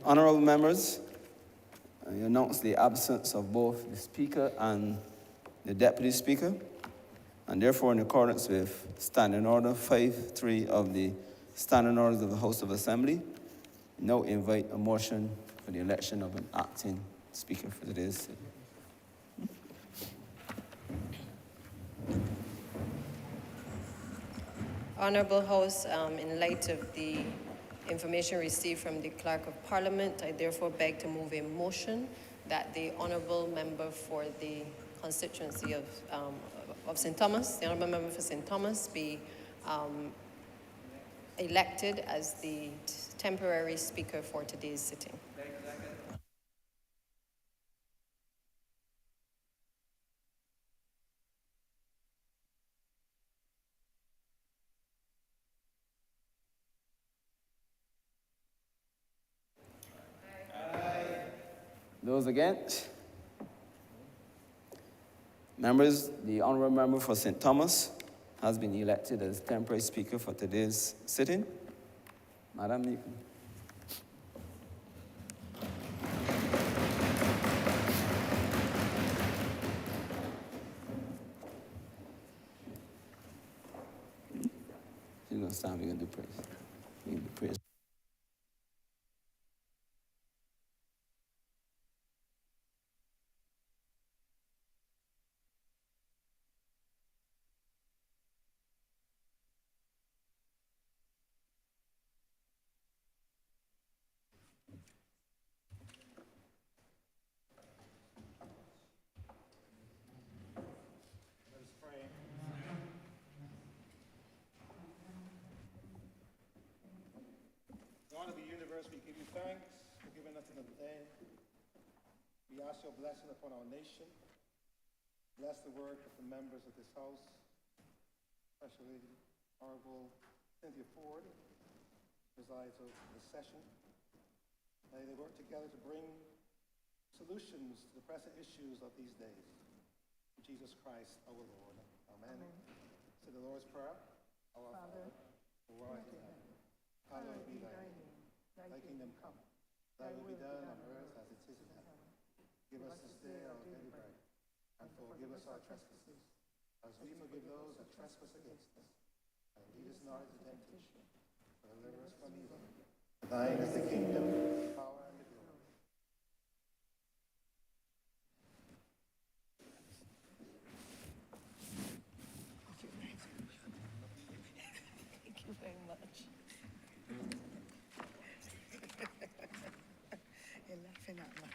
Honourable members, I announce the absence of both the Speaker and the Deputy Speaker, and therefore in accordance with Standing Order 5.3 of the Standing Orders of the House of Assembly, now invite a motion for the election of an acting Speaker for today's sitting. Honourable House, in light of the information received from the Clerk of Parliament, I therefore beg to move a motion that the Honourable Member for the constituency of St. Thomas, the Honourable Member for St. Thomas, be elected as the temporary Speaker for today's sitting. Those against? Members, the Honourable Member for St. Thomas has been elected as temporary Speaker for today's sitting. Madam, you can. She's going to stand, we're going to do praise. We're going to do praise. God of the universe, we give you thanks for giving us another day. We ask your blessing upon our nation. Bless the work of the members of this house, especially Honourable Cynthia Ford, presides over this session. May they work together to bring solutions to the pressing issues of these days. In Jesus Christ, our Lord. Amen. Say the Lord's Prayer. Our Father, who art in heaven, hallowed be thy name. Thy kingdom come. Thy will be done on earth as it is in heaven. Give us this day our daily bread, and forgive us our trespasses, as we forgive those that trespass against us. And lead us not into temptation, but deliver us from evil. Thine is the kingdom, the power, and the glory. Thank you very much. You're laughing at me.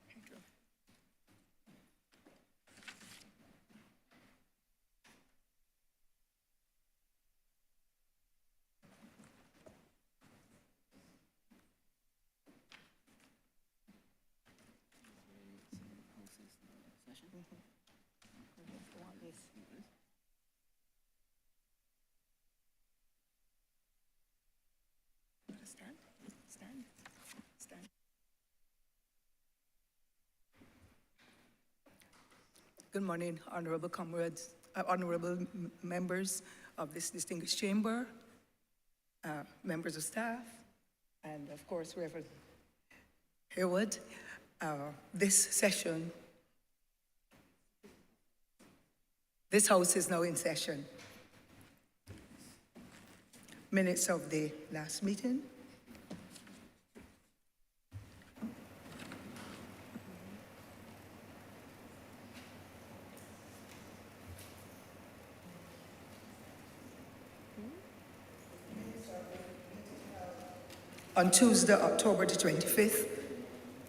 Thank you. I want this. Stand, stand, stand. Good morning, honourable comrades, honourable members of this distinguished chamber, members of staff, and of course, Reverend Haywood. This session, this house is now in session. Minutes of the last meeting. On Tuesday, October the 25th,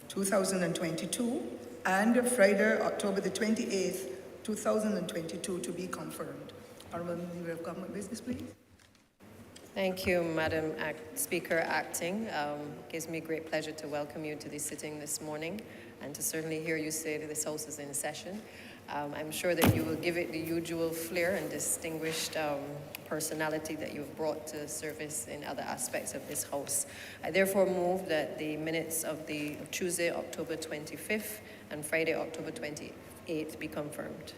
2022, and Friday, October the 28th, 2022, to be confirmed. Honourable Member of Government Business, please. Thank you, Madam Speaker Acting. Gives me great pleasure to welcome you to the sitting this morning and to certainly hear you say that this House is in session. I'm sure that you will give it the usual flair and distinguished personality that you've brought to service in other aspects of this House. I therefore move that the minutes of the Tuesday, October 25th and Friday, October 28th be confirmed.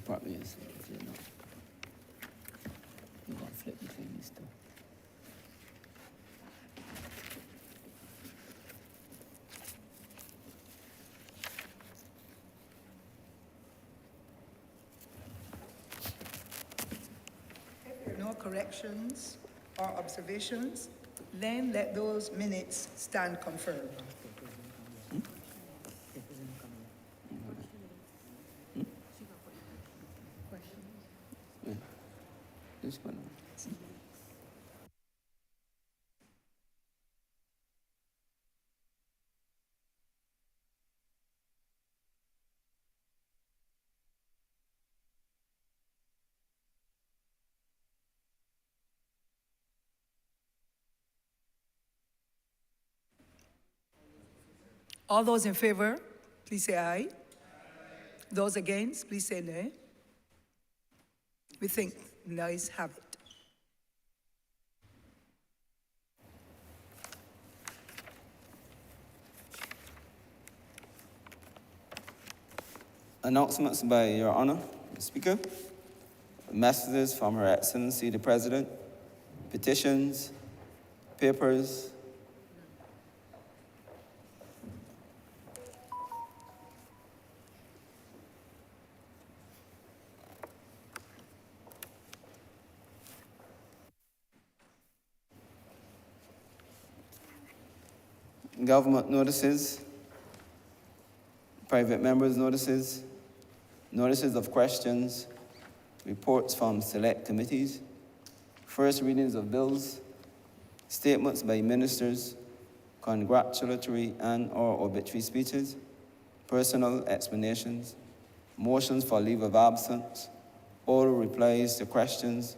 probably is. If you're not, you're going to flip between these two. If there are no corrections or observations, then let those minutes stand confirmed. This one. All those in favor, please say aye. Those against, please say nay. We think the ayes have it. Announcements by Your Honor, the Speaker. Messages from Her Excellency the President. Petitions, papers. Government notices, private members' notices, notices of questions, reports from select committees, first readings of bills, statements by ministers, congratulatory and/or obituary speeches, personal explanations, motions for leave of absence, oral replies to questions,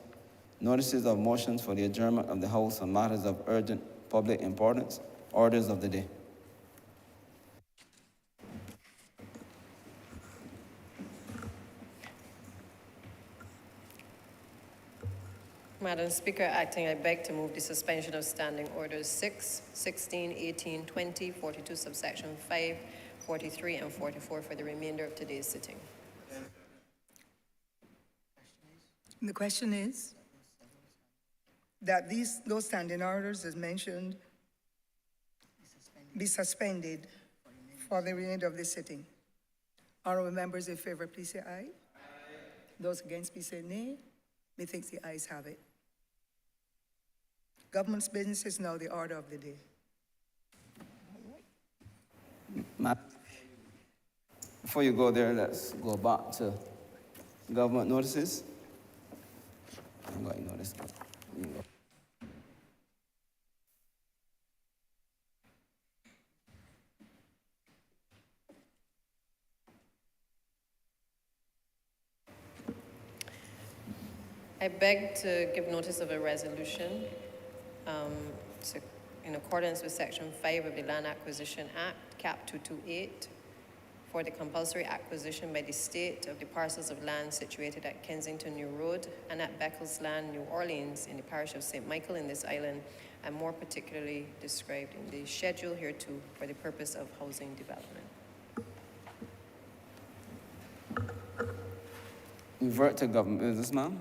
notices of motions for the adjournment of the House on matters of urgent public importance, orders of the day. Madam Speaker, acting, I beg to move the suspension of standing orders 6, 16, 18, 20, 42, subsection 5, 43, and 44 for the remainder of today's sitting. And the question is that those standing orders, as mentioned, be suspended for the remainder of the sitting. Honourable members in favor, please say aye. Those against, please say nay. Methinks the ayes have it. Government's business is now the order of the day. Before you go there, let's go back to government notices. I'm going to notice. I beg to give notice of a resolution in accordance with Section 5 of the Land Acquisition Act, Cap 228, for the compulsory acquisition by the state of the parcels of land situated at Kensington New Road and at Beccles Land, New Orleans, in the parish of St. Michael in this island, and more particularly described in the schedule hereto for the purpose of housing development. Revert to government business, ma'am.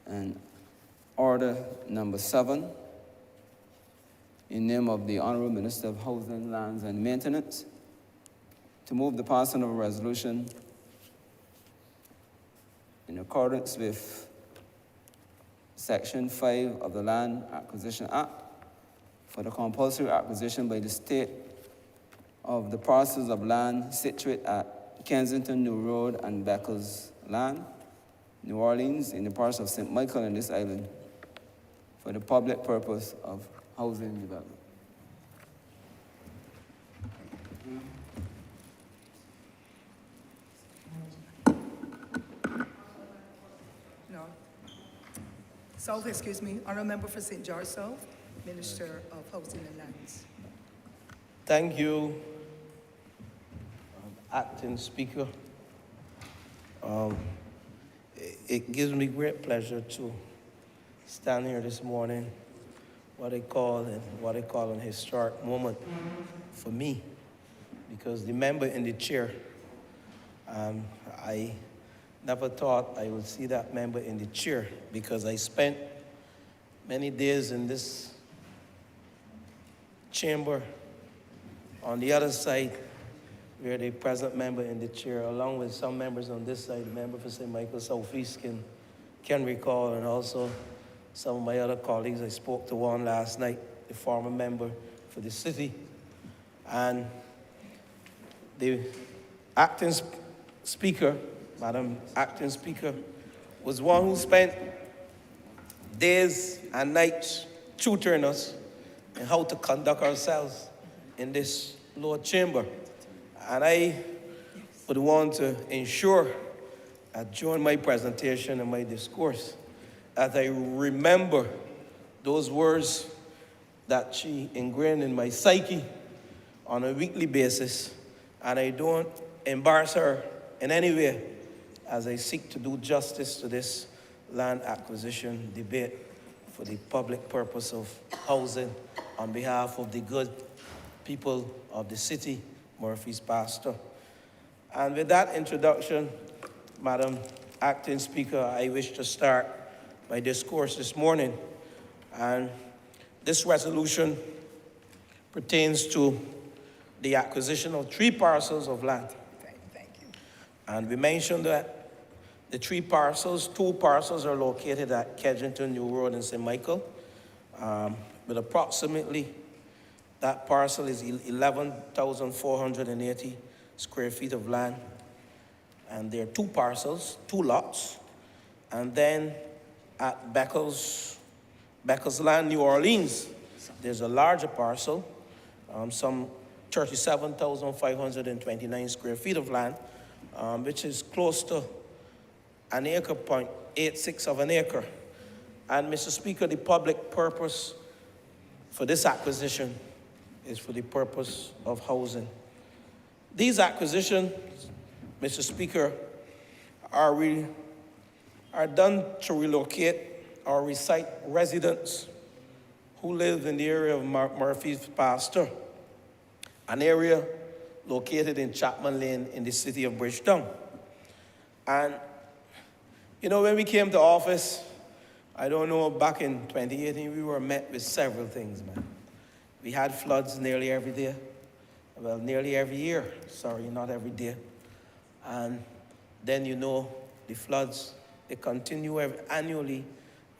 And order number 7, in name of the Honourable Minister of Housing, Lands and Maintenance, to move the passing of a resolution in accordance with Section 5 of the Land Acquisition Act for the compulsory acquisition by the state of the parcels of land situated at Kensington New Road and Beccles Land, New Orleans, in the parish of St. Michael in this island, for the public purpose of housing development. No. South, excuse me, Honourable Member for St. George South, Minister of Housing and Lands. Thank you, Acting Speaker. It gives me great pleasure to stand here this morning, what they call an historic moment for me, because the member in the chair, I never thought I would see that member in the chair, because I spent many days in this chamber on the other side, where the present member in the chair, along with some members on this side, the member for St. Michael Southeast can recall, and also some of my other colleagues. I spoke to one last night, the former member for the city, and the acting speaker, Madam Acting Speaker, was one who spent days and nights tutoring us in how to conduct ourselves in this Lord Chamber. And I would want to ensure that during my presentation and my discourse, that I remember those words that she ingrained in my psyche on a weekly basis, and I don't embarrass her in any way as I seek to do justice to this land acquisition debate for the public purpose of housing on behalf of the good people of the city, Murphy's Pastor. And with that introduction, Madam Acting Speaker, I wish to start my discourse this morning. And this resolution pertains to the acquisition of 3 parcels of land. Thank you. And we mentioned that the 3 parcels, 2 parcels are located at Kedgington New Road in St. Michael, with approximately, that parcel is 11,480 square feet of land. And there are 2 parcels, 2 lots. And then at Beckles Land, New Orleans, there's a larger parcel, some 37,529 square feet of land, which is close to an acre, 0.86 of an acre. And Mr. Speaker, the public purpose for this acquisition is for the purpose of housing. These acquisitions, Mr. Speaker, are done to relocate or recite residents who live in the area of Murphy's Pasture, an area located in Chapman Lane in the city of Bridgetown. And, you know, when we came to office, I don't know, back in 2018, we were met with several things, man. We had floods nearly every day. Well, nearly every year. Sorry, not every day. And then, you know, the floods, they continue annually.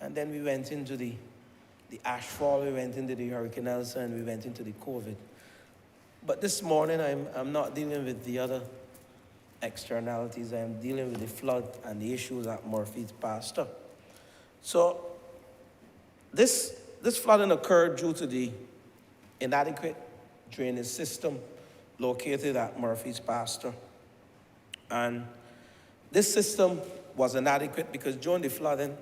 And then we went into the ashfall, we went into the Hurricane Elsa, and we went into the COVID. But this morning, I'm not dealing with the other externalities. I'm dealing with the flood and the issues at Murphy's Pasture. So this flooding occurred due to the inadequate drainage system located at Murphy's Pasture. And this system was inadequate because during the flooding,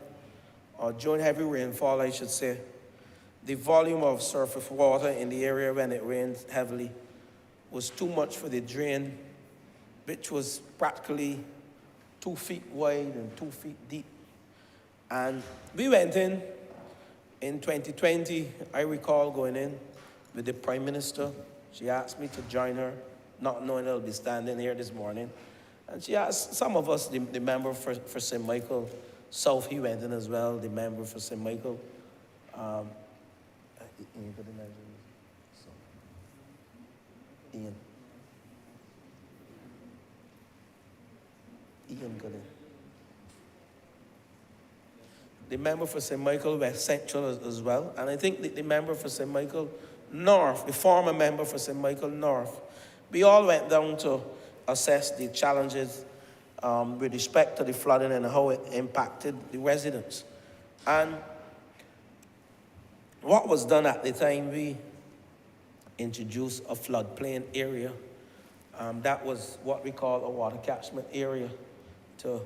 or during heavy rainfall, I should say, the volume of surface water in the area when it rains heavily was too much for the drain, which was practically 2 feet wide and 2 feet deep. And we went in 2020, I recall going in with the Prime Minister. She asked me to join her, not knowing I'll be standing here this morning. And she asked some of us, the member for St. Michael South, he went in as well, the member for St. Michael. Ian got in. The member for St. Michael West Central as well. And I think the member for St. Michael North, the former member for St. Michael North, we all went down to assess the challenges with respect to the flooding and how it impacted the residents. And what was done at the time, we introduced a floodplain area. That was what we call a water catchment area to,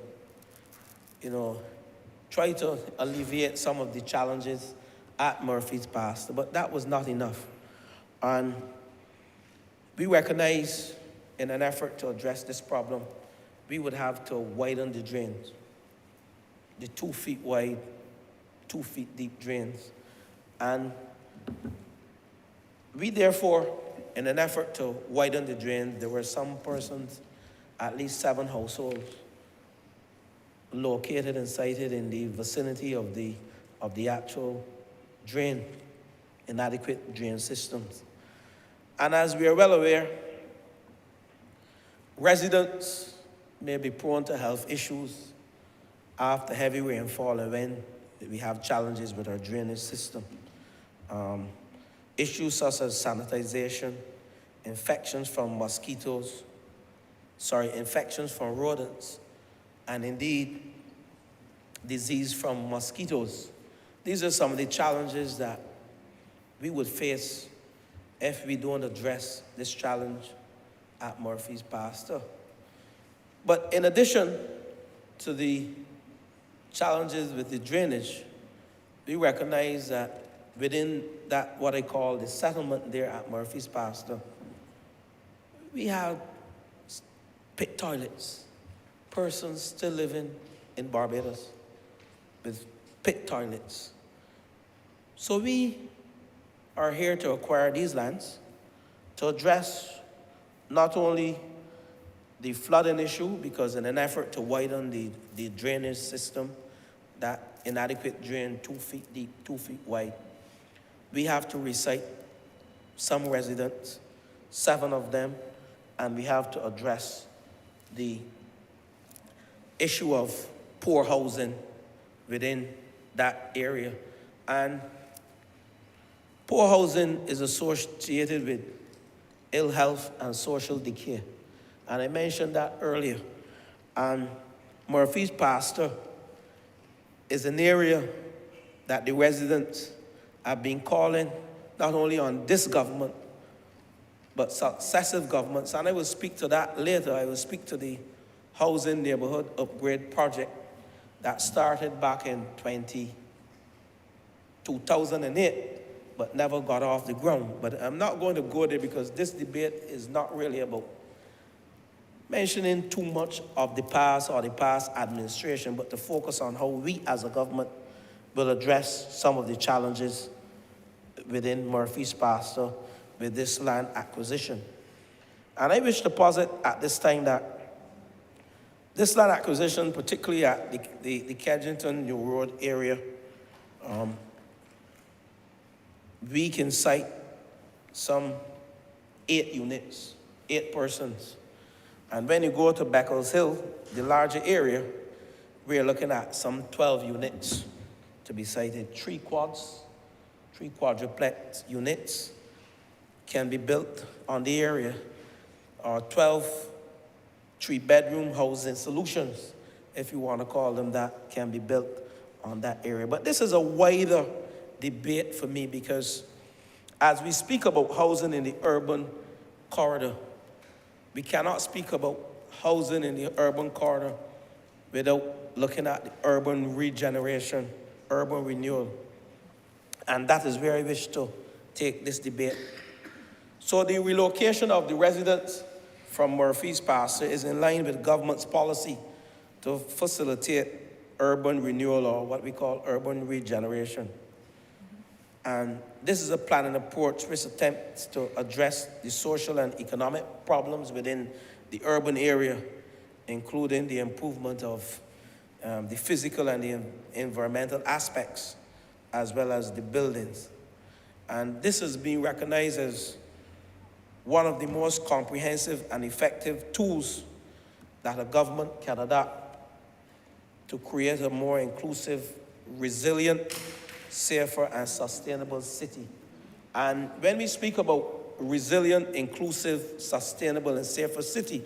you know, try to alleviate some of the challenges at Murphy's Pasture, but that was not enough. And we recognize in an effort to address this problem, we would have to widen the drains, the 2 feet wide, 2 feet deep drains. And we therefore, in an effort to widen the drains, there were some persons, at least 7 households, located and sited in the vicinity of the actual drain, inadequate drain systems. And as we are well aware, residents may be prone to health issues after heavy rainfall and when we have challenges with our drainage system. Issues such as sanitization, infections from infections from rodents, and indeed disease from mosquitoes. These are some of the challenges that we would face if we don't address this challenge at Murphy's Pasture. But in addition to the challenges with the drainage, we recognize that within that, what I call the settlement there at Murphy's Pasture, we have pit toilets, persons still living in Barbados with pit toilets. So we are here to acquire these lands to address not only the flooding issue, because in an effort to widen the drainage system, that inadequate drain 2 feet deep, 2 feet wide, we have to recite some residents, 7 of them, and we have to address the issue of poor housing within that area. And poor housing is associated with ill health and social decay. And I mentioned that earlier. And Murphy's Pasture is an area that the residents have been calling not only on this government, but successive governments. And I will speak to that later. I will speak to the housing neighborhood upgrade project that started back in 2008, but never got off the ground. But I'm not going to go there because this debate is not really about mentioning too much of the past or the past administration, but to focus on how we as a government will address some of the challenges within Murphy's Pasture with this land acquisition. And I wish to posit at this time that this land acquisition, particularly at the Kedgington New Road area, we can cite some 8 units, 8 persons. And when you go to Beckles Hill, the larger area, we're looking at some 12 units to be cited. 3 quadruplex units can be built on the area, or 12 3-bedroom housing solutions, if you want to call them that, can be built on that area. But this is a wider debate for me, because as we speak about housing in the urban corridor, we cannot speak about housing in the urban corridor without looking at the urban regeneration, urban renewal. And that is where I wish to take this debate. So the relocation of the residents from Murphy's Pasture is in line with government's policy to facilitate urban renewal, or what we call urban regeneration. And this is a planning approach which attempts to address the social and economic problems within the urban area, including the improvement of the physical and the environmental aspects, as well as the buildings. And this has been recognized as one of the most comprehensive and effective tools that a government can adopt to create a more inclusive, resilient, safer, and sustainable city. And when we speak about resilient, inclusive, sustainable, and safer city,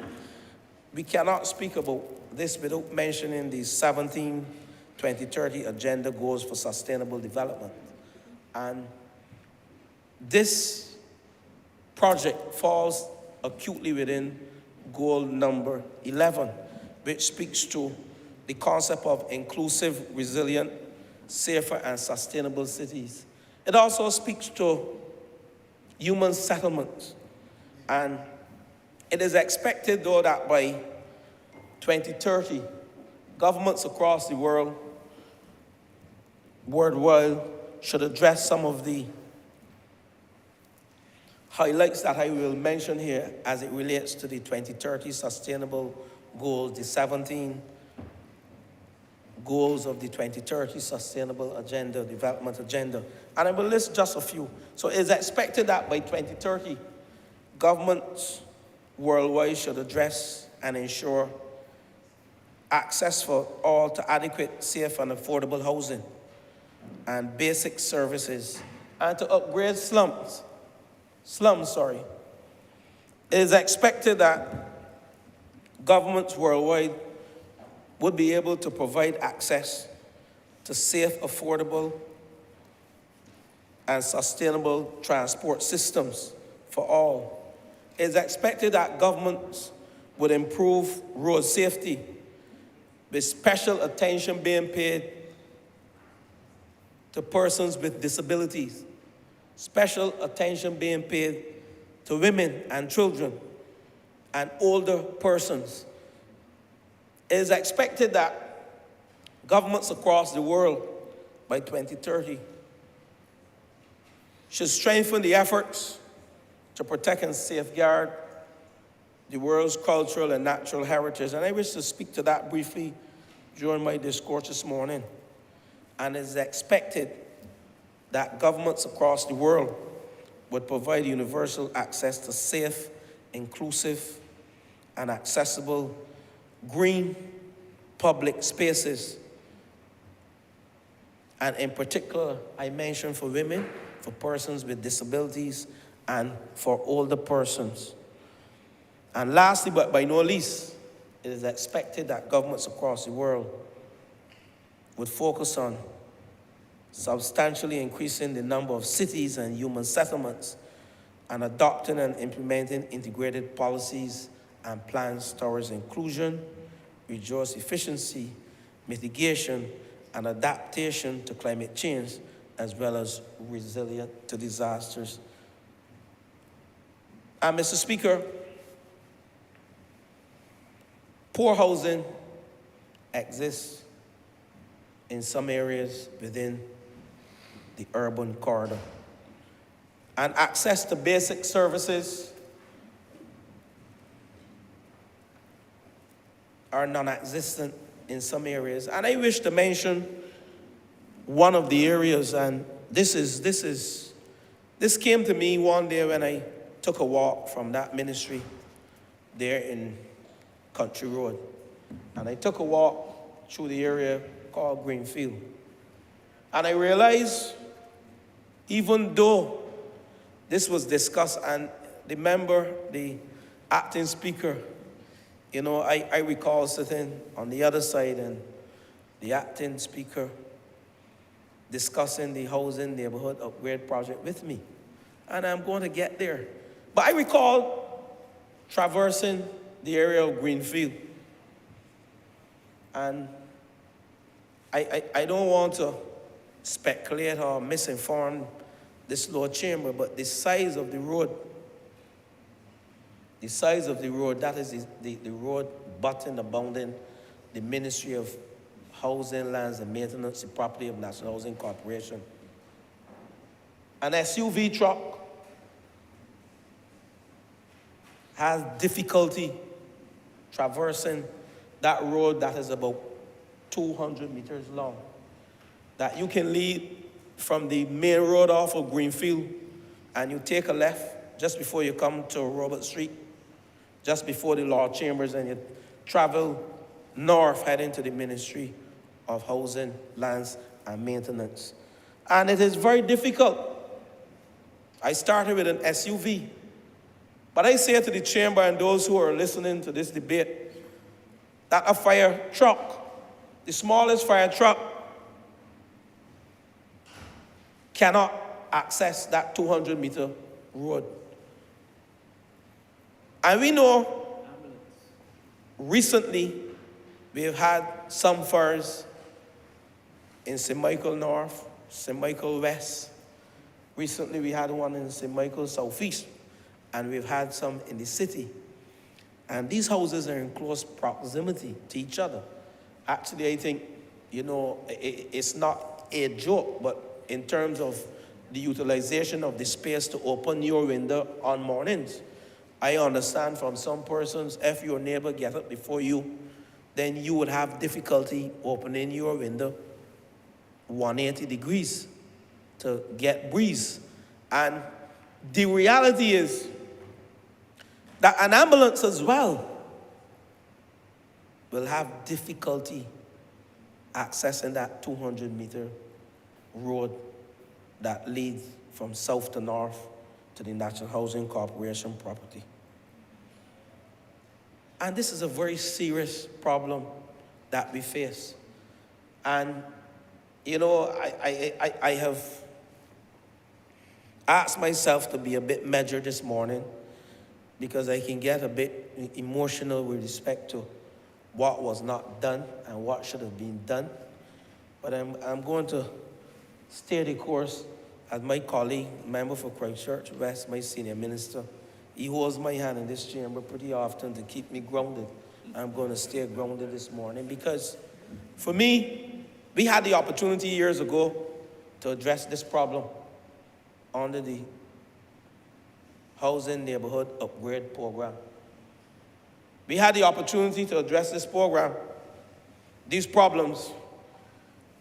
we cannot speak about this without mentioning the 17 2030 Agenda Goals for Sustainable Development. And this project falls acutely within goal number 11, which speaks to the concept of inclusive, resilient, safer, and sustainable cities. It also speaks to human settlements. And it is expected, though, that by 2030, governments across the world, worldwide, should address some of the highlights that I will mention here as it relates to the 2030 sustainable goals, the 17 goals of the 2030 Sustainable Agenda, Development Agenda. And I will list just a few. So it's expected that by 2030, governments worldwide should address and ensure access for all to adequate, safe, and affordable housing and basic services, and to upgrade slums. It is expected that governments worldwide would be able to provide access to safe, affordable, and sustainable transport systems for all. It is expected that governments would improve road safety, with special attention being paid to persons with disabilities, special attention being paid to women and children and older persons. It is expected that governments across the world by 2030 should strengthen the efforts to protect and safeguard the world's cultural and natural heritage. And I wish to speak to that briefly during my discourse this morning. And it is expected that governments across the world would provide universal access to safe, inclusive, and accessible green public spaces. And in particular, I mentioned for women, for persons with disabilities, and for older persons. And lastly, but by no least, it is expected that governments across the world would focus on substantially increasing the number of cities and human settlements and adopting and implementing integrated policies and plans towards inclusion, resource efficiency, mitigation, and adaptation to climate change, as well as resilient to disasters. And Mr. Speaker, poor housing exists in some areas within the urban corridor. And access to basic services are non-existent in some areas. And I wish to mention one of the areas, and this came to me one day when I took a walk from that ministry there in Country Road. And I took a walk through the area called Greenfield. And I realized, even though this was discussed, and the acting speaker, I recall sitting on the other side and the acting speaker discussing the housing neighborhood upgrade project with me. And I'm going to get there. But I recall traversing the area of Greenfield. And I don't want to speculate or misinform this Lord Chamber, but the size of the road, that is the road butting, abounding the Ministry of Housing, Lands and Maintenance, the property of National Housing Corporation. An SUV truck has difficulty traversing that road that is about 200 meters long, that you can leave from the main road off of Greenfield and you take a left just before you come to Robert Street, just before the Lord Chambers, and you travel north heading to the Ministry of Housing, Lands and Maintenance. And it is very difficult. I started with an SUV, but I say to the chamber and those who are listening to this debate that a fire truck, the smallest fire truck, cannot access that 200-meter road. And we know recently we have had some fires in St. Michael North, St. Michael West. Recently we had one in St. Michael Southeast, and we've had some in the city. And these houses are in close proximity to each other. Actually, I think, it's not a joke, but in terms of the utilization of the space to open your window on mornings, I understand from some persons, if your neighbor gets up before you, then you would have difficulty opening your window 180 degrees to get breeze. And the reality is that an ambulance as well will have difficulty accessing that 200-meter road that leads from south to north to the National Housing Corporation property. And this is a very serious problem that we face. And, you know, I have asked myself to be a bit measured this morning because I can get a bit emotional with respect to what was not done and what should have been done. But I'm going to stay the course as my colleague, member for Christchurch West, my senior minister. He holds my hand in this chamber pretty often to keep me grounded. I'm going to stay grounded this morning because for me, we had the opportunity years ago to address this problem under the Housing Neighborhood Upgrade Program. We had the opportunity to address this program, these problems,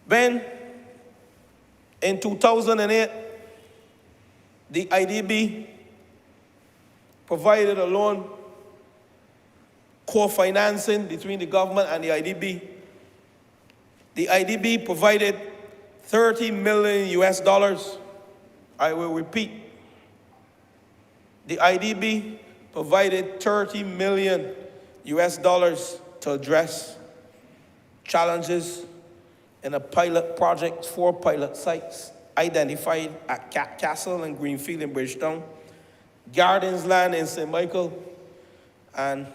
when in 2008, the IDB provided a loan co-financing between the government and the IDB. The IDB provided $30 million US. I will repeat. The IDB provided $30 million US to address challenges in a pilot project, 4 pilot sites identified at Castle and Greenfield in Bridgetown, Gardens Land in St. Michael, and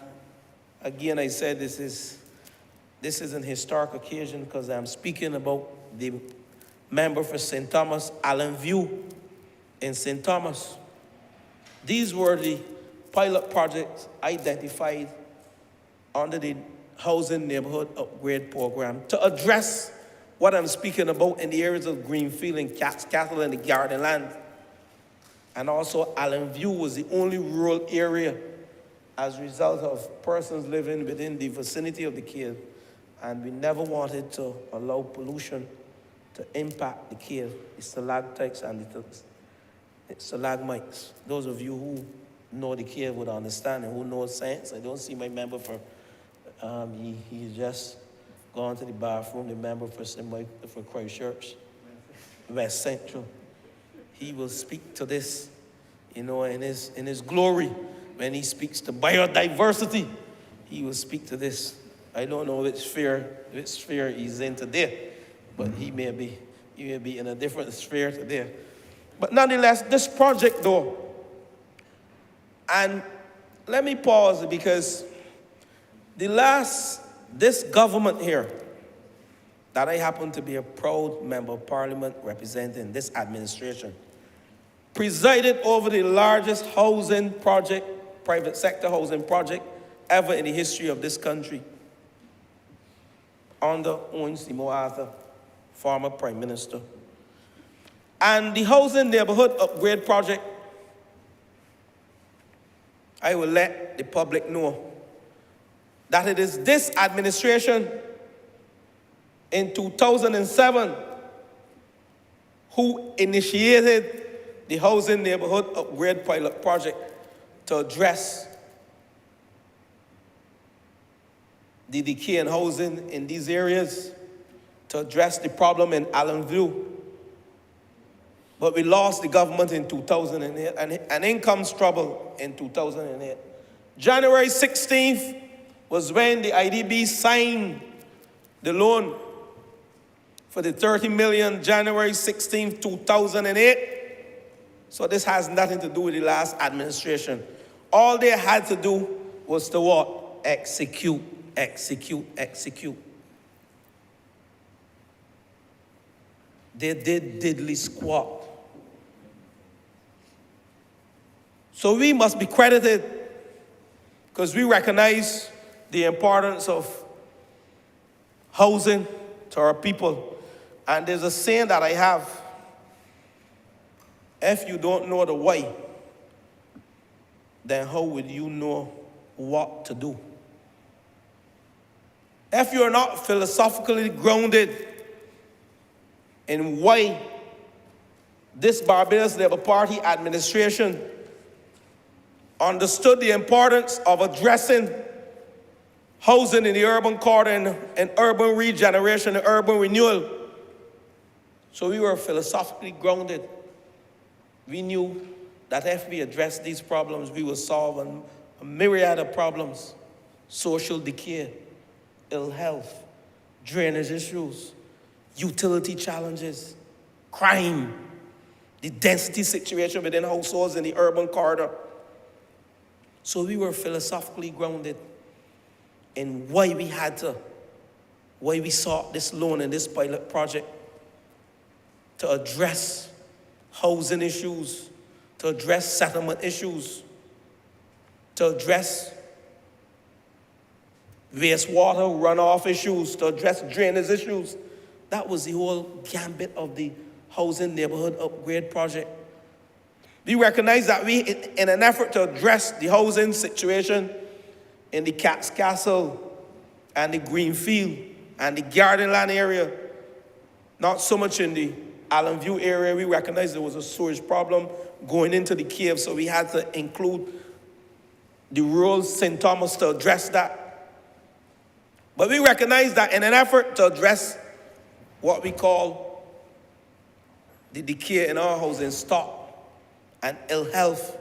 again I said this is an historic occasion because I'm speaking about the member for St. Thomas, Allen View in St. Thomas. These were the pilot projects identified under the Housing Neighborhood Upgrade Program to address what I'm speaking about in the areas of Greenfield and Castle and the Garden Land. And also Allen View was the only rural area as a result of persons living within the vicinity of the cave. And we never wanted to allow pollution to impact the cave, the stalactites and the stalagmites. Those of you who know the cave would understand and who know science. I don't see my member for, he's just gone to the bathroom, the member for Christchurch, West Central. He will speak to this, you know, in his glory. When he speaks to biodiversity, he will speak to this. I don't know which sphere he's in today, but he may be in a different sphere today. But nonetheless, this project though, and let me pause because this government here, that I happen to be a proud member of parliament representing this administration, presided over the largest housing project, private sector housing project ever in the history of this country under Owen Seymour Arthur, former Prime Minister. And the Housing Neighborhood Upgrade Project, I will let the public know that it is this administration in 2007 who initiated the Housing Neighborhood Upgrade Pilot Project to address the decay in housing in these areas, to address the problem in Allen View. But we lost the government in 2008, and in comes trouble in 2008. January 16th was when the IDB signed the loan for the $30 million, January 16th, 2008. So this has nothing to do with the last administration. All they had to do was to what? Execute, execute, execute. They did diddly squat. So we must be credited because we recognize the importance of housing to our people. And there's a saying that I have: if you don't know the why, then how would you know what to do? if you're not philosophically grounded in why this Barbados Labour Party administration understood the importance of addressing housing in the urban corridor and urban regeneration and urban renewal. So we were philosophically grounded. We knew that if we addressed these problems, we would solve a myriad of problems: social decay, ill health, drainage issues, utility challenges, crime, the density situation within households in the urban corridor. So we were philosophically grounded in why we sought this loan and this pilot project, to address housing issues, to address settlement issues, to address wastewater runoff issues, to address drainage issues. That was the whole gambit of the housing neighborhood upgrade project. We recognize that we, in an effort to address the housing situation in the Cat's Castle and the Greenfield and the Garden Land area, not so much in the Allen View area, we recognized there was a sewage problem going into the cave, so we had to include the rural St. Thomas to address that. But we recognize that in an effort to address what we call the decay in our housing stock and ill health,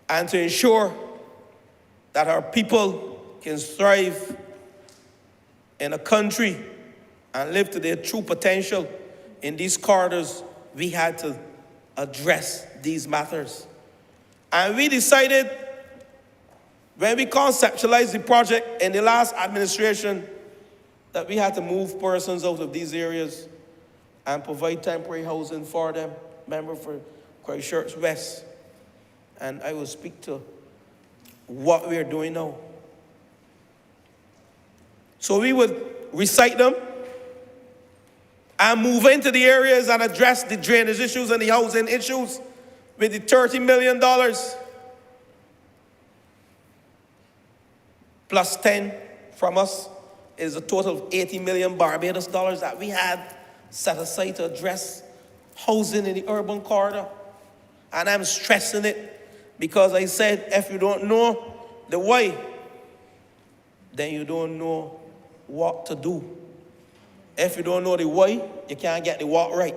and to ensure that our people can thrive in a country and live to their true potential in these corridors, we had to address these matters. And we decided, when we conceptualized the project in the last administration, that we had to move persons out of these areas and provide temporary housing for them. Member for Christchurch West. And I will speak to what we're doing now. So we would recite them and move into the areas and address the drainage issues and the housing issues with the $30 million plus 10 from us is a total of 80 million Barbados dollars that we had set aside to address housing in the urban corridor. And I'm stressing it because I said, if you don't know the why, then you don't know what to do. If you don't know the why, you can't get the what right.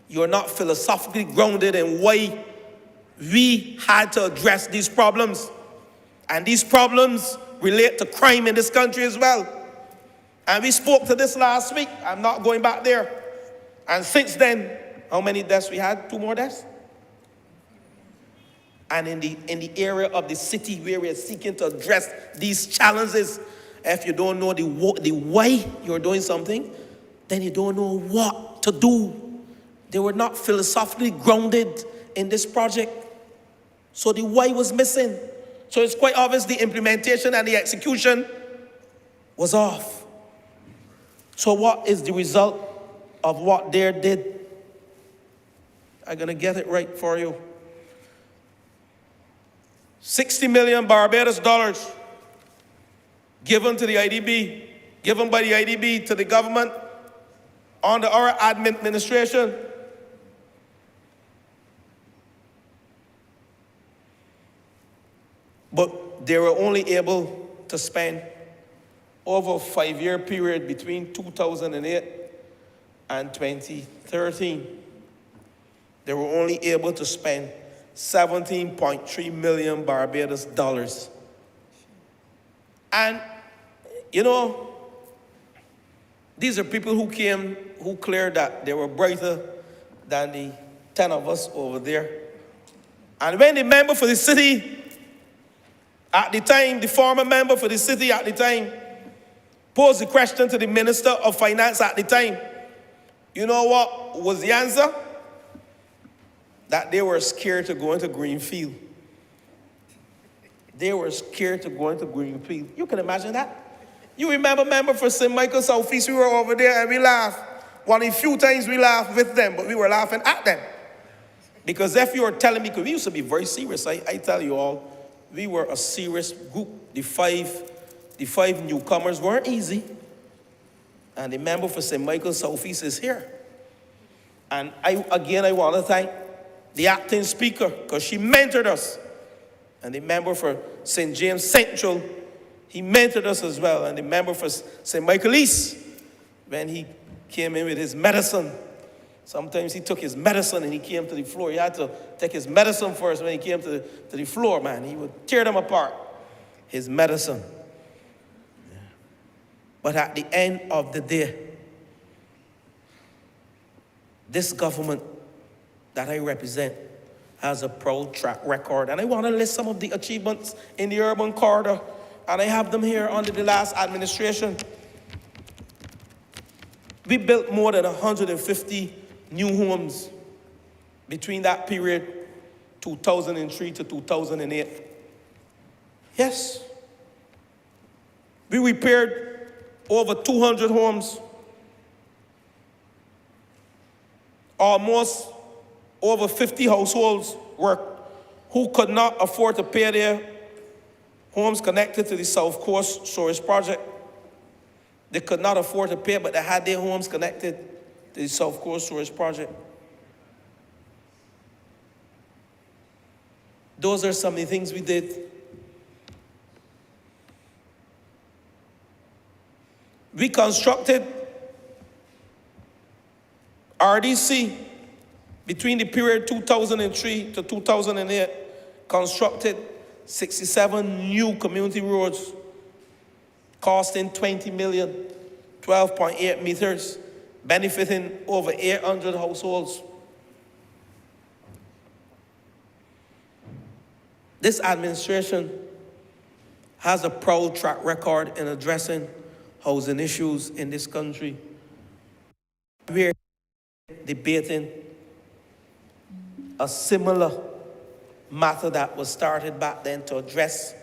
You're not philosophically grounded in why we had to address these problems. And these problems relate to crime in this country as well. And we spoke to this last week. I'm not going back there. And since then, how many deaths we had? 2 more deaths? And in the area of the city where we are seeking to address these challenges, if you don't know the why you're doing something, then you don't know what to do. They were not philosophically grounded in this project. So the why was missing. So it's quite obvious the implementation and the execution was off. So what is the result of what they did? I'm going to get it right for you. 60 million Barbados dollars given to the IDB, given by the IDB to the government under our administration. But they were only able to spend over a 5-year period between 2008 and 2013. They were only able to spend 17.3 million Barbados dollars. And, you know, these are people who came, who cleared that they were brighter than the 10 of us over there. And when the member for the city at the time, the former member for the city at the time, posed the question to the Minister of Finance at the time, you know what was the answer? That they were scared to go into Greenfield. They were scared to go into Greenfield. You can imagine that? You remember, member for St. Michael Southeast, we were over there and we laughed. One of the few times we laughed with them, but we were laughing at them. Because if you were telling me, because we used to be very serious, I tell you all, we were a serious group. The 5 The 5 newcomers weren't easy. And the member for St. Michael's Southeast is here. And I want to thank the acting speaker, because she mentored us. And the member for St. James Central, he mentored us as well. And the member for St. Michael East, when he came in with his medicine, sometimes he took his medicine and he came to the floor. He had to take his medicine first when he came to the floor, man. He would tear them apart, his medicine. But at the end of the day, this government that I represent has a proud track record. And I want to list some of the achievements in the urban corridor. And I have them here under the last administration. We built more than 150 new homes between that period, 2003 to 2008. Yes. We repaired over 200 homes. Almost over 50 households who could not afford to pay their homes connected to the South Coast Storage Project. They could not afford to pay, but they had their homes connected to the South Coast Storage Project. Those are some of the things we did. We constructed RDC between the period 2003 to 2008, constructed 67 new community roads costing $20 million, 12.8 meters, benefiting over 800 households. This administration has a proud track record in addressing housing issues in this country. We're debating a similar matter that was started back then to address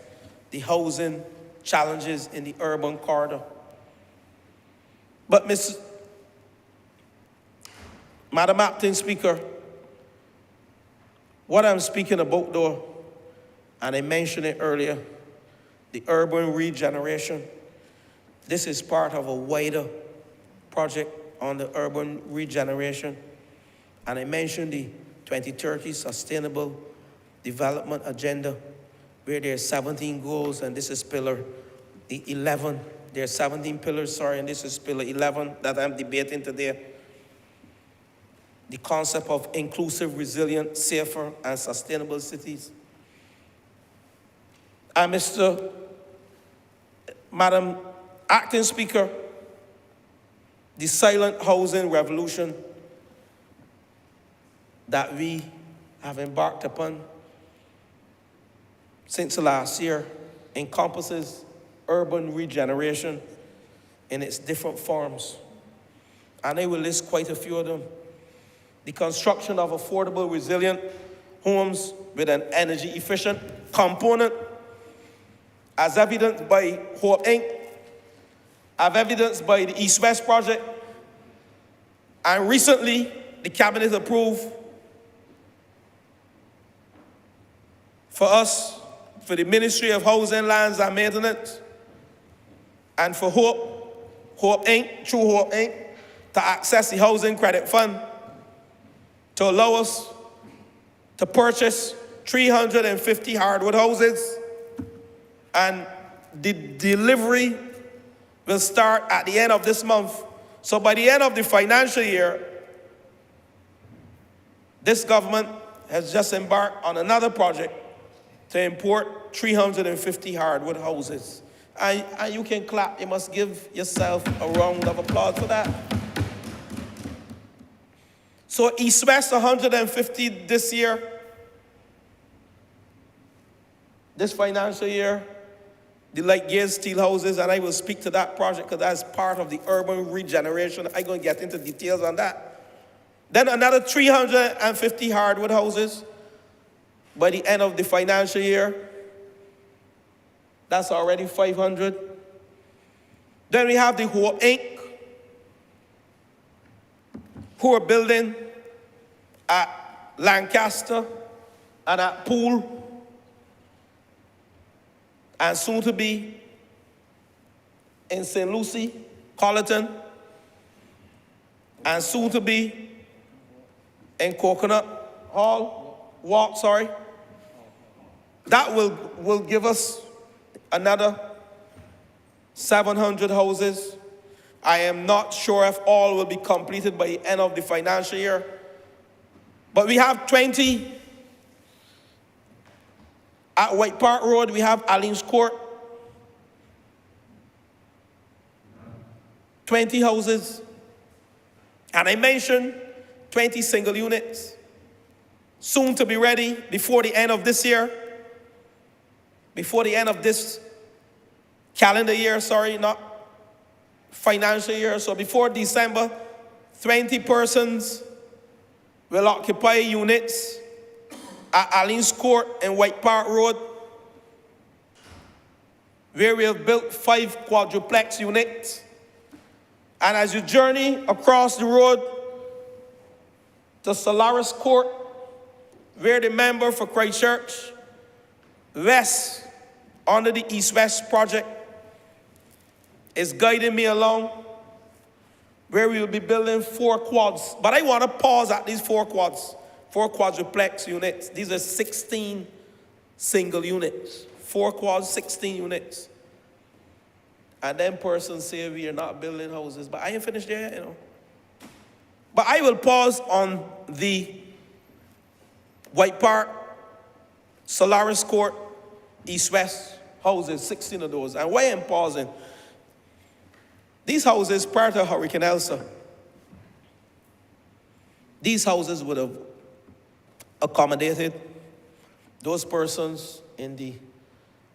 the housing challenges in the urban corridor. But Madam Acting Speaker, what I'm speaking about though, and I mentioned it earlier, the urban regeneration, this is part of a wider project on the urban regeneration. And I mentioned the 2030 Sustainable Development Agenda, where there are 17 goals, and this is pillar 11. There are 17 pillars, and this is pillar 11 that I'm debating today. The concept of inclusive, resilient, safer, and sustainable cities. And Madam Acting Speaker, the silent housing revolution that we have embarked upon since last year encompasses urban regeneration in its different forms. And I will list quite a few of them. The construction of affordable, resilient homes with an energy efficient component, as evidenced by Hope Inc., as evidenced by the East-West project, and recently the Cabinet approved for us, for the Ministry of Housing, Lands and Maintenance, and for Hope Inc., through Hope Inc., to access the Housing Credit Fund to allow us to purchase 350 hardwood houses, and the delivery will start at the end of this month. So by the end of the financial year, this government has just embarked on another project to import 350 hardwood houses. And you can clap, you must give yourself a round of applause for that. So East-West 150 this year, this financial year, the light gauge steel houses, and I will speak to that project because that's part of the urban regeneration. I'm going to get into details on that. Then another 350 hardwood houses by the end of the financial year. That's already 500. Then we have the Hope Inc., who are building at Lancaster and at Poole, and soon to be in St. Lucie, Colleton, and soon to be in Coconut Walk, sorry. That will give us another 700 houses. I am not sure if all will be completed by the end of the financial year. But we have 20 at White Park Road. We have Allen's Court. 20 houses. And I mentioned 20 single units. Soon to be ready before the end of this year. Before the end of this calendar year, sorry, not financial year. So before December, 20 persons will occupy units at Allen's Court and White Park Road, where we have built 5 quadruplex units. And as you journey across the road to Solaris Court, where the member for Christchurch West under the East-West project is guiding me along, where we will be building 4 quads. But I want to pause at these 4 quads, 4 quadruplex units. These are 16 single units. 4 quads, 16 units. And then persons say we are not building houses, but I ain't finished there yet, you know. But I will pause on the White Park, Solaris Court, East-West houses, 16 of those. And why I'm pausing, these houses prior to Hurricane Elsa, these houses would have accommodated those persons in the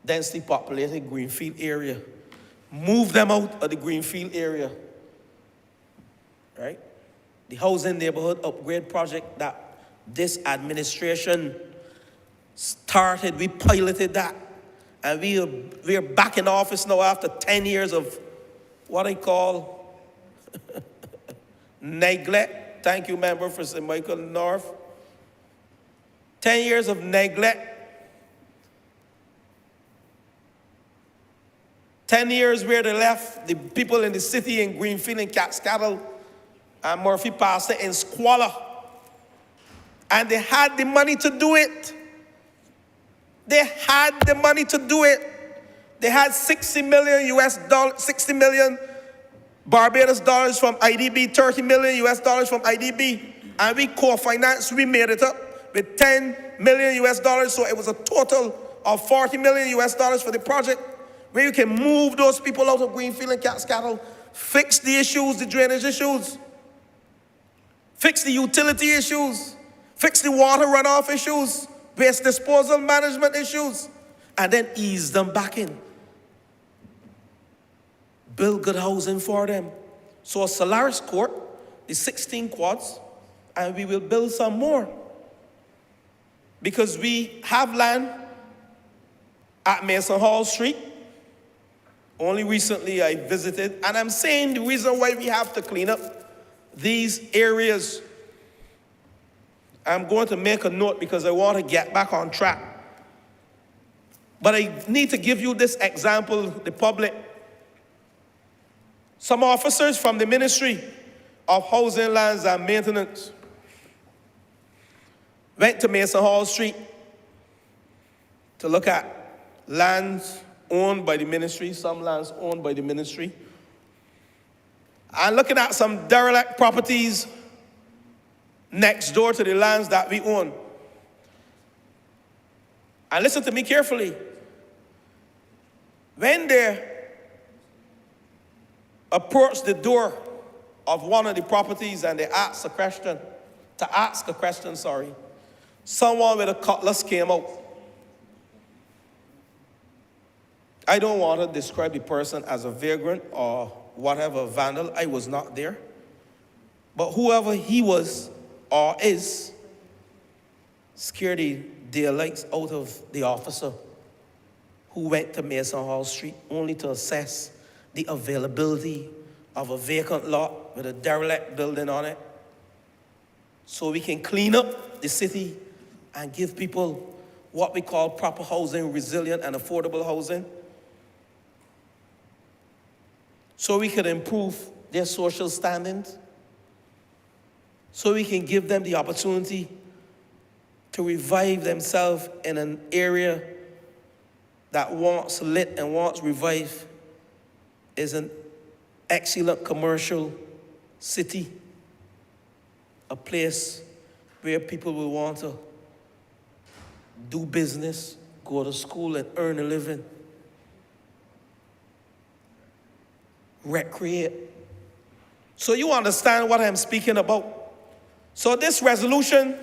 densely populated Greenfield area. Move them out of the Greenfield area, right? The housing neighborhood upgrade project that this administration started, we piloted that. And we are back in office now after 10 years of what I call neglect. Thank you, member for St. Michael North. 10 years of neglect. 10 years where they left the people in the city in Greenfield and Catskill and Murphy Pastor in squalor. And they had the money to do it. They had the money to do it. They had 60 million US dollars, 60 million Barbados dollars from IDB, 30 million US dollars from IDB. And we co-financed, we made it up with 10 million US dollars. So it was a total of 40 million US dollars for the project, where you can move those people out of Greenfield and Catskill, fix the issues, the drainage issues, fix the utility issues, fix the water runoff issues, waste disposal management issues, and then ease them back in. Build good housing for them. So Solaris Court, the 16 quads, and we will build some more. Because we have land at Mason Hall Street. Only recently I visited, and I'm saying the reason why we have to clean up these areas. I'm going to make a note because I want to get back on track. But I need to give you this example, the public. Some officers from the Ministry of Housing, Lands and Maintenance went to Mason Hall Street to look at lands owned by the ministry, some lands owned by the ministry, and looking at some derelict properties next door to the lands that we own. And listen to me carefully. When they approached the door of one of the properties and they asked a question, someone with a cutlass came out. I don't want to describe the person as a vagrant or whatever, vandal. I was not there. But whoever he was or is scared the daylights out of the officer who went to Mason Hall Street only to assess the availability of a vacant lot with a derelict building on it, so we can clean up the city and give people what we call proper housing, resilient and affordable housing. so we can improve their social standings, so we can give them the opportunity to revive themselves in an area that wants lit and wants revive, is an excellent commercial city, a place where people will want to do business, go to school and earn a living, recreate. So you understand what I'm speaking about. So this resolution,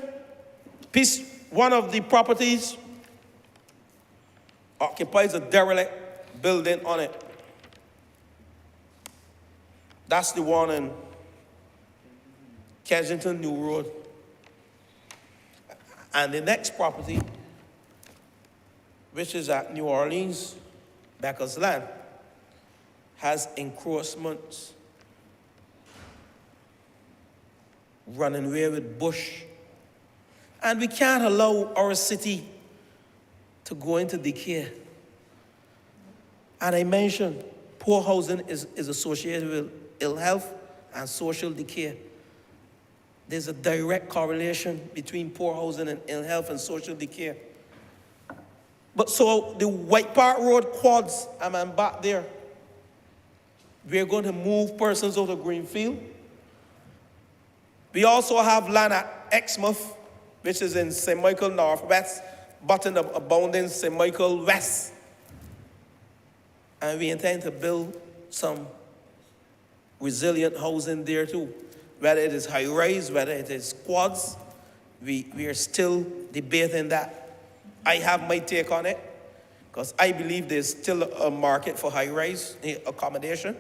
one of the properties occupies a derelict building on it. That's the one in Kensington New Road. And the next property, which is at New Orleans, Becker's Land, has encroachments running away with bush. And we can't allow our city to go into decay. And I mentioned poor housing is associated with ill health and social decay. There's a direct correlation between poor housing and ill health and social decay. But so the White Park Road quads, I'm back there. We're going to move persons out of Greenfield. We also have land at Exmouth, which is in St. Michael Northwest, but in the abounding St. Michael West. And we intend to build some resilient housing there too. Whether it is high-rise, whether it is quads, we are still debating that. I have my take on it, because I believe there's still a market for high-rise accommodation.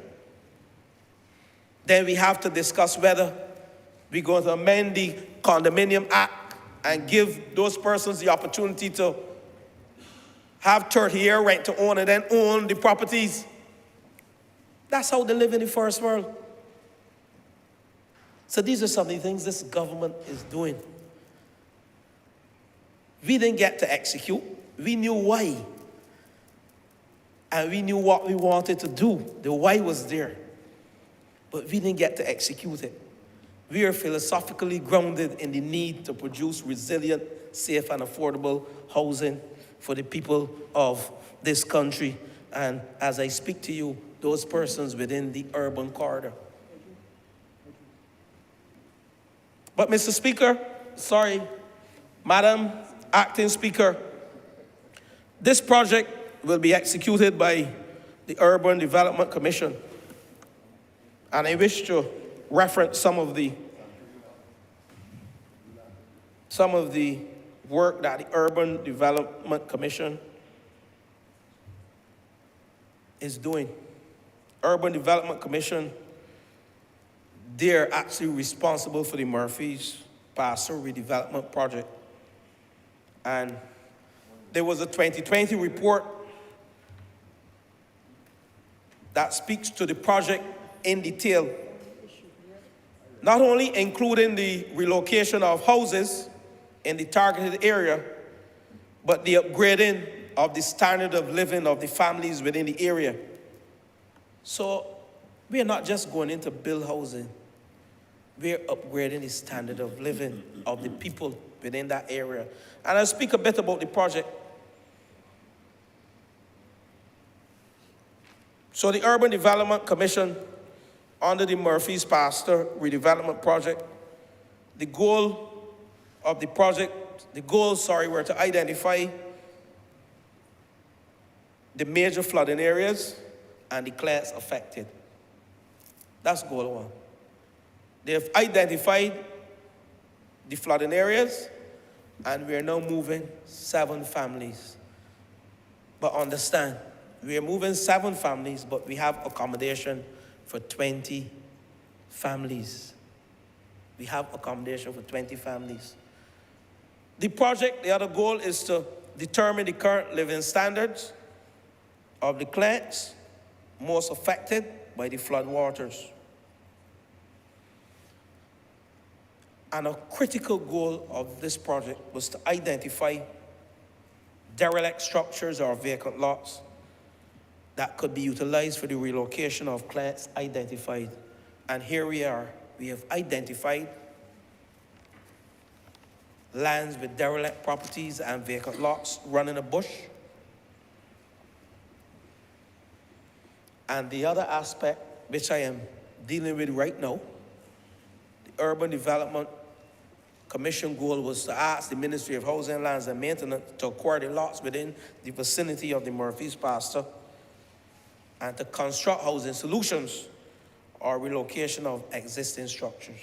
Then we have to discuss whether we're going to amend the Condominium Act and give those persons the opportunity to have 30-year rent to own and then own the properties. That's how they live in the first world. So these are some of the things this government is doing. We didn't get to execute. We knew why. And we knew what we wanted to do. The why was there. But we didn't get to execute it. We are philosophically grounded in the need to produce resilient, safe, and affordable housing for the people of this country. And as I speak to you, those persons within the urban corridor. But Mr. Speaker, Madam Acting Speaker, this project will be executed by the Urban Development Commission. And I wish to reference some of the work that the Urban Development Commission is doing. Urban Development Commission, they're actually responsible for the Murphy's Pastor Redevelopment Project. And there was a 2020 report that speaks to the project in detail, not only including the relocation of houses in the targeted area, but the upgrading of the standard of living of the families within the area. So we're not just going in to build housing, we're upgrading the standard of living of the people within that area. And I'll speak a bit about the project. So the Urban Development Commission, under the Murphy's Pastor Redevelopment Project, the goals were to identify the major flooding areas and the clans affected. That's goal one. They've identified the flooding areas, and we are now moving 7 families. But understand, we are moving 7 families, but we have accommodation for 20 families. We have accommodation for 20 families. The project, the other goal is to determine the current living standards of the clans most affected by the flood waters. And a critical goal of this project was to identify derelict structures or vacant lots that could be utilized for the relocation of clients identified. And here we are. We have identified lands with derelict properties and vacant lots running a bush. And the other aspect, which I am dealing with right now, the Urban Development Commission goal was to ask the Ministry of Housing, Lands and Maintenance to acquire the lots within the vicinity of the Murphy's Pasture and to construct housing solutions or relocation of existing structures.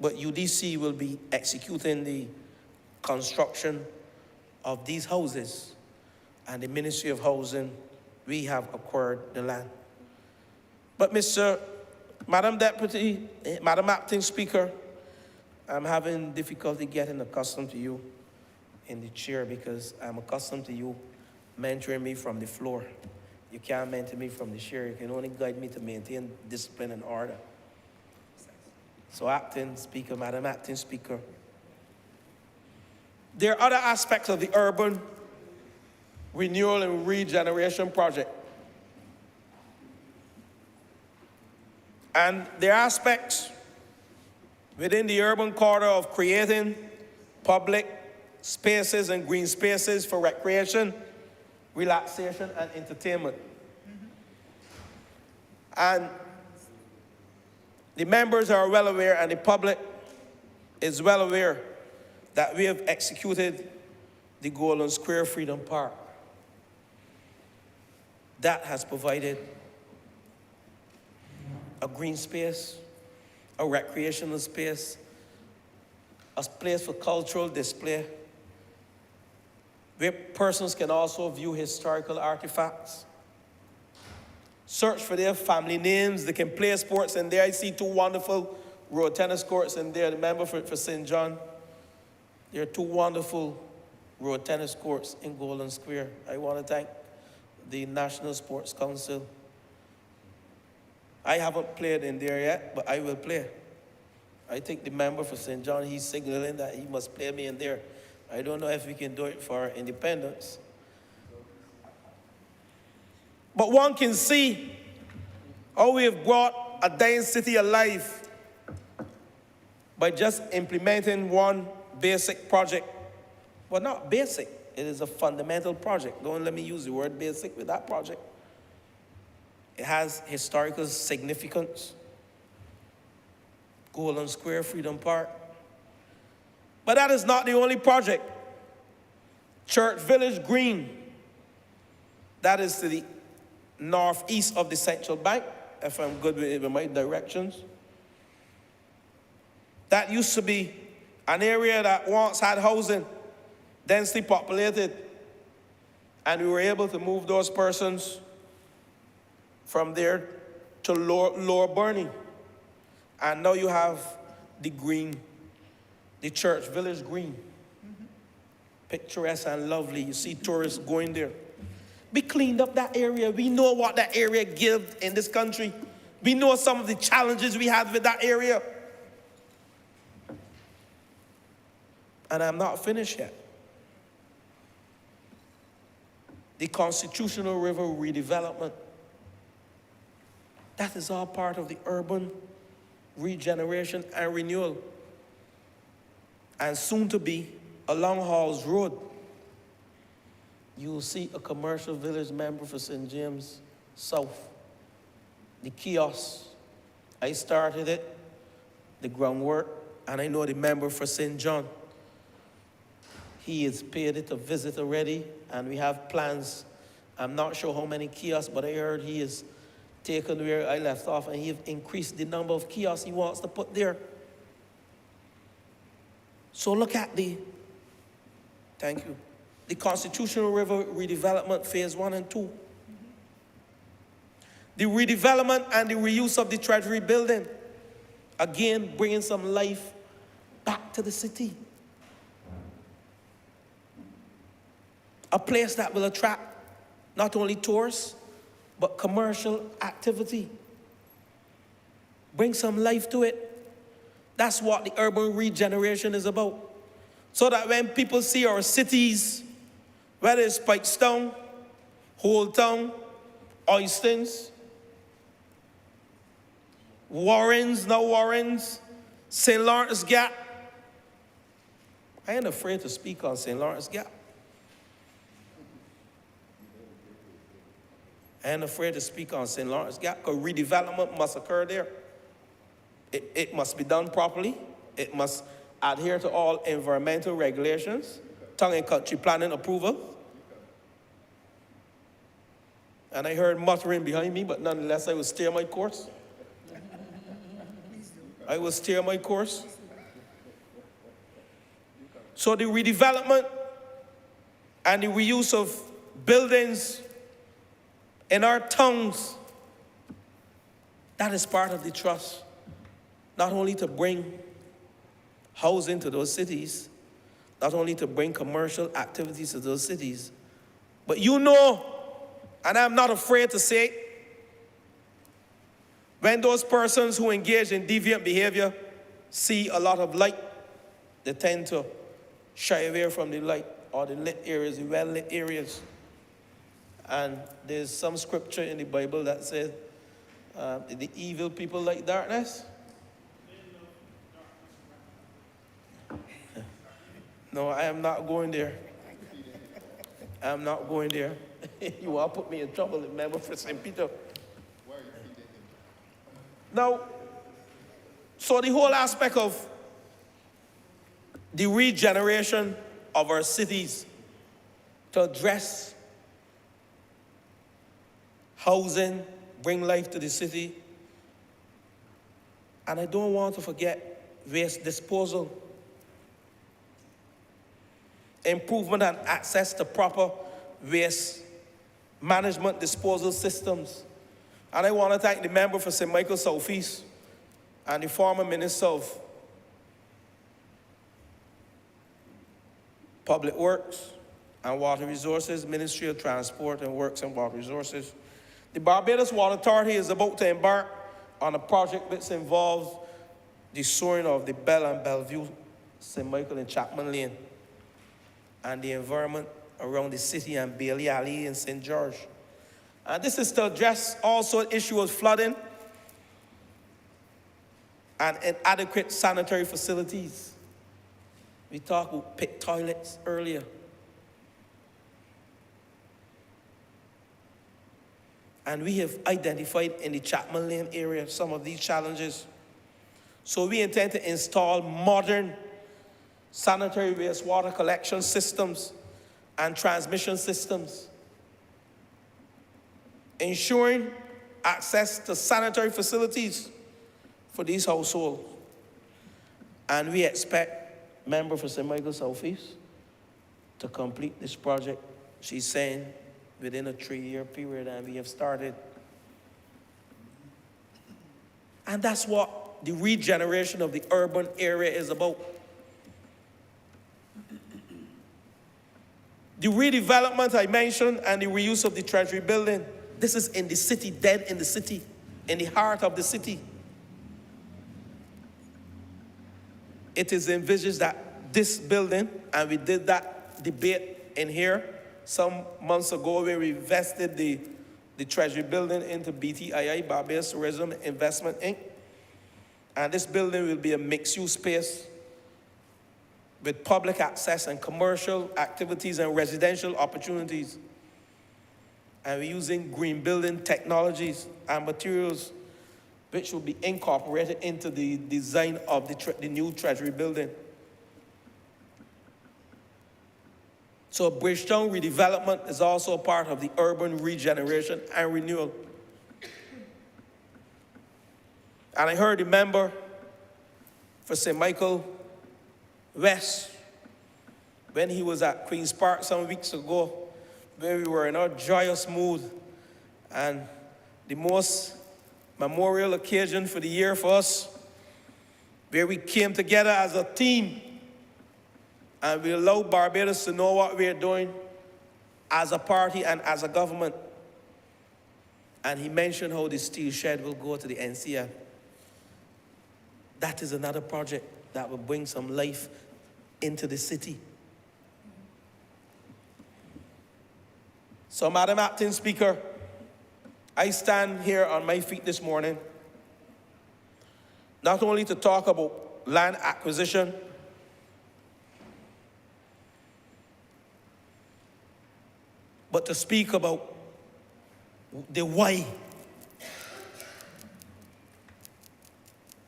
But UDC will be executing the construction of these houses, and the Ministry of Housing, we have acquired the land. But Madam Acting Speaker, I'm having difficulty getting accustomed to you in the chair because I'm accustomed to you mentoring me from the floor. You can't mentor me from the chair. You can only guide me to maintain discipline and order. So Acting Speaker, Madam Acting Speaker, there are other aspects of the urban renewal and regeneration project. And there are aspects within the urban corridor of creating public spaces and green spaces for recreation, relaxation, and entertainment. And the members are well aware, and the public is well aware, that we have executed the Golden Square Freedom Park. That has provided a green space, a recreational space, a place for cultural display, where persons can also view historical artifacts, search for their family names, they can play sports in there. I see two wonderful road tennis courts in there. Remember for St. John, there are two wonderful road tennis courts in Golden Square. I want to thank the National Sports Council. I haven't played in there yet, but I will play. I think the member for St. John, he's signaling that he must play me in there. I don't know if we can do it for independence. But one can see how we have brought a dying city alive by just implementing one basic project. Well, not basic, it is a fundamental project. Don't let me use the word basic with that project. It has historical significance. Golden Square Freedom Park. But that is not the only project. Church Village Green, that is to the northeast of the Central Bank, if I'm good with my directions. That used to be an area that once had housing, densely populated, and we were able to move those persons from there to Lower Burning. And now you have the green, the Church Village Green. Picturesque and lovely. You see tourists going there. We cleaned up that area. We know what that area gives in this country. We know some of the challenges we had with that area. And I'm not finished yet. The Constitutional River redevelopment. That is all part of the urban regeneration and renewal. And soon to be along Halls Road, you will see a commercial village member for St. James South. The kiosk, I started it, the groundwork, and I know the member for St. John. He has paid it a visit already, and we have plans. I'm not sure how many kiosks, but I heard he is taken where I left off, and he has increased the number of kiosks he wants to put there. So look at the Constitutional River redevelopment phase 1 and 2. The redevelopment and the reuse of the Treasury building. Again, bringing some life back to the city. A place that will attract not only tourists, but commercial activity. Bring some life to it. That's what the urban regeneration is about. So that when people see our cities, whether it's Bridgetown, Old Town, Oystons, Warrens, now Warrens, St. Lawrence Gap. I ain't afraid to speak on St. Lawrence Gap. I ain't afraid to speak on St. Lawrence Gap because redevelopment must occur there. It must be done properly. It must adhere to all environmental regulations, tongue and country planning approval. And I heard muttering behind me, but nonetheless, I will steer my course. I will steer my course. So the redevelopment and the reuse of buildings in our towns, that is part of the trust. Not only to bring housing to those cities, not only to bring commercial activities to those cities, but you know, and I'm not afraid to say it, when those persons who engage in deviant behavior see a lot of light, they tend to shy away from the light or the lit areas, the well-lit areas. And there's some scripture in the Bible that says, the evil people like darkness. No, I am not going there. I am not going there. You all put me in trouble, remember, for St. Peter. Now, so the whole aspect of the regeneration of our cities to address housing, bring life to the city. And I don't want to forget waste disposal. Improvement and access to proper waste management disposal systems. And I want to thank the member for St. Michael Southeast and the former Minister of Public Works and Water Resources, Ministry of Transport and Works and Water Resources. The Barbados Water Authority is about to embark on a project which involves the sewering of the Belle and Bellevue, St. Michael and Chapman Lane, and the environment around the city and Bailey Alley in St. George. And this is to address also an issue of flooding and inadequate sanitary facilities. We talked about pit toilets earlier. And we have identified in the Chapman Lane area some of these challenges. So we intend to install modern sanitary wastewater collection systems and transmission systems, ensuring access to sanitary facilities for these households. And we expect member for St. Michael Southeast to complete this project, she's saying, within a 3-year period, and we have started. And that's what the regeneration of the urban area is about. The redevelopment I mentioned and the reuse of the Treasury building, this is in the city, dead in the city, in the heart of the city. It is envisaged that this building, and we did that debate in here some months ago where we invested the Treasury building into BTII, Barbados Tourism Investment, Inc. And this building will be a mixed-use space with public access and commercial activities and residential opportunities. And we're using green building technologies and materials which will be incorporated into the design of the new Treasury building. So Bridgetown redevelopment is also part of the urban regeneration and renewal. And I heard the member for St. Michael West, when he was at Queen's Park some weeks ago, where we were in our joyous mood, and the most memorial occasion for the year for us, where we came together as a team, and we allowed Barbados to know what we're doing as a party and as a government. And he mentioned how the steel shed will go to the NCF. That is another project that will bring some life into the city. So, Madam Acting Speaker, I stand here on my feet this morning, not only to talk about land acquisition, but to speak about the why,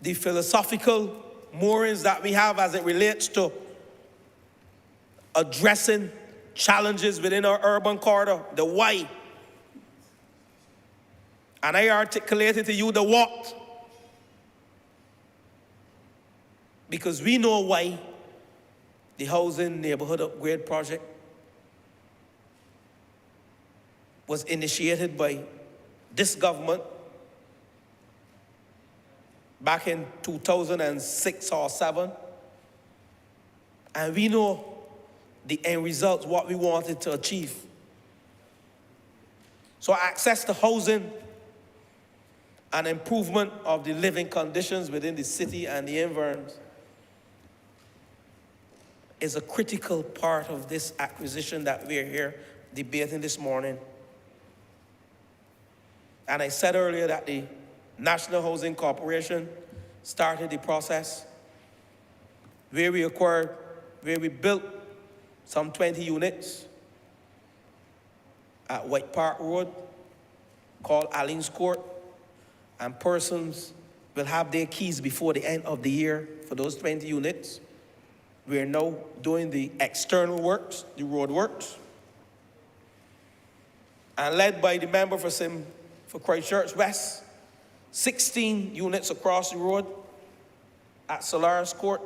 the philosophical moorings that we have as it relates to addressing challenges within our urban corridor, the why. And I articulated to you the what. Because we know why the housing neighborhood upgrade project was initiated by this government back in 2006 or 7. And we know the end results, what we wanted to achieve. So access to housing and improvement of the living conditions within the city and the environs is a critical part of this acquisition that we're here debating this morning. And I said earlier that the National Housing Corporation started the process where we built some 20 units at White Park Road called Allens Court, and persons will have their keys before the end of the year for those 20 units. We are now doing the external works, the road works, and led by the member for Christchurch West, 16 units across the road at Solaris Court.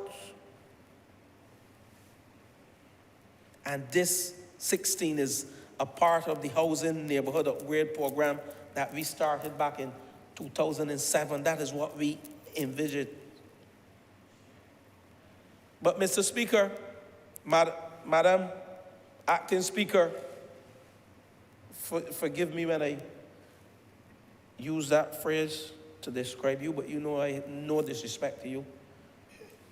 And this 16 is a part of the housing neighborhood upgrade program that we started back in 2007. That is what we envisioned. But Mr. Speaker, Madam Acting Speaker, forgive me when I use that phrase to describe you, but you know I have no disrespect to you.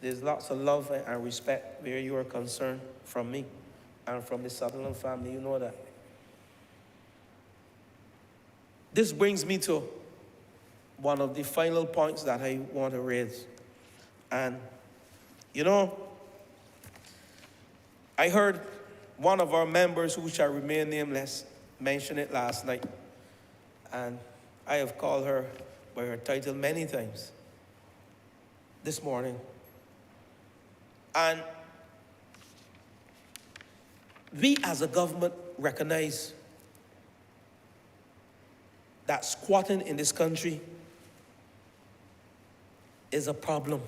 There's lots of love and respect where you are concerned from me and from the Sutherland family, you know that. This brings me to one of the final points that I want to raise. And, you know, I heard one of our members, who shall remain nameless, mention it last night. And I have called her by her title many times this morning. And we as a government recognize that squatting in this country is a problem.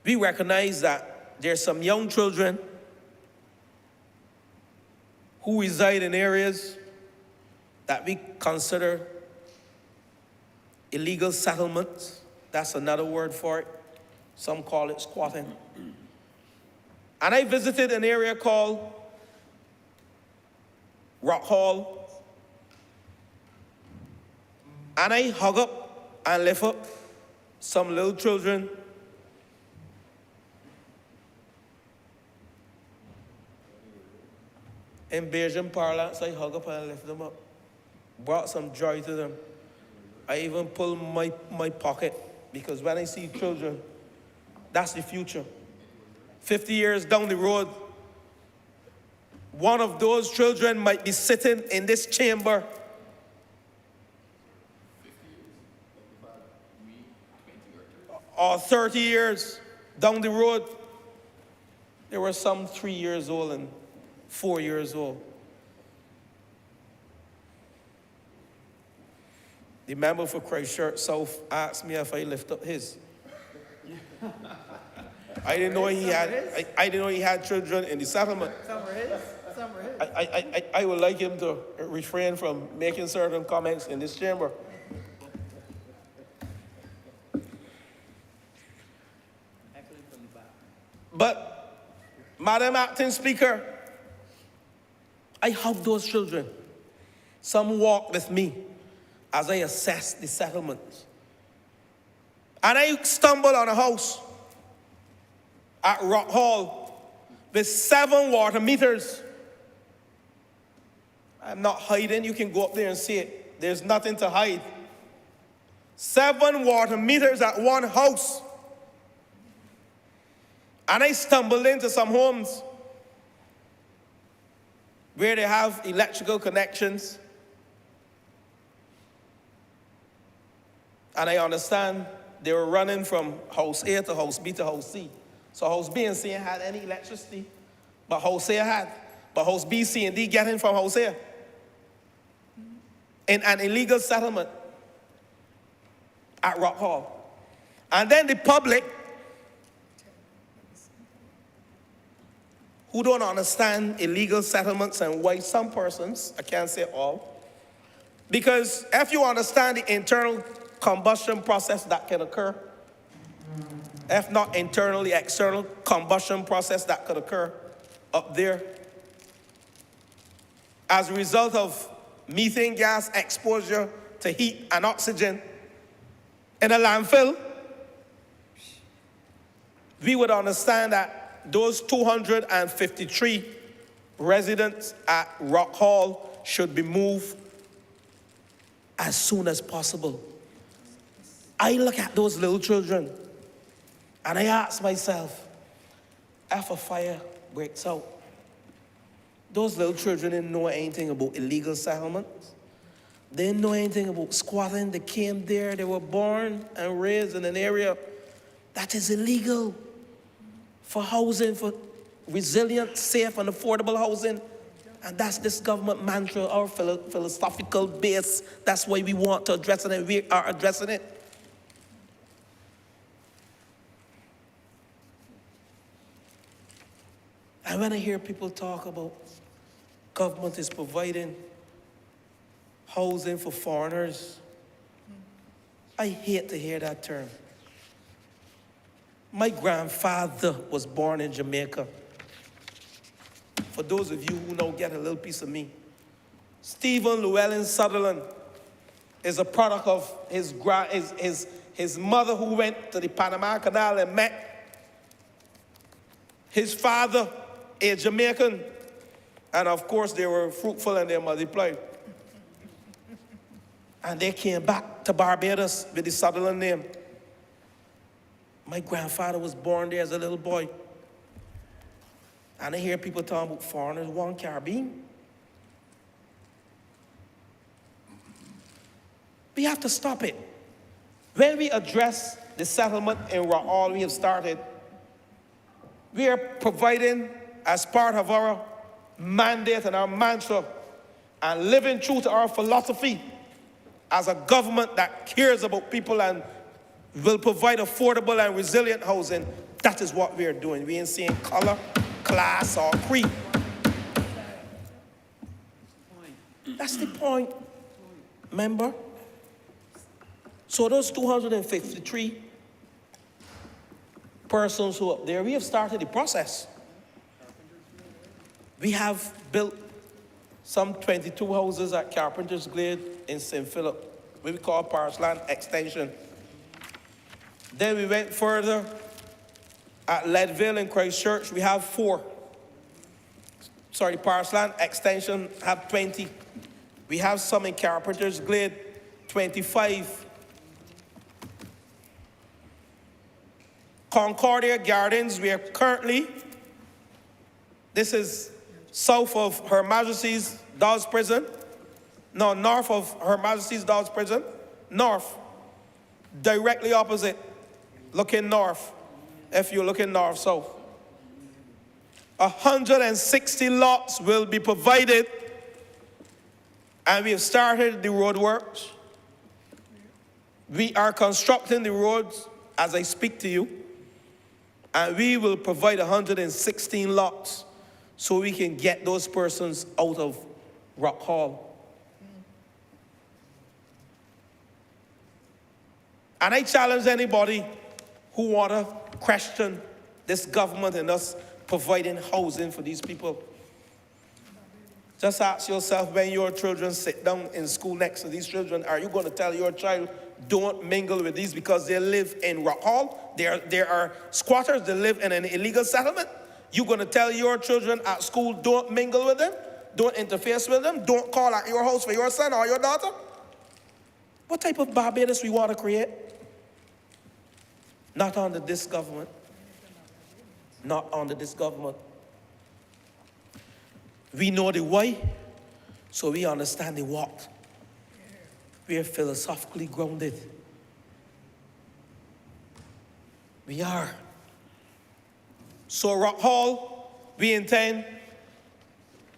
We recognize that there's some young children who reside in areas that we consider illegal settlements. That's another word for it. Some call it squatting. And I visited an area called Rock Hall. And I hug up and lift up some little children in Bajan parlance. I hug up and lift them up. Brought some joy to them. I even pulled my pocket, because when I see children, that's the future. 50 years down the road, one of those children might be sitting in this chamber. Or 30 years down the road, there were some 3 years old and 4 years old. The member for Christchurch South asked me if I lift up his. I didn't know he had children in the settlement. Some were his, some were his. I would like him to refrain from making certain comments in this chamber. But, Madam Acting Speaker, I hug those children. Some walk with me as I assess the settlements. And I stumbled on a house at Rock Hall with 7 water meters. I'm not hiding. You can go up there and see it. There's nothing to hide. 7 water meters at one house. And I stumbled into some homes where they have electrical connections. And I understand they were running from house A to house B to house C. So house B and C had any electricity, but house A had. But house B, C, and D getting from house A in an illegal settlement at Rock Hall. And then the public, who don't understand illegal settlements and why some persons, I can't say all, because if you understand the internal combustion process that can occur, if not internally, external combustion process that could occur up there, as a result of methane gas exposure to heat and oxygen in a landfill, we would understand that those 253 residents at Rock Hall should be moved as soon as possible. I look at those little children and I ask myself, if a fire breaks out, those little children didn't know anything about illegal settlements. They didn't know anything about squatting. They came there, they were born and raised in an area that is illegal for housing, for resilient, safe, and affordable housing. And that's this government mantra, our philosophical base. That's why we want to address it, and we are addressing it. And when I hear people talk about government is providing housing for foreigners, I hate to hear that term. My grandfather was born in Jamaica. For those of you who now get a little piece of me, Stephen Llewellyn Sutherland is a product of his mother, who went to the Panama Canal and met his father, a Jamaican. And of course, they were fruitful and they multiplied. And they came back to Barbados with the Sutherland name. My grandfather was born there as a little boy. And I hear people talking about foreigners want Caribbean. We have to stop it. When we address the settlement in Rahal we have started, we are providing, as part of our mandate and our mantra, and living true to our philosophy as a government that cares about people and will provide affordable and resilient housing. That is what we are doing. We ain't seeing color, class, or creed. That's the point, member. So those 253 persons who are up there, we have started the process. We have built some 22 houses at Carpenter's Glade in St. Philip, what we call Parish Land Extension. Then we went further at Leadville in Christchurch. We have 4. Sorry, Parish Land Extension have 20. We have some in Carpenter's Glade, 25. Concordia Gardens, we are currently, this is south of Her Majesty's Dawes Prison. No, north of Her Majesty's Dawes Prison. North. Directly opposite. Looking north. If you're looking north-south. 160 lots will be provided. And we have started the road works. We are constructing the roads as I speak to you. And we will provide 116 lots so we can get those persons out of Rock Hall. And I challenge anybody who want to question this government and us providing housing for these people. Just ask yourself, when your children sit down in school next to these children, are you going to tell your child, don't mingle with these because they live in Rock Hall? There are squatters that live in an illegal settlement. You're going to tell your children at school, don't mingle with them? don't interface with them, don't call at your house for your son or your daughter? What type of Barbados we want to create? Not under this government. Not under this government. We know the why, so we understand the what. We are philosophically grounded. We are. So Rock Hall, we intend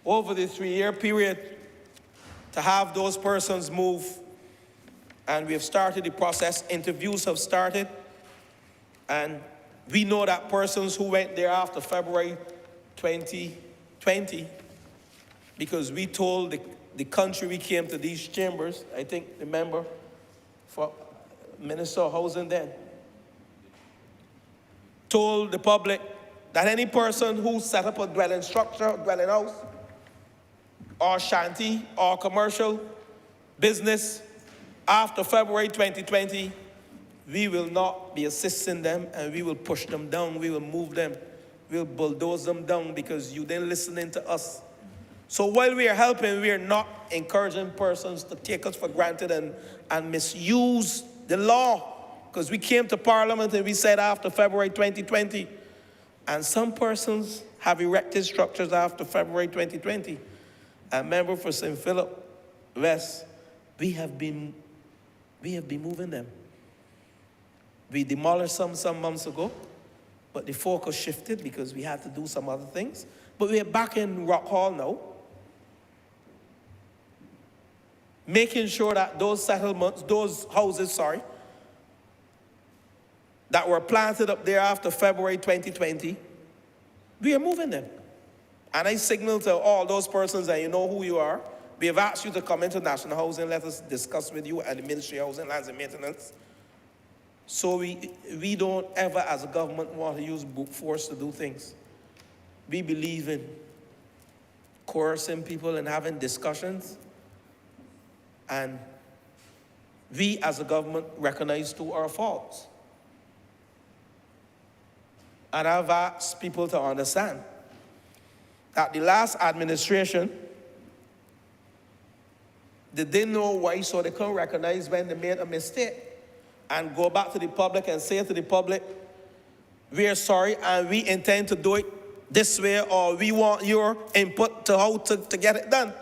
over the 3-year period to have those persons move, and we have started the process. Interviews have started, and we know that persons who went there after February 2020, because we told the country we came to these chambers, I think the member for Minister of Housing then, told the public that any person who set up a dwelling structure, dwelling house, or shanty, or commercial business after February 2020, we will not be assisting them, and we will push them down, we will move them, we'll bulldoze them down because you didn't listen to us. So while we are helping, we are not encouraging persons to take us for granted and misuse the law. Because we came to Parliament and we said after February 2020, and some persons have erected structures after February 2020. A member for St. Philip West, we have been moving them. We demolished some months ago, but the focus shifted because we had to do some other things. But we are back in Rock Hall now, making sure that those settlements, those houses, that were planted up there after February 2020, we are moving them. And I signal to all those persons, and you know who you are, we have asked you to come into National Housing, let us discuss with you at the Ministry of Housing, Lands and Maintenance. So we don't ever, as a government, want to use brute force to do things. We believe in coercing people and having discussions. And we, as a government, recognize to our faults. And I've asked people to understand that the last administration, they didn't know why, so they couldn't recognize when they made a mistake and go back to the public and say to the public, we are sorry and we intend to do it this way, or we want your input to how to get it done.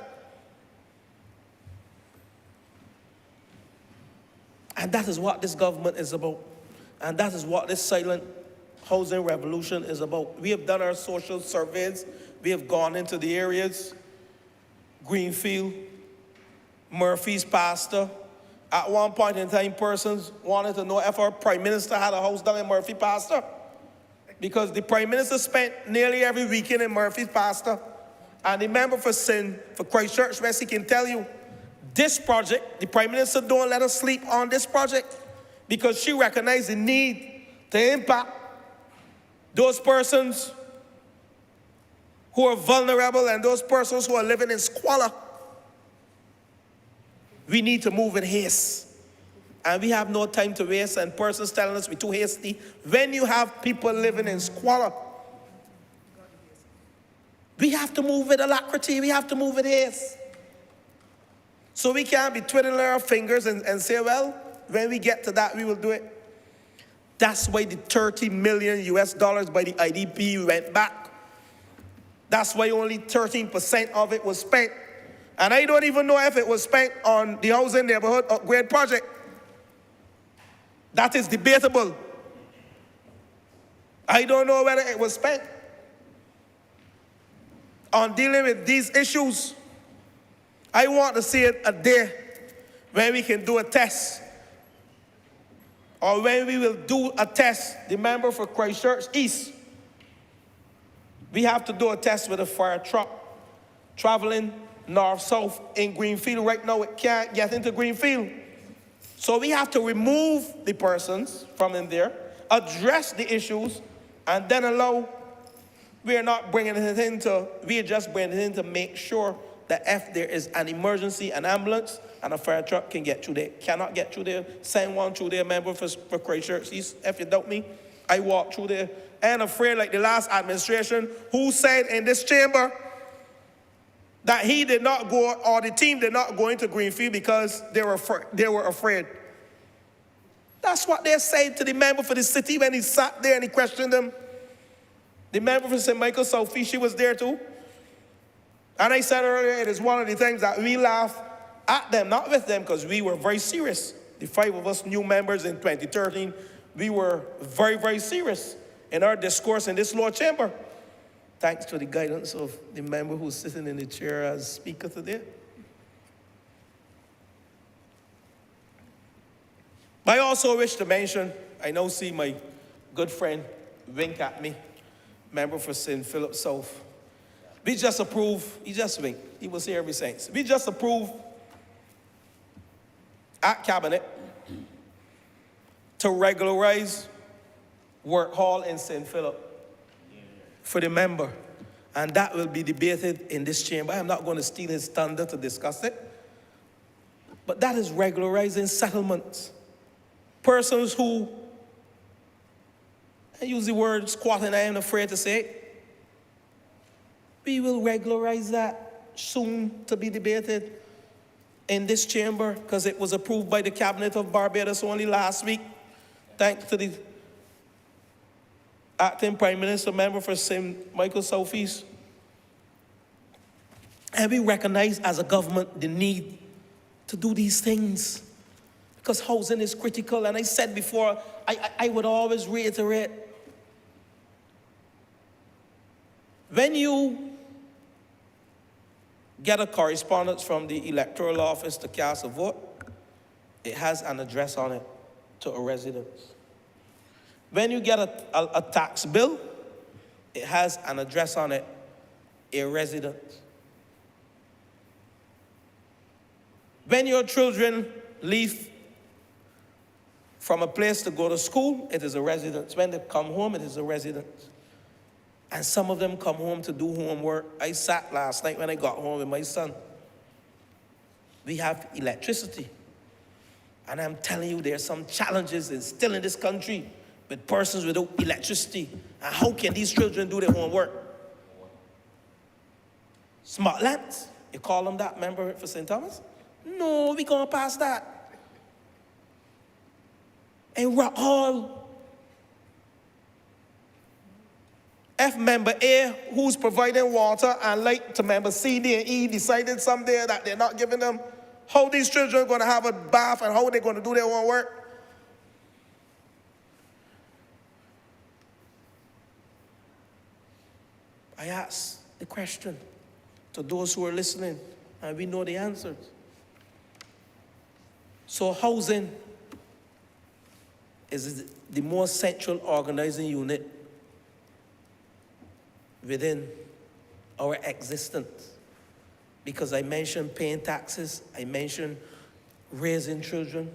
And that is what this government is about. And that is what this silent housing revolution is about. We have done our social surveys. We have gone into the areas, Greenfield, Murphy's Pastor. At one point in time, persons wanted to know if our Prime Minister had a house down in Murphy Pastor. Because the Prime Minister spent nearly every weekend in Murphy's Pastor. And the member for Christchurch West, he can tell you, this project, the Prime Minister don't let us sleep on this project because she recognized the need to impact those persons who are vulnerable and those persons who are living in squalor. We need to move in haste. And we have no time to waste, and persons telling us we're too hasty. When you have people living in squalor, we have to move with alacrity, we have to move with haste. So we can't be twiddling our fingers and say, well, when we get to that, we will do it. That's why the $30 million by the IDP went back. That's why only 13% of it was spent. And I don't even know if it was spent on the housing neighborhood upgrade project. That is debatable. I don't know whether it was spent on dealing with these issues. I want to see it a day when we can do a test, or when we will do a test. The member for Christchurch East, we have to do a test with a fire truck traveling north-south in Greenfield. Right now, it can't get into Greenfield. So we have to remove the persons from in there, address the issues, and then allow. We are not bringing it into, we are just bringing it in to make sure that if there is an emergency, an ambulance and a fire truck can get through there. Cannot get through there, send one through there, member for Christchurch East. If you doubt me, I walk through there. And afraid like the last administration, who said in this chamber that he did not go, or the team did not go into Greenfield because they were afraid. That's what they said to the member for the city when he sat there and he questioned them. The member for St. Michael Southeast, she was there too. And I said earlier, it is one of the things that we laugh at them, not with them, because we were very serious. The 5 of us new members in 2013, we were very, very serious in our discourse in this Lord Chamber. Thanks to the guidance of the member who's sitting in the chair as speaker today. I also wish to mention, I now see my good friend wink at me, member for St. Philip South. We just approved, he just winked, he was here every since. We just approved at Cabinet to regularize Work Hall in St. Philip for the member. And that will be debated in this chamber. I'm not going to steal his thunder to discuss it. But that is regularizing settlements. Persons who, I use the word squatting, I am afraid to say it. We will regularize that soon to be debated in this chamber because it was approved by the Cabinet of Barbados only last week. Thanks to the acting Prime Minister, member for St. Michael Southeast. And we recognize as a government the need to do these things because housing is critical. And I said before, I would always reiterate, when you get a correspondence from the electoral office to cast a vote, it has an address on it to a residence. When you get a tax bill, it has an address on it, a residence. When your children leave from a place to go to school, it is a residence. When they come home, it is a residence. And some of them come home to do homework. I sat last night when I got home with my son. We have electricity. And I'm telling you, there are some challenges still in this country with persons without electricity. And how can these children do their homework? Smart lamps. You call them that, member for St. Thomas? No, we going past that. And we're all, if member A, who's providing water and light to member C, D, and E, decided someday that they're not giving them, how these children are going to have a bath and how they're going to do their own work? I ask the question to those who are listening, and we know the answers. So housing is the most central organizing unit within our existence. Because I mentioned paying taxes, I mentioned raising children,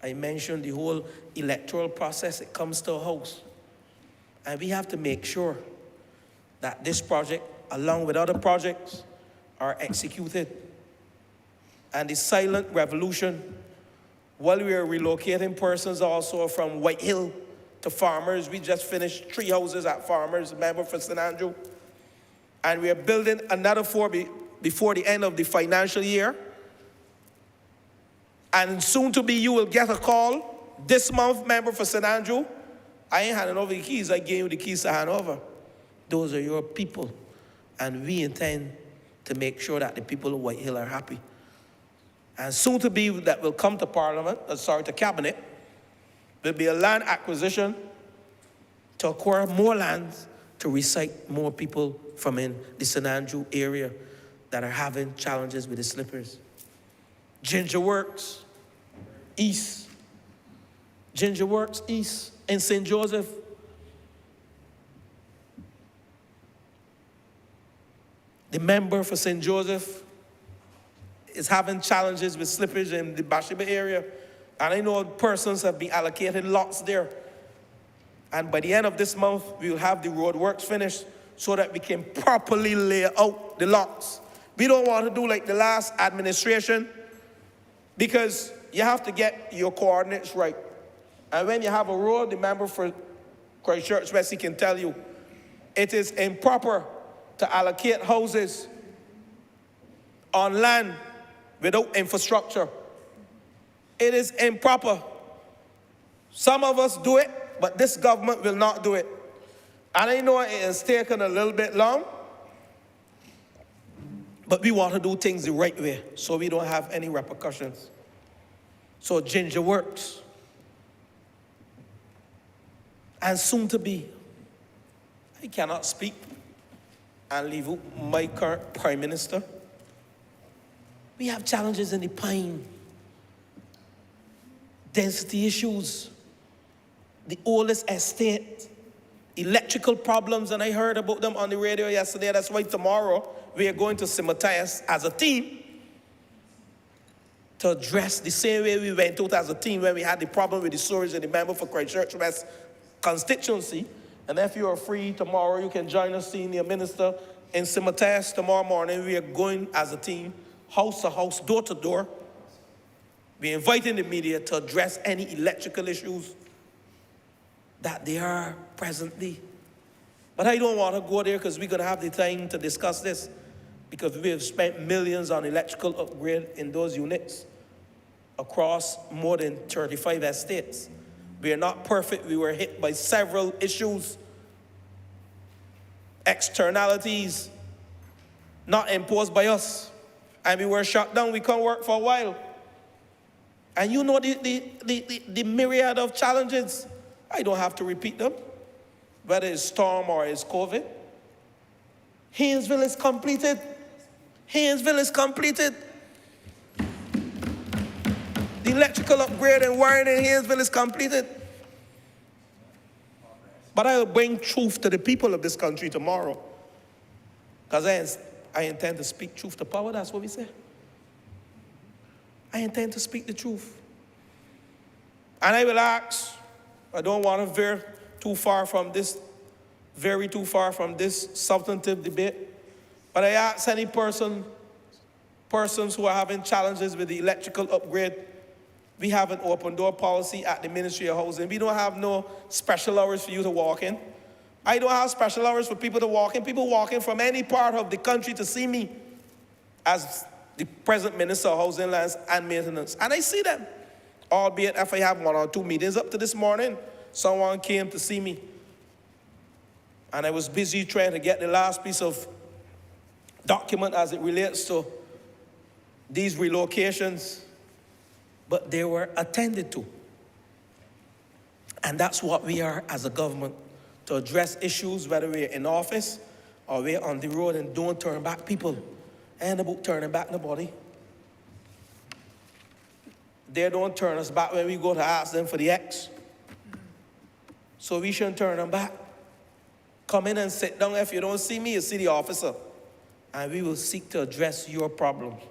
I mentioned the whole electoral process. It comes to a house. And we have to make sure that this project, along with other projects, are executed. And the silent revolution, while we are relocating persons also from White Hill to Farmers, we just finished 3 houses at Farmers, member for St. Andrew. And we are building another 4 before the end of the financial year. And soon to be, you will get a call this month, member for St. Andrew. I ain't handing over the keys, I gave you the keys to hand over. Those are your people. And we intend to make sure that the people of White Hill are happy. And soon to be that will come to Parliament, to Cabinet, will be a land acquisition to acquire more lands to recite more people from in the St. Andrew area that are having challenges with the slippers. Ginger Works East. Ginger Works East in St. Joseph. The member for St. Joseph is having challenges with slippage in the Bathsheba area. And I know persons have been allocated lots there. And by the end of this month, we will have the road works finished so that we can properly lay out the lots. We don't want to do like the last administration because you have to get your coordinates right. And when you have a road, the member for Christchurch West, he can tell you, it is improper to allocate houses on land without infrastructure. It is improper. Some of us do it, but this government will not do it. And I know it has taken a little bit long, but we want to do things the right way so we don't have any repercussions. So ginger works. And soon to be, I cannot speak and leave out my current Prime Minister. We have challenges in the Pine. Density issues, the oldest estate, electrical problems, and I heard about them on the radio yesterday. That's why tomorrow we are going to Simatias as a team to address the same way we went out as a team when we had the problem with the storage and the member for Christchurch West constituency. And if you are free tomorrow, you can join us, senior minister, in Simatias tomorrow morning. We are going as a team, house to house, door to door. We're inviting the media to address any electrical issues that they are presently. But I don't want to go there because we're going to have the time to discuss this, because we have spent millions on electrical upgrade in those units across more than 35 estates. We are not perfect. We were hit by several issues, externalities not imposed by us, and we were shut down. We can't work for a while. And you know the myriad of challenges. I don't have to repeat them, whether it's storm or it's COVID. Haynesville is completed. Haynesville is completed. The electrical upgrade and wiring in Haynesville is completed. But I will bring truth to the people of this country tomorrow, because I intend to speak truth to power. That's what we say. I intend to speak the truth. And I will ask, I don't want to veer too far from this substantive debate, but I ask any persons who are having challenges with the electrical upgrade. We have an open door policy at the Ministry of Housing. We don't have no special hours for you to walk in. I don't have special hours for people to walk in. People walk in from any part of the country to see me as the present Minister of Housing, Lands and Maintenance. And I see them, albeit if I have 1 or 2 meetings. Up to this morning, someone came to see me. And I was busy trying to get the last piece of document as it relates to these relocations. But they were attended to. And that's what we are as a government, to address issues, whether we're in office or we're on the road, and don't turn back people. Ain't about turning back nobody. They don't turn us back when we go to ask them for the X. So we shouldn't turn them back. Come in and sit down. If you don't see me, you see the officer. And we will seek to address your problems.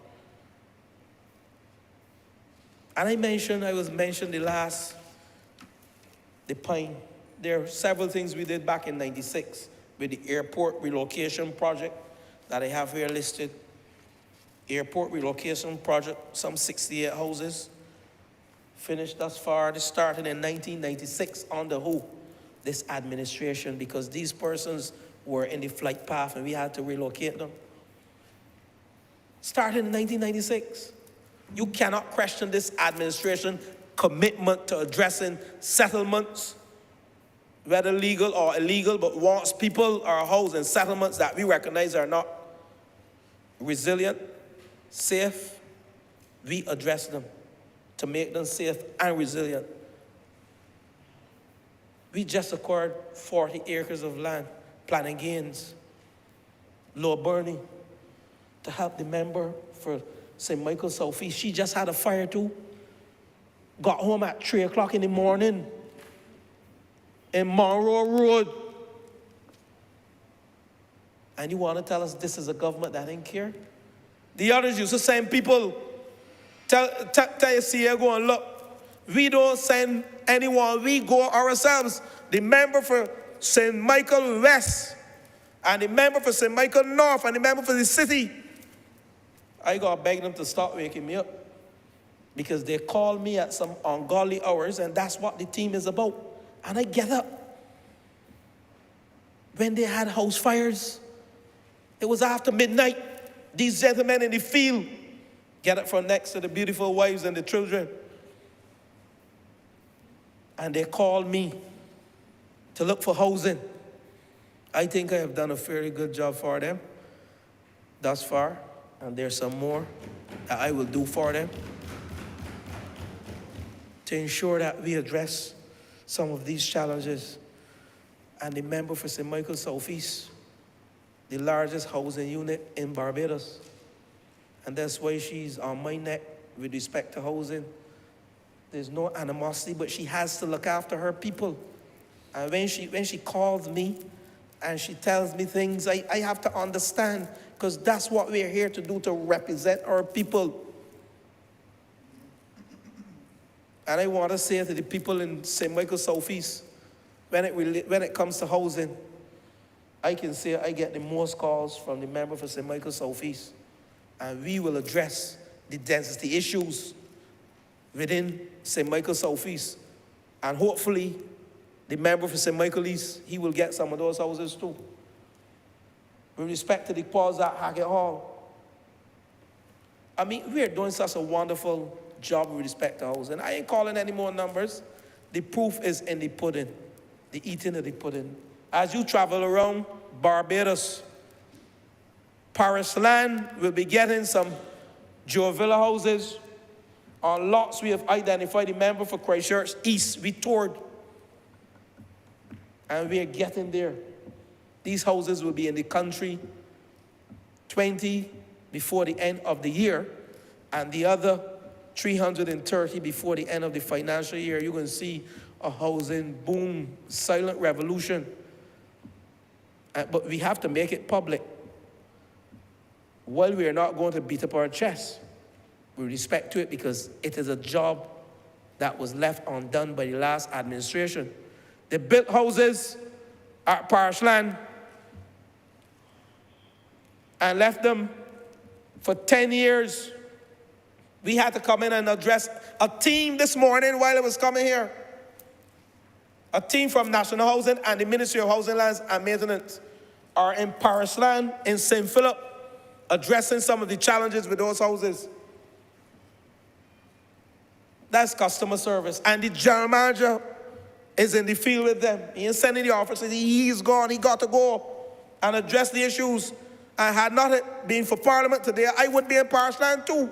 And I was mentioned the Pine. There are several things we did back in '96 with the airport relocation project that I have here listed. Airport relocation project, some 68 houses. Finished thus far. This started in 1996 under who? This administration, because these persons were in the flight path and we had to relocate them. Started in 1996. You cannot question this administration commitment to addressing settlements, whether legal or illegal, but once people are housed in settlements that we recognize are not resilient, safe, we address them to make them safe and resilient. We just acquired 40 acres of land, planning gains, Lower Burnie, to help the member for St. Michael Southeast. She just had a fire too. Got home at 3 o'clock in the morning in Monroe Road. And you want to tell us this is a government that didn't care? The others used to send people, tell you, see, go and look. We don't send anyone, we go ourselves. The member for St. Michael West, and the member for St. Michael North, and the member for the city. I got to beg them to stop waking me up, because they call me at some ungodly hours, and that's what the team is about. And I get up. When they had house fires, it was after midnight. These gentlemen in the field get up from next to the beautiful wives and the children. And they call me to look for housing. I think I have done a fairly good job for them thus far, and there's some more that I will do for them to ensure that we address some of these challenges. And the member for St. Michael Southeast, the largest housing unit in Barbados. And that's why she's on my neck with respect to housing. There's no animosity, but she has to look after her people. And when she calls me and she tells me things, I have to understand, because that's what we're here to do, to represent our people. And I want to say to the people in St. Michael Southeast, when it comes to housing, I can say I get the most calls from the member for St. Michael Southeast. And we will address the density issues within St. Michael Southeast. And hopefully, the member for St. Michael East, he will get some of those houses too. With respect to the pause at Hackett Hall, I mean, we're doing such a wonderful job with respect to housing. I ain't calling any more numbers. The proof is in the pudding, the eating of the pudding. As you travel around Barbados, Parish Land will be getting some Joe Villa houses on lots we have identified. The member for Christchurch East, we toured, and we are getting there. These houses will be in the country, 20 before the end of the year, and the other 330 before the end of the financial year. You're going to see a housing boom, silent revolution. But we have to make it public. While we are not going to beat up our chest with respect to it, because it is a job that was left undone by the last administration. They built houses at Parish Land and left them for 10 years. We had to come in and address a team this morning while I was coming here. A team from National Housing and the Ministry of Housing, Lands and Maintenance are in Parish Land in St. Philip, addressing some of the challenges with those houses. That's customer service. And the general manager is in the field with them. He ain't sending the officers. He's gone. He got to go and address the issues. And had not it been for Parliament today, I would be in Parish Land too.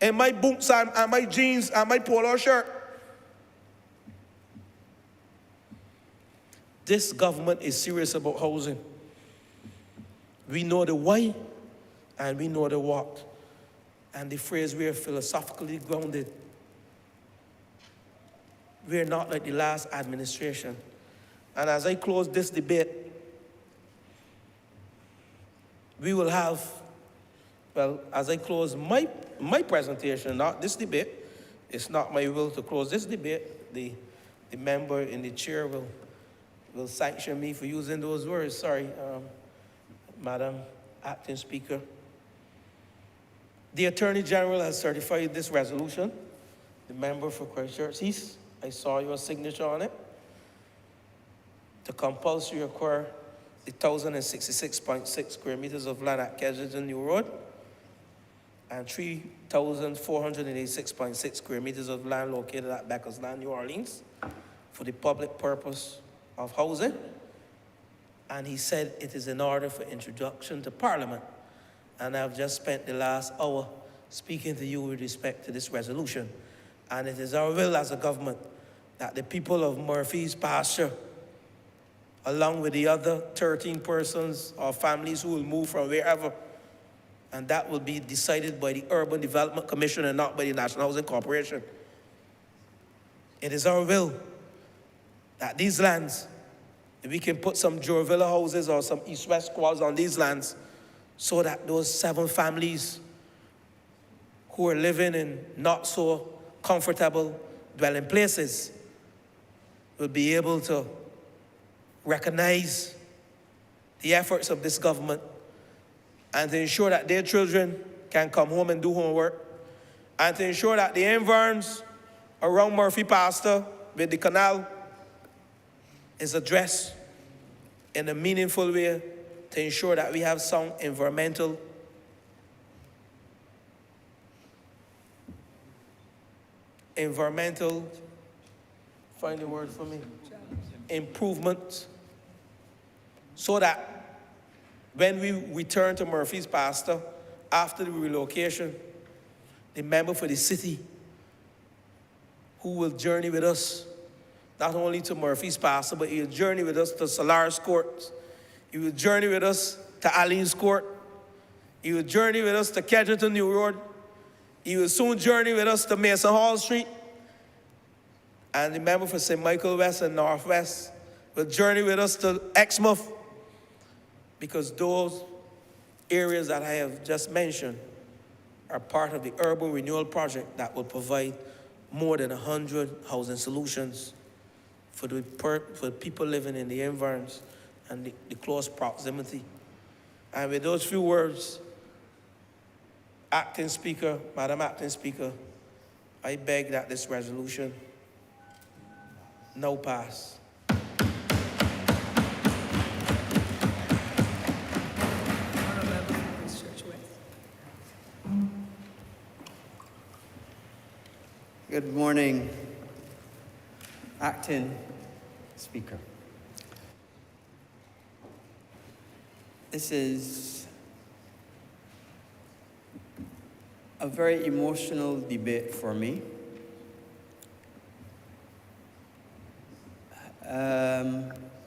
In my boots and my jeans and my polo shirt. This government is serious about housing. We know the why and we know the what. And the phrase, we are philosophically grounded. We are not like the last administration. And as I close this debate, we will have, well, as I close my presentation, not this debate, it's not my will to close this debate. The member in the chair will sanction me for using those words. Sorry, Madam Acting Speaker. The Attorney General has certified this resolution. The member for Christchurch East, I saw your signature on it. To compulsory acquire the 1,066.6 square meters of land at Kensington New Road and 3,486.6 square meters of land located at Becker's Land, New Orleans, for the public purpose of housing. And he said it is in order for introduction to Parliament. And I've just spent the last hour speaking to you with respect to this resolution. And it is our will as a government that the people of Murphy's Pasture, along with the other 13 persons or families who will move from wherever, and that will be decided by the Urban Development Commission and not by the National Housing Corporation. It is our will that these lands, if we can put some Joe Villa houses or some East-West squads on these lands, so that those 7 families who are living in not so comfortable dwelling places will be able to recognize the efforts of this government and to ensure that their children can come home and do homework, and to ensure that the environs around Murphy Pasture with the canal is addressed in a meaningful way to ensure that we have sound environmental environmental, find the word for me, improvement, so that when we return to Murphy's Pasture after the relocation, the member for the city who will journey with us, not only to Murphy's Pasture, but he will journey with us to Solaris Court. He will journey with us to Alley's Court. He will journey with us to Kedgerton New Road. He will soon journey with us to Mason Hall Street. And the member for St. Michael West and Northwest will journey with us to Exmouth, because those areas that I have just mentioned are part of the urban renewal project that will provide more than 100 housing solutions for the people living in the environs and the close proximity. And with those few words, Acting Speaker, Madam Acting Speaker, I beg that this resolution now pass. Good morning, Acting Speaker. This is a very emotional debate for me.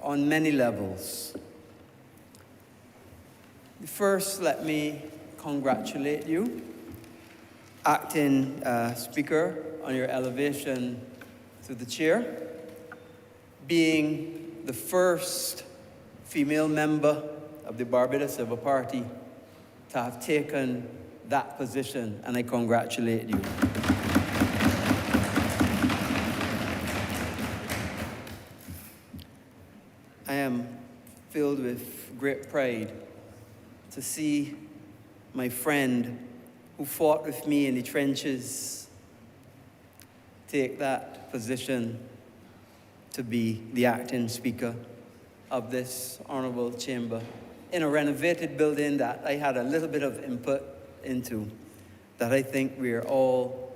On many levels. First, let me congratulate you, Acting Speaker, on your elevation to the chair, being the first female member of the Barbados Civil Party to have taken that position, and I congratulate you. I am filled with great pride to see my friend who fought with me in the trenches take that position to be the acting speaker of this honorable chamber in a renovated building that I had a little bit of input into, that I think we're all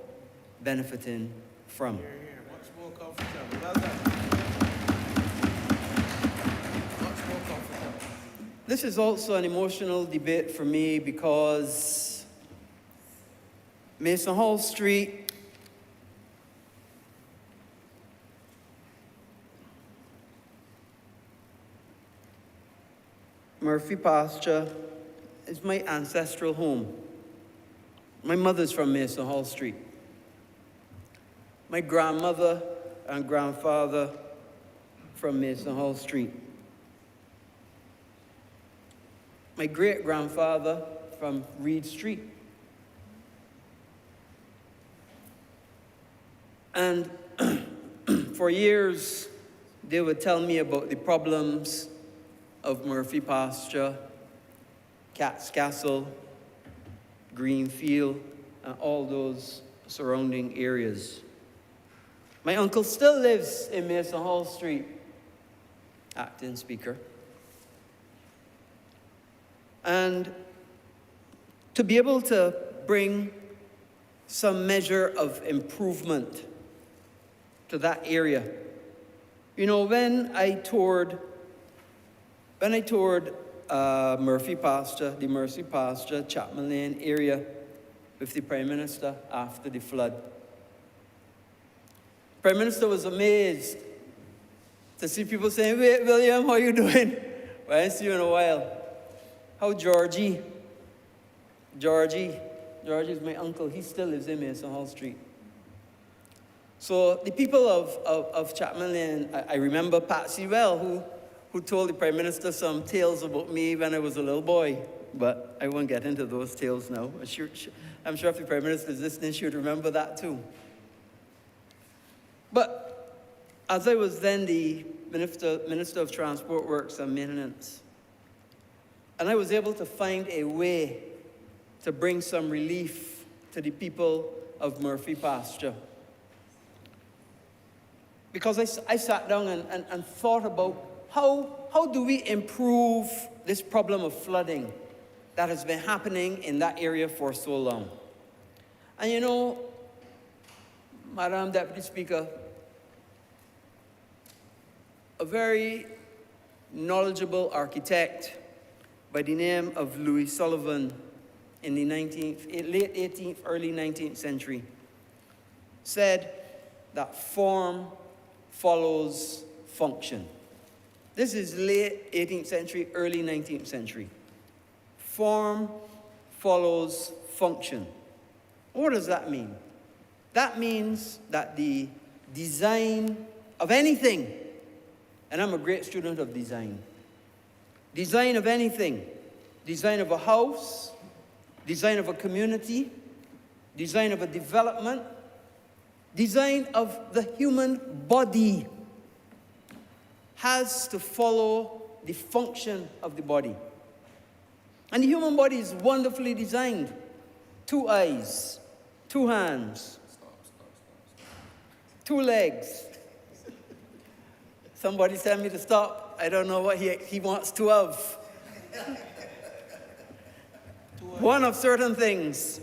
benefiting from. Here, much more comfortable. Well done. Much more comfortable. This is also an emotional debate for me because Mason Hall Street Murphy Pasture is my ancestral home. My mother's from Mason Hall Street. My grandmother and grandfather from Mason Hall Street. My great-grandfather from Reed Street. And for years, they would tell me about the problems of Murphy Pasture, Cat's Castle, Greenfield, and all those surrounding areas. My uncle still lives in Mason Hall Street, acting speaker. And to be able to bring some measure of improvement to that area. You know, when I toured Murphy Pasture, the Murphy Pasture, Chapman Lane area with the Prime Minister after the flood, Prime Minister was amazed to see people saying, "Wait, William, how you doing? Well, I ain't see you in a while. How Georgie is my uncle. He still lives in Mason Hall Street." So the people of Chapman Lane, I remember Patsy well, who told the Prime Minister some tales about me when I was a little boy. But I won't get into those tales now. I'm sure if the Prime Minister is listening, she would remember that too. But as I was then the Minister of Transport Works and Maintenance, and I was able to find a way to bring some relief to the people of Murphy Pasture. Because I sat down and thought about how do we improve this problem of flooding that has been happening in that area for so long. And you know, Madam Deputy Speaker, a very knowledgeable architect by the name of Louis Sullivan in the late 18th, early 19th century said that form follows function. This is late 18th century, early 19th century. Form follows function. What does that mean? That means that the design of anything, and I'm a great student of design, design of anything, design of a house, design of a community, design of a development, design of the human body has to follow the function of the body. And the human body is wonderfully designed. 2 eyes, 2 hands, 2 legs. Somebody tell me to stop. I don't know what he wants 2 of. 1 of certain things.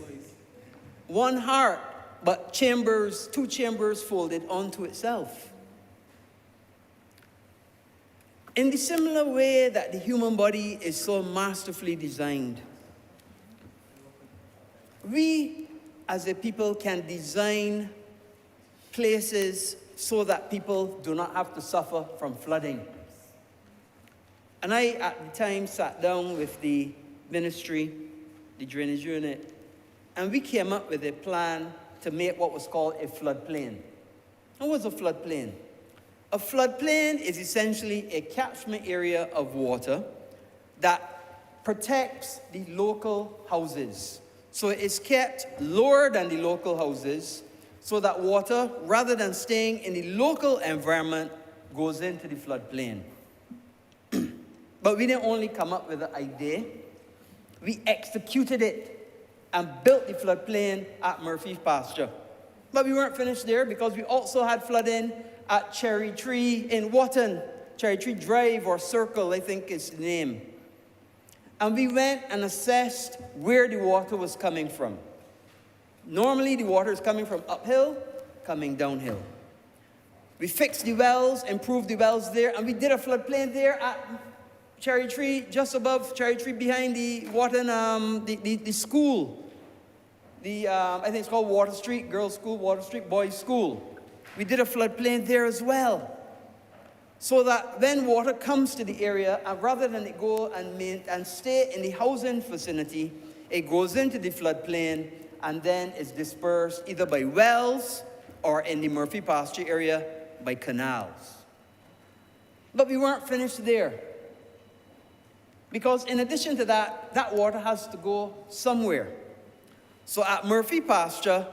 1 heart, but 2 chambers folded onto itself. In the similar way that the human body is so masterfully designed, we as a people can design places so that people do not have to suffer from flooding. And I, at the time, sat down with the ministry, the drainage unit, and we came up with a plan to make what was called a floodplain. What was a floodplain? A floodplain is essentially a catchment area of water that protects the local houses. So it is kept lower than the local houses so that water, rather than staying in the local environment, goes into the floodplain. But we didn't only come up with the idea, we executed it and built the floodplain at Murphy Pasture. But we weren't finished there because we also had flooding at Cherry Tree in Wotton, Cherry Tree Drive or Circle, I think is the name. And we went and assessed where the water was coming from. Normally the water is coming from uphill, coming downhill. We fixed the wells, improved the wells there, and we did a floodplain there at Cherry Tree, just above Cherry Tree, behind the Wotton, the school. I think it's called Water Street Girls School, Water Street Boys School. We did a floodplain there as well, so that when water comes to the area, and rather than it go and stay in the housing vicinity, it goes into the floodplain and then is dispersed either by wells or in the Murphy Pasture area by canals. But we weren't finished there, because in addition to that, that water has to go somewhere. So at Murphy Pasture,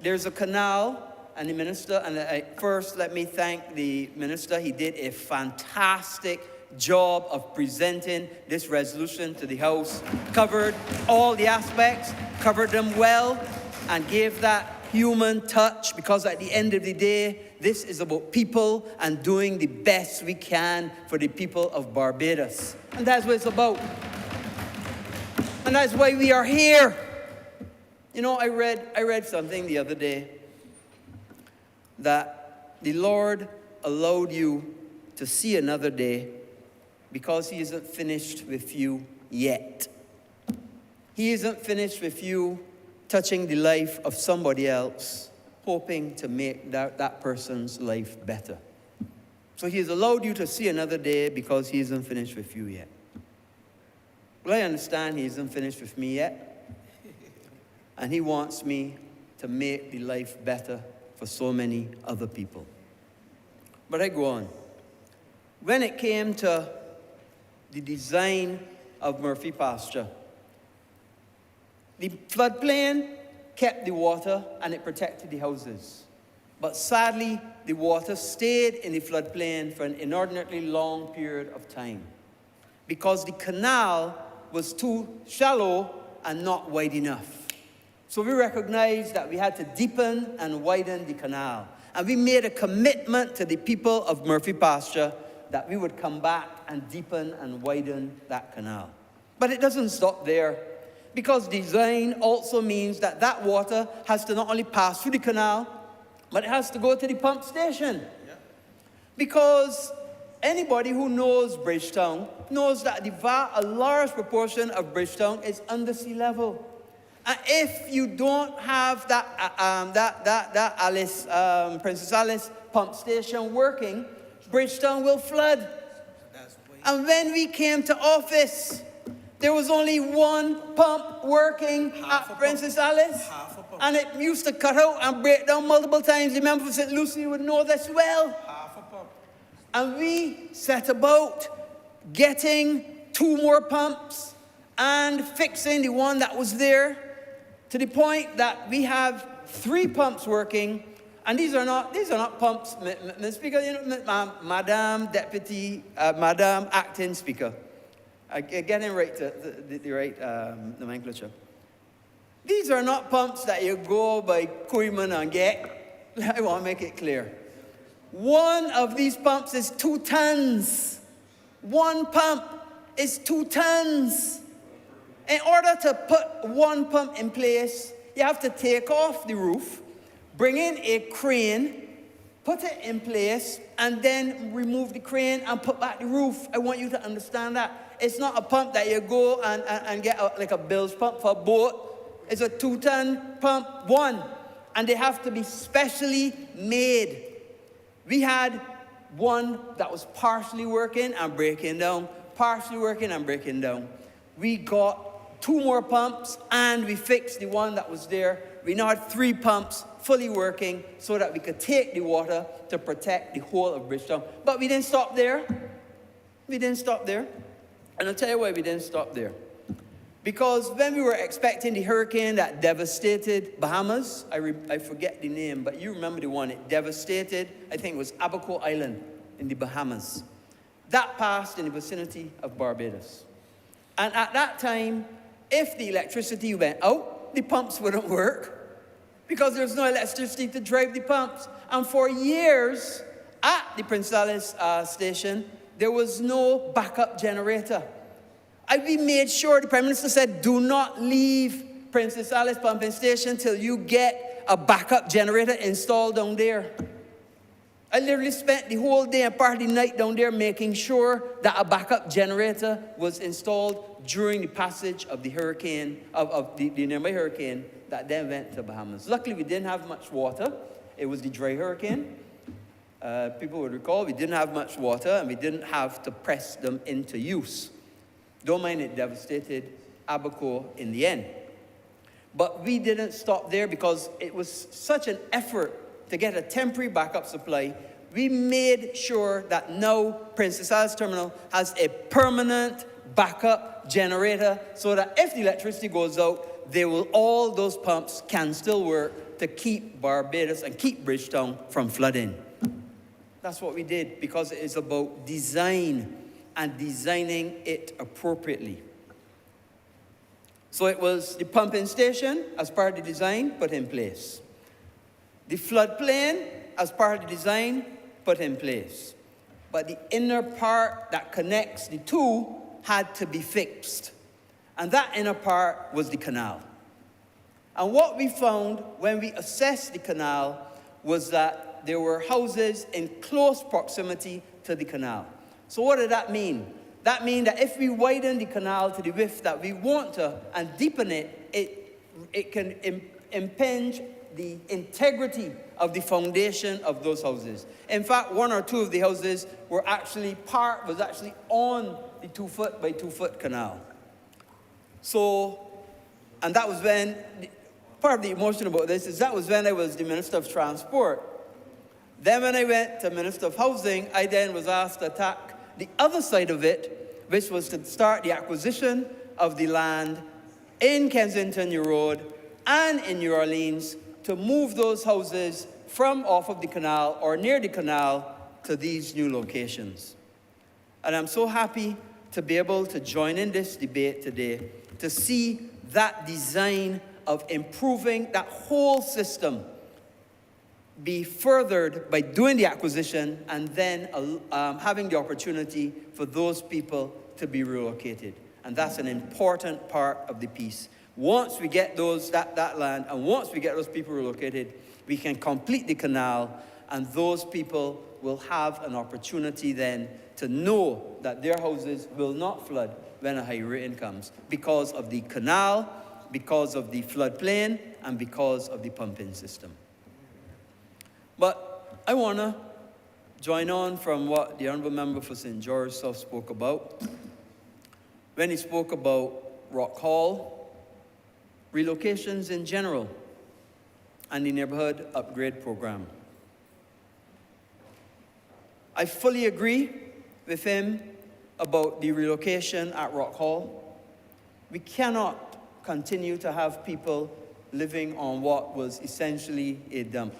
there's a canal. And the minister, and first let me thank the minister. He did a fantastic job of presenting this resolution to the House. Covered all the aspects, covered them well, and gave that human touch, because at the end of the day, this is about people and doing the best we can for the people of Barbados. And that's what it's about. And that's why we are here. You know, I read something the other day, that the Lord allowed you to see another day because he isn't finished with you yet. He isn't finished with you touching the life of somebody else, hoping to make that person's life better. So he has allowed you to see another day because he isn't finished with you yet. Well, I understand he isn't finished with me yet, and he wants me to make the life better for so many other people. But I go on. When it came to the design of Murphy Pasture, the floodplain kept the water and it protected the houses. But sadly, the water stayed in the floodplain for an inordinately long period of time because the canal was too shallow and not wide enough. So we recognized that we had to deepen and widen the canal. And we made a commitment to the people of Murphy Pasture that we would come back and deepen and widen that canal. But it doesn't stop there, because design also means that that water has to not only pass through the canal, but it has to go to the pump station. Because anybody who knows Bridgetown knows that a large proportion of Bridgetown is under sea level. And if you don't have that Princess Alice pump station working, Bridgetown will flood. And when we came to office, there was only one pump working at Princess Alice. And it used to cut out and break down multiple times. The member for St. Lucie would know this well. And we set about getting 2 more pumps and fixing the one that was there, to the point that we have 3 pumps working. And these are not pumps, Mr. Speaker, you know, Madam Deputy, Madam Acting Speaker. Getting right to the right nomenclature. These are not pumps that you go by Koeman and get. I want to make it clear. One of these pumps is 2 tons. One pump is 2 tons. In order to put one pump in place, you have to take off the roof, bring in a crane, put it in place, and then remove the crane and put back the roof. I want you to understand that. It's not a pump that you go and get like a bilge pump for a boat. It's a 2-ton pump, one. And they have to be specially made. We had one that was partially working and breaking down, partially working and breaking down. We got 2 more pumps and we fixed the one that was there. We now had 3 pumps fully working so that we could take the water to protect the whole of Bridgetown. But we didn't stop there. We didn't stop there. And I'll tell you why we didn't stop there. Because when we were expecting the hurricane that devastated Bahamas, I forget the name, but you remember the one, it devastated, I think it was Abaco Island in the Bahamas. That passed in the vicinity of Barbados. And at that time, if the electricity went out, the pumps wouldn't work because there's no electricity to drive the pumps. And for years, at the Prince Alice station, there was no backup generator. We made sure, the Prime Minister said, do not leave Princess Alice pumping station till you get a backup generator installed down there. I literally spent the whole day and part of the night down there making sure that a backup generator was installed during the passage of the hurricane, of the nearby hurricane that then went to Bahamas. Luckily, we didn't have much water. It was the dry hurricane. People would recall we didn't have much water and we didn't have to press them into use. Don't mind it devastated Abaco in the end. But we didn't stop there because it was such an effort to get a temporary backup supply. We made sure that now Princess Alice Terminal has a permanent backup generator so that if the electricity goes out, all those pumps can still work to keep Barbados and keep Bridgetown from flooding. That's what we did because it is about design and designing it appropriately. So it was the pumping station, as part of the design, put in place. The floodplain, as part of the design, put in place. But the inner part that connects the two had to be fixed. And that inner part was the canal. And what we found when we assessed the canal was that there were houses in close proximity to the canal. So what did that mean? That means that if we widen the canal to the width that we want to and deepen it, it can impinge the integrity of the foundation of those houses. In fact, 1 or 2 of the houses were actually on the 2-foot by 2-foot canal. So, and that was when, part of the emotion about this is that was when I was the Minister of Transport. Then when I went to Minister of Housing, I then was asked to attack the other side of it, which was to start the acquisition of the land in Kensington New Road and in New Orleans to move those houses from off of the canal or near the canal to these new locations. And I'm so happy to be able to join in this debate today to see that design of improving that whole system be furthered by doing the acquisition and then having the opportunity for those people to be relocated. And that's an important part of the piece. Once we get that land, and once we get those people relocated, we can complete the canal, and those people will have an opportunity then to know that their houses will not flood when a high rain comes because of the canal, because of the floodplain, and because of the pumping system. But I want to join on from what the Honourable Member for St. George South spoke about. When he spoke about Rock Hall, relocations in general, and the neighborhood upgrade program. I fully agree with him about the relocation at Rock Hall. We cannot continue to have people living on what was essentially a dump.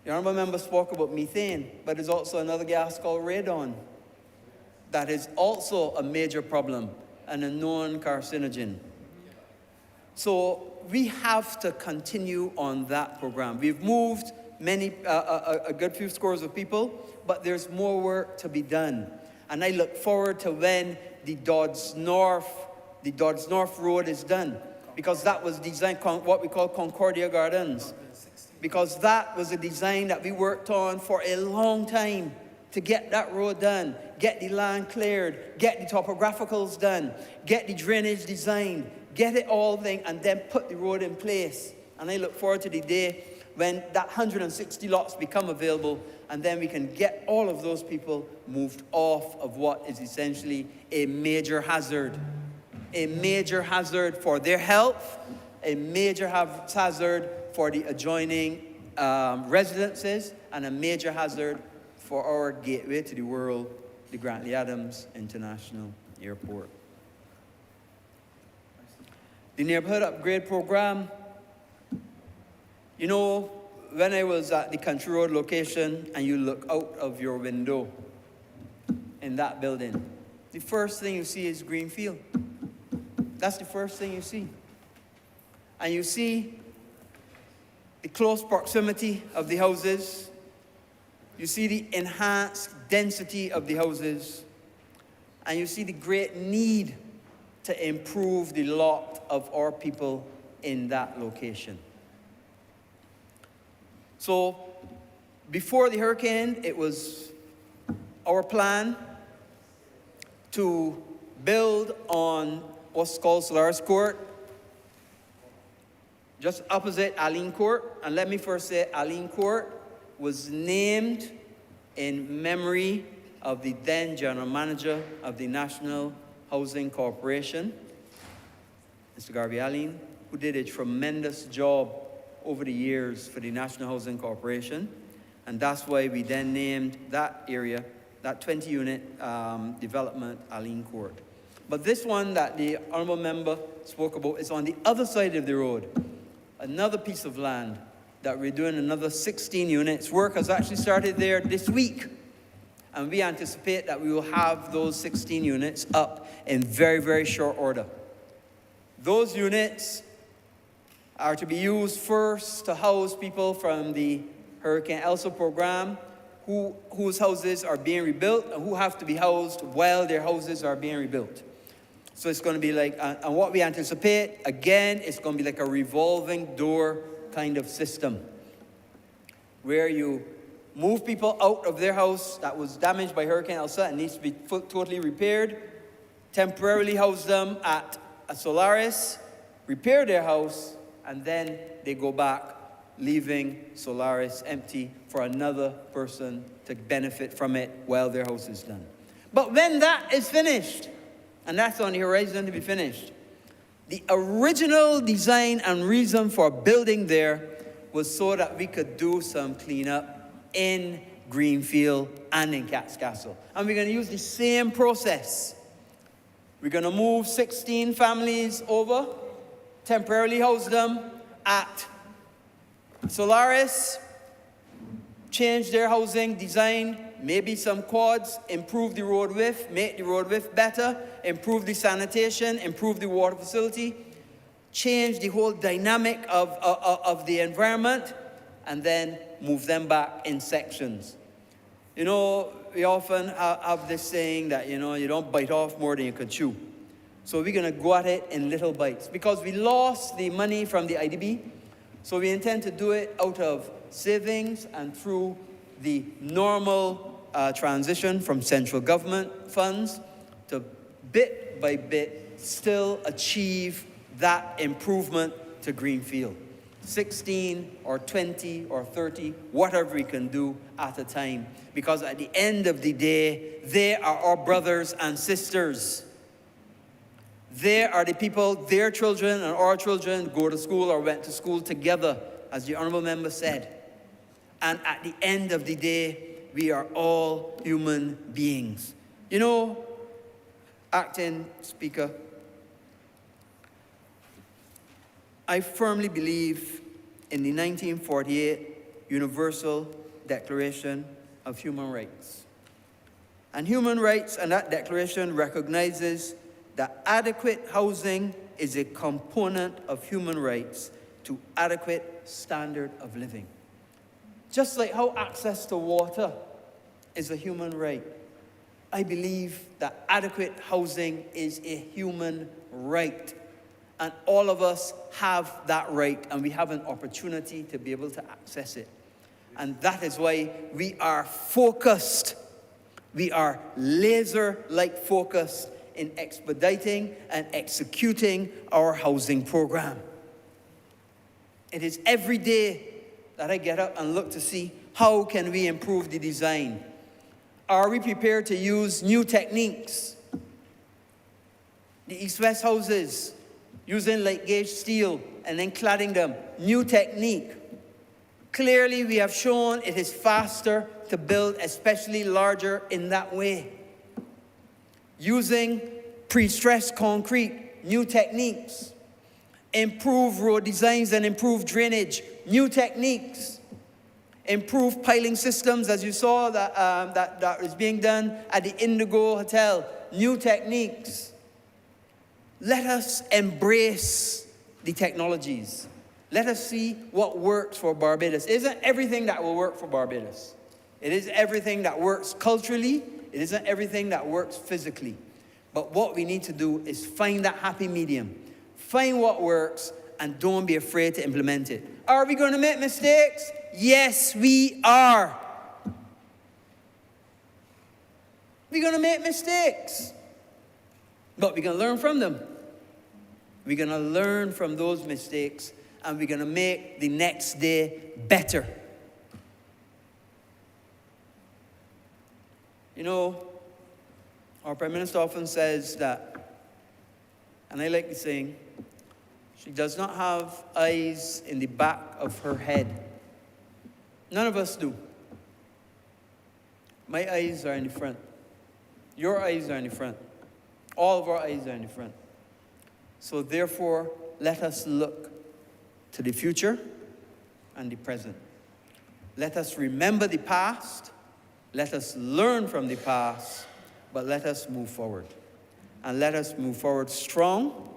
The Honourable Member spoke about methane, but there's also another gas called radon that is also a major problem and a known carcinogen. So we have to continue on that program. We've moved a good few scores of people, but there's more work to be done. And I look forward to when the Dodds North Road is done, because that was designed, what we call Concordia Gardens, because that was a design that we worked on for a long time to get that road done, get the land cleared, get the topographicals done, get the drainage designed, get it all thing, and then put the road in place. And I look forward to the day when that 160 lots become available, and then we can get all of those people moved off of what is essentially a major hazard for their health, a major hazard for the adjoining residences, and a major hazard for our gateway to the world, the Grantley Adams International Airport. The neighborhood upgrade program, you know, when I was at the Country Road location and you look out of your window in that building, the first thing you see is green field. That's the first thing you see. And you see the close proximity of the houses. You see the enhanced density of the houses. And you see the great need to improve the lot of our people in that location. So, before the hurricane, it was our plan to build on what's called Solaris Court, just opposite Aline Court. And let me first say, Aline Court was named in memory of the then General Manager of the National Housing Corporation, Mr. Garvey Aline, who did a tremendous job over the years for the National Housing Corporation. And that's why we then named that area, that 20-unit development, Aline Court. But this one that the Honourable Member spoke about is on the other side of the road. Another piece of land that we're doing another 16 units. Work has actually started there this week. And we anticipate that we will have those 16 units up in very, very short order. Those units are to be used first to house people from the Hurricane Elsa program whose houses are being rebuilt and who have to be housed while their houses are being rebuilt. So it's going to be like, and what we anticipate, again, it's going to be like a revolving door kind of system where you move people out of their house that was damaged by Hurricane Elsa and needs to be totally repaired, temporarily house them at a Solaris, repair their house, and then they go back, leaving Solaris empty for another person to benefit from it while their house is done. But when that is finished, and that's on the horizon to be finished, the original design and reason for building there was so that we could do some cleanup in Greenfield and in Castle. And we're going to use the same process. We're going to move 16 families over, temporarily house them at Solaris, change their housing design, maybe some quads, improve the road width, make the road width better, improve the sanitation, improve the water facility, change the whole dynamic of the environment, and then move them back in sections. You know, we often have this saying that, you know, you don't bite off more than you could chew. So we're going to go at it in little bites. Because we lost the money from the IDB, so we intend to do it out of savings and through the normal transition from central government funds to bit by bit still achieve that improvement to Greenfield. 16 or 20 or 30, whatever we can do at a time. Because at the end of the day, they are our brothers and sisters. They are the people, their children and our children go to school or went to school together, as the Honourable Member said. And at the end of the day, we are all human beings. You know, Acting Speaker, I firmly believe in the 1948 Universal Declaration of Human Rights. And human rights and that declaration recognizes that adequate housing is a component of human rights to adequate standard of living. Just like how access to water is a human right, I believe that adequate housing is a human right. And all of us have that right, and we have an opportunity to be able to access it. And that is why we are focused. We are laser-like focused in expediting and executing our housing program. It is every day that I get up and look to see how can we improve the design. Are we prepared to use new techniques? The east-west houses, using light gauge steel and then cladding them, new technique. Clearly, we have shown it is faster to build, especially larger in that way. Using pre-stressed concrete, new techniques. Improve road designs and improve drainage, new techniques. Improve piling systems, as you saw that is being done at the Indigo Hotel, new techniques. Let us embrace the technologies. Let us see what works for Barbados. It isn't everything that will work for Barbados. It is everything that works culturally. It isn't everything that works physically. But what we need to do is find that happy medium. Find what works and don't be afraid to implement it. Are we going to make mistakes? Yes, we are. We're going to make mistakes. But we're going to learn from them. We're going to learn from those mistakes, and we're going to make the next day better. You know, our Prime Minister often says that, and I like the saying, she does not have eyes in the back of her head. None of us do. My eyes are in the front. Your eyes are in the front. All of our eyes are in the front. So therefore, let us look to the future and the present. Let us remember the past. Let us learn from the past. But let us move forward. And let us move forward strong.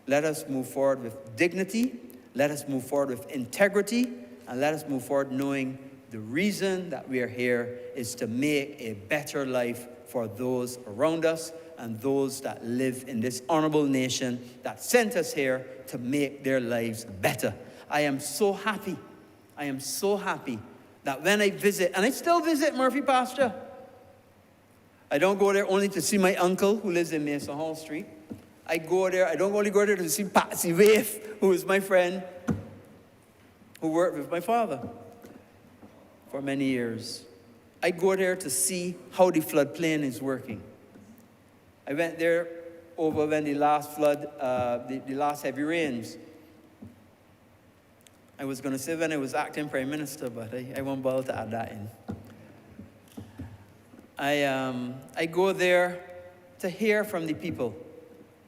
Let us move forward with dignity. Let us move forward with integrity. And let us move forward knowing the reason that we are here is to make a better life for those around us and those that live in this honorable nation that sent us here to make their lives better. I am so happy. I am so happy that when I visit, and I still visit Murphy Pasture. I don't go there only to see my uncle who lives in Mason Hall Street. I go there, I don't only go there to see Patsy Waif, who is my friend, who worked with my father for many years. I go there to see how the floodplain is working. I went there over when the last flood, the last heavy rains. I was going to say when I was acting Prime Minister, but I won't bother to add that in. I go there to hear from the people.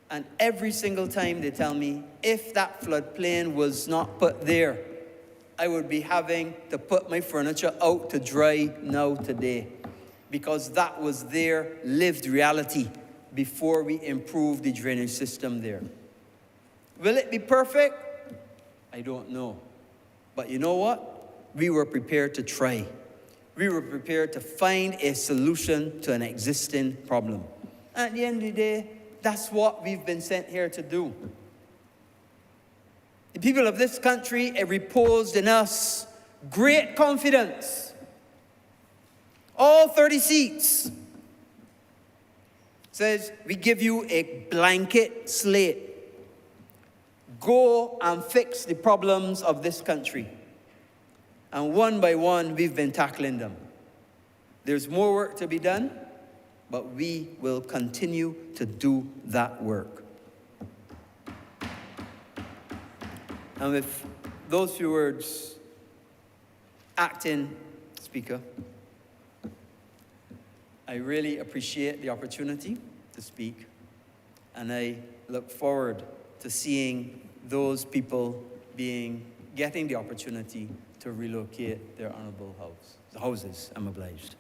And every single time they tell me, if that floodplain was not put there, I would be having to put my furniture out to dry now today. Because that was their lived reality before we improved the drainage system there. Will it be perfect? I don't know. But you know what? We were prepared to try. We were prepared to find a solution to an existing problem. At the end of the day, that's what we've been sent here to do. The people of this country have reposed in us great confidence. All 30 seats says, we give you a blanket slate. Go and fix the problems of this country. And one by one, we've been tackling them. There's more work to be done, but we will continue to do that work. And with those few words, Acting Speaker, I really appreciate the opportunity to speak, and I look forward to seeing those people getting the opportunity to relocate their honourable houses. I'm obliged.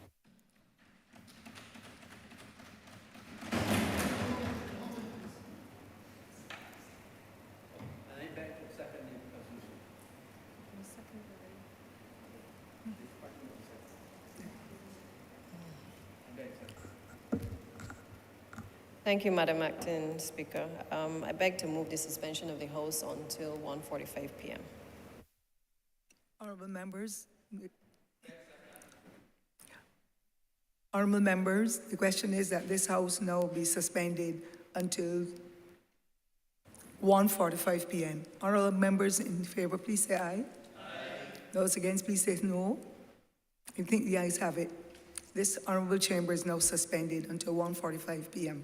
Thank you, Madam Acting Speaker. I beg to move the suspension of the House until 1:45 p.m. Honourable members, the question is that this House now be suspended until 1:45 p.m. Honourable members in favor, please say aye. Those against, please say no. I think the ayes have it. This honourable chamber is now suspended until 1:45 p.m.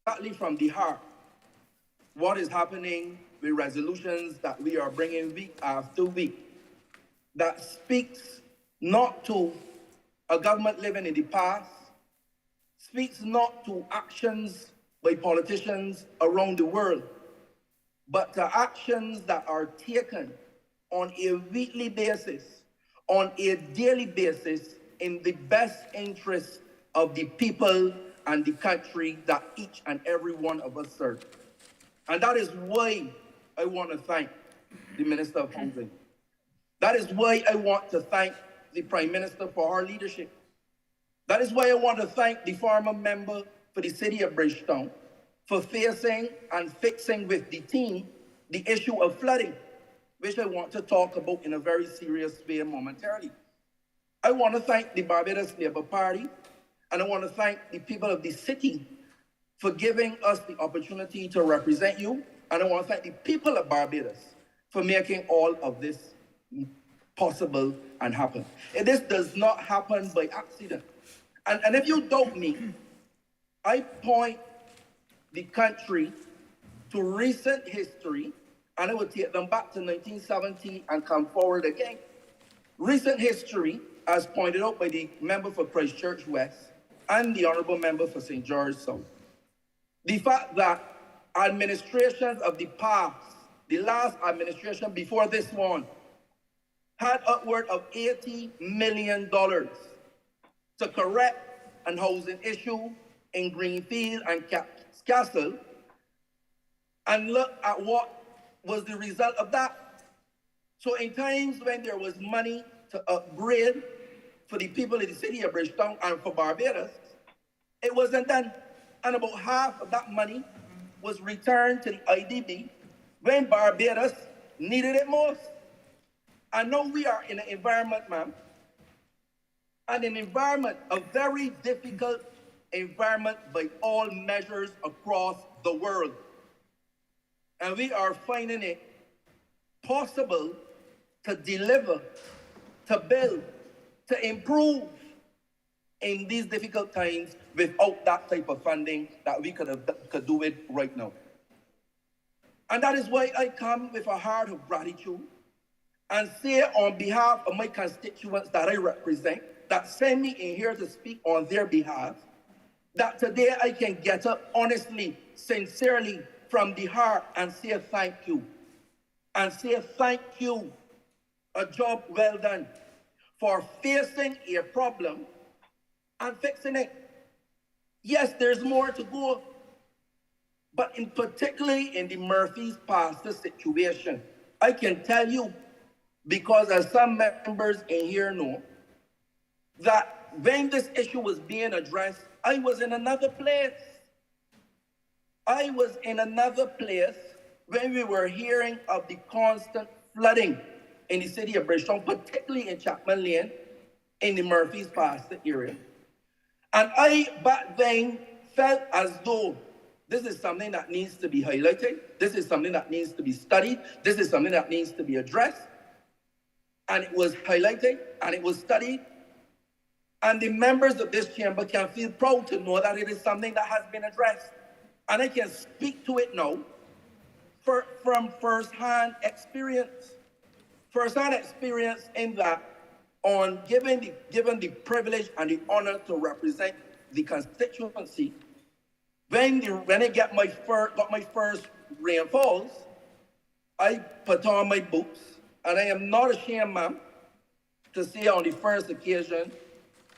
exactly from the heart what is happening with resolutions that we are bringing week after week that speaks not to a government living in the past, speaks not to actions by politicians around the world, but to actions that are taken on a weekly basis, on a daily basis, in the best interest of the people and the country that each and every one of us serve. And that is why I want to thank the Minister of Housing. That is why I want to thank the Prime Minister for her leadership. That is why I want to thank the former member for the city of Bridgetown for facing and fixing with the team the issue of flooding, which I want to talk about in a very serious way momentarily. I want to thank the Barbados Labour Party, and I want to thank the people of the city for giving us the opportunity to represent you, and I want to thank the people of Barbados for making all of this possible and happen. And this does not happen by accident. And if you doubt me, I point the country to recent history, and I would take them back to 1970 and come forward again. Recent history, as pointed out by the member for Christchurch West and the Honourable member for St. George South. The fact that administrations of the past, the last administration before this one, had upward of $80 million to correct an housing issue in Greenfield and Castle, and look at what was the result of that. So in times when there was money to upgrade for the people in the city of Bridgetown and for Barbados, it wasn't done. And about half of that money was returned to the IDB when Barbados needed it most. And now we are in an environment, ma'am, and an environment, a very difficult environment by all measures across the world. And we are finding it possible to deliver, to build, to improve in these difficult times without that type of funding that we could do it right now. And that is why I come with a heart of gratitude and say on behalf of my constituents that I represent, that send me in here to speak on their behalf, that today I can get up honestly, sincerely, from the heart and say thank you. And say thank you, a job well done, for facing a problem and fixing it. Yes, there's more to go, but particularly in the Murphy's Pastor situation, I can tell you, because as some members in here know, that when this issue was being addressed, I was in another place. I was in another place when we were hearing of the constant flooding in the city of Bridgetown, particularly in Chapman Lane, in the Murphy's Pastor area. And I, back then, felt as though this is something that needs to be highlighted, this is something that needs to be studied, this is something that needs to be addressed. And it was highlighted, and it was studied. And the members of this chamber can feel proud to know that it is something that has been addressed. And I can speak to it now from first-hand experience. First-hand experience in that, on given the privilege and the honor to represent the constituency, when I got my first rainfalls, I put on my boots, and I am not ashamed, ma'am, to say on the first occasion,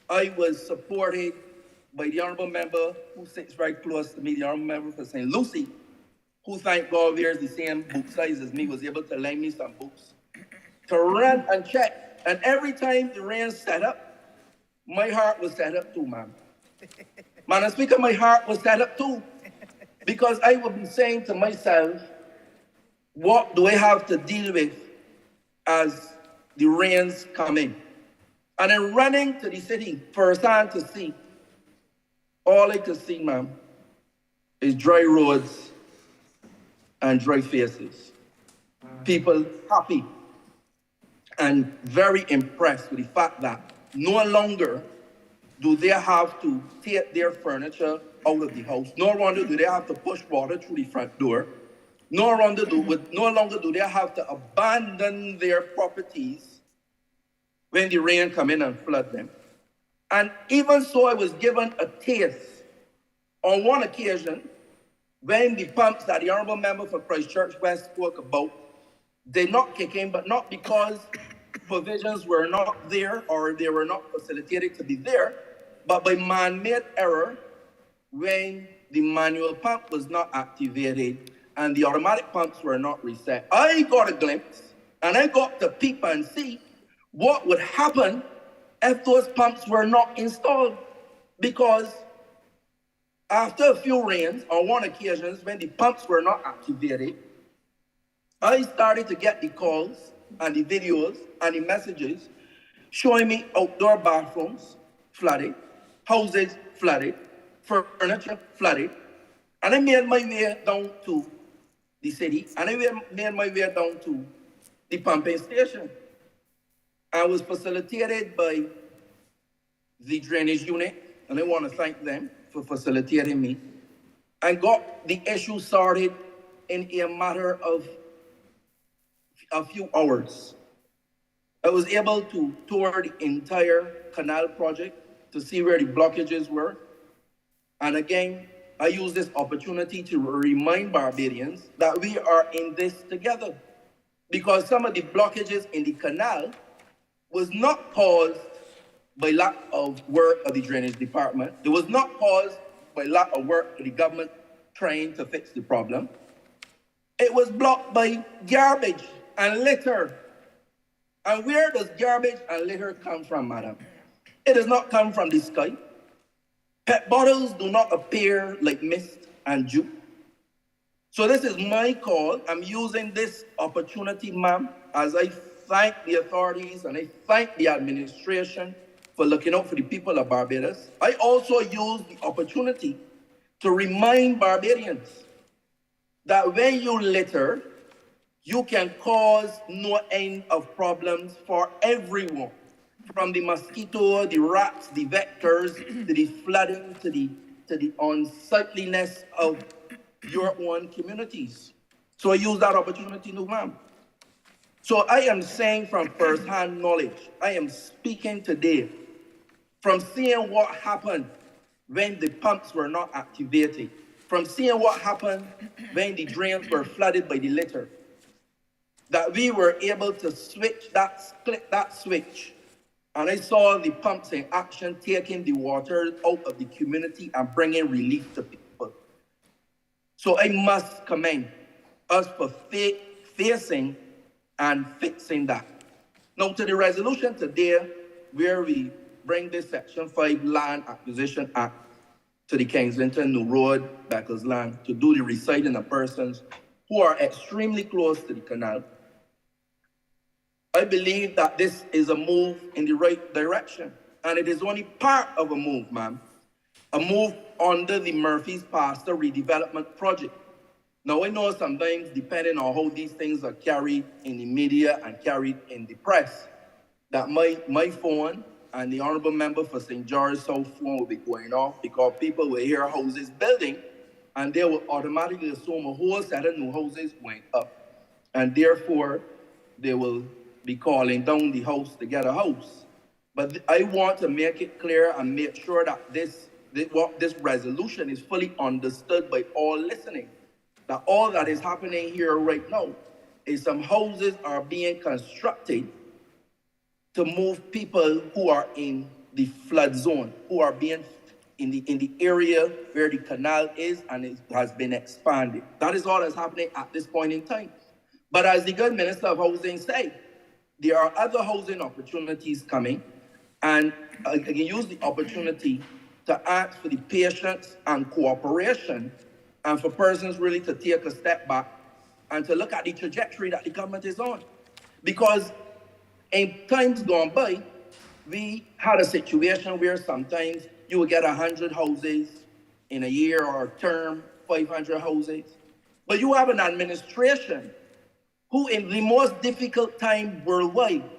I was supported by the Honourable member who sits very close to me, the Honourable member for St. Lucie, who, thank God, wears the same boot size as me, was able to lend me some boots to run and check. And every time the rain set up, my heart was set up too, ma'am. Madam Speaker, my heart was set up too, because I would be saying to myself, what do I have to deal with as the rains come in? And then running to the city firsthand to see, all I could see, ma'am, is dry roads and dry faces. People happy and very impressed with the fact that no longer do they have to take their furniture out of the house. No longer do they have to push water through the front door. No longer do they have to abandon their properties when the rain come in and flood them. And even so, I was given a taste on one occasion when the pumps that the Honourable Member for Christchurch West spoke about did not kick in, but not because provisions were not there or they were not facilitated to be there, but by man-made error when the manual pump was not activated and the automatic pumps were not reset. I got a glimpse and I got to peep and see what would happen if those pumps were not installed. Because after a few rains, on one occasion when the pumps were not activated, I started to get the calls and the videos and the messages showing me outdoor bathrooms flooded, houses flooded, furniture flooded. And I made my way down to the city and I made my way down to the pumping station. I was facilitated by the drainage unit, and I want to thank them for facilitating me, and got the issue sorted in a matter of a few hours. I was able to tour the entire canal project to see where the blockages were. And again, I use this opportunity to remind Barbadians that we are in this together, because some of the blockages in the canal was not caused by lack of work of the drainage department. It was not caused by lack of work of the government trying to fix the problem. It was blocked by garbage and litter. And where does garbage and litter come from, madam? It does not come from the sky. Pet bottles do not appear like mist and dew. So this is my call. I'm using this opportunity, ma'am, as I thank the authorities and I thank the administration for looking out for the people of Barbados. I also use the opportunity to remind Barbadians that when you litter, you can cause no end of problems for everyone, from the mosquito, the rats, the vectors, to the flooding, to the unsightliness of your own communities. So I use that opportunity to, ma'am. So I am saying from first-hand knowledge, I am speaking today from seeing what happened when the pumps were not activated, from seeing what happened when the drains were flooded by the litter, that we were able to split that switch. And I saw the pumps in action, taking the water out of the community and bringing relief to people. So I must commend us for facing and fixing that. Now to the resolution today, where we bring this Section 5 Land Acquisition Act to the Kensington New Road, Beckers Land, to do the residing of persons who are extremely close to the canal. I believe that this is a move in the right direction, and it is only part of a move, ma'am. A move under the Murphy's Pastor Redevelopment Project. Now, I know sometimes, depending on how these things are carried in the media and carried in the press, that my phone and the Honourable Member for St. George South phone will be going off because people will hear houses building and they will automatically assume a whole set of new houses went up. And therefore, they will be calling down the house to get a house. But I want to make it clear and make sure that this resolution is fully understood by all listening. That all that is happening here right now is some houses are being constructed to move people who are in the flood zone, who are being in the area where the canal is and it has been expanded. That is all that's happening at this point in time. But as the good Minister of Housing said, there are other housing opportunities coming, and I can use the opportunity to ask for the patience and cooperation and for persons really to take a step back and to look at the trajectory that the government is on. Because in times gone by, we had a situation where sometimes you would get 100 houses in a year or a term, 500 houses. But you have an administration who in the most difficult time worldwide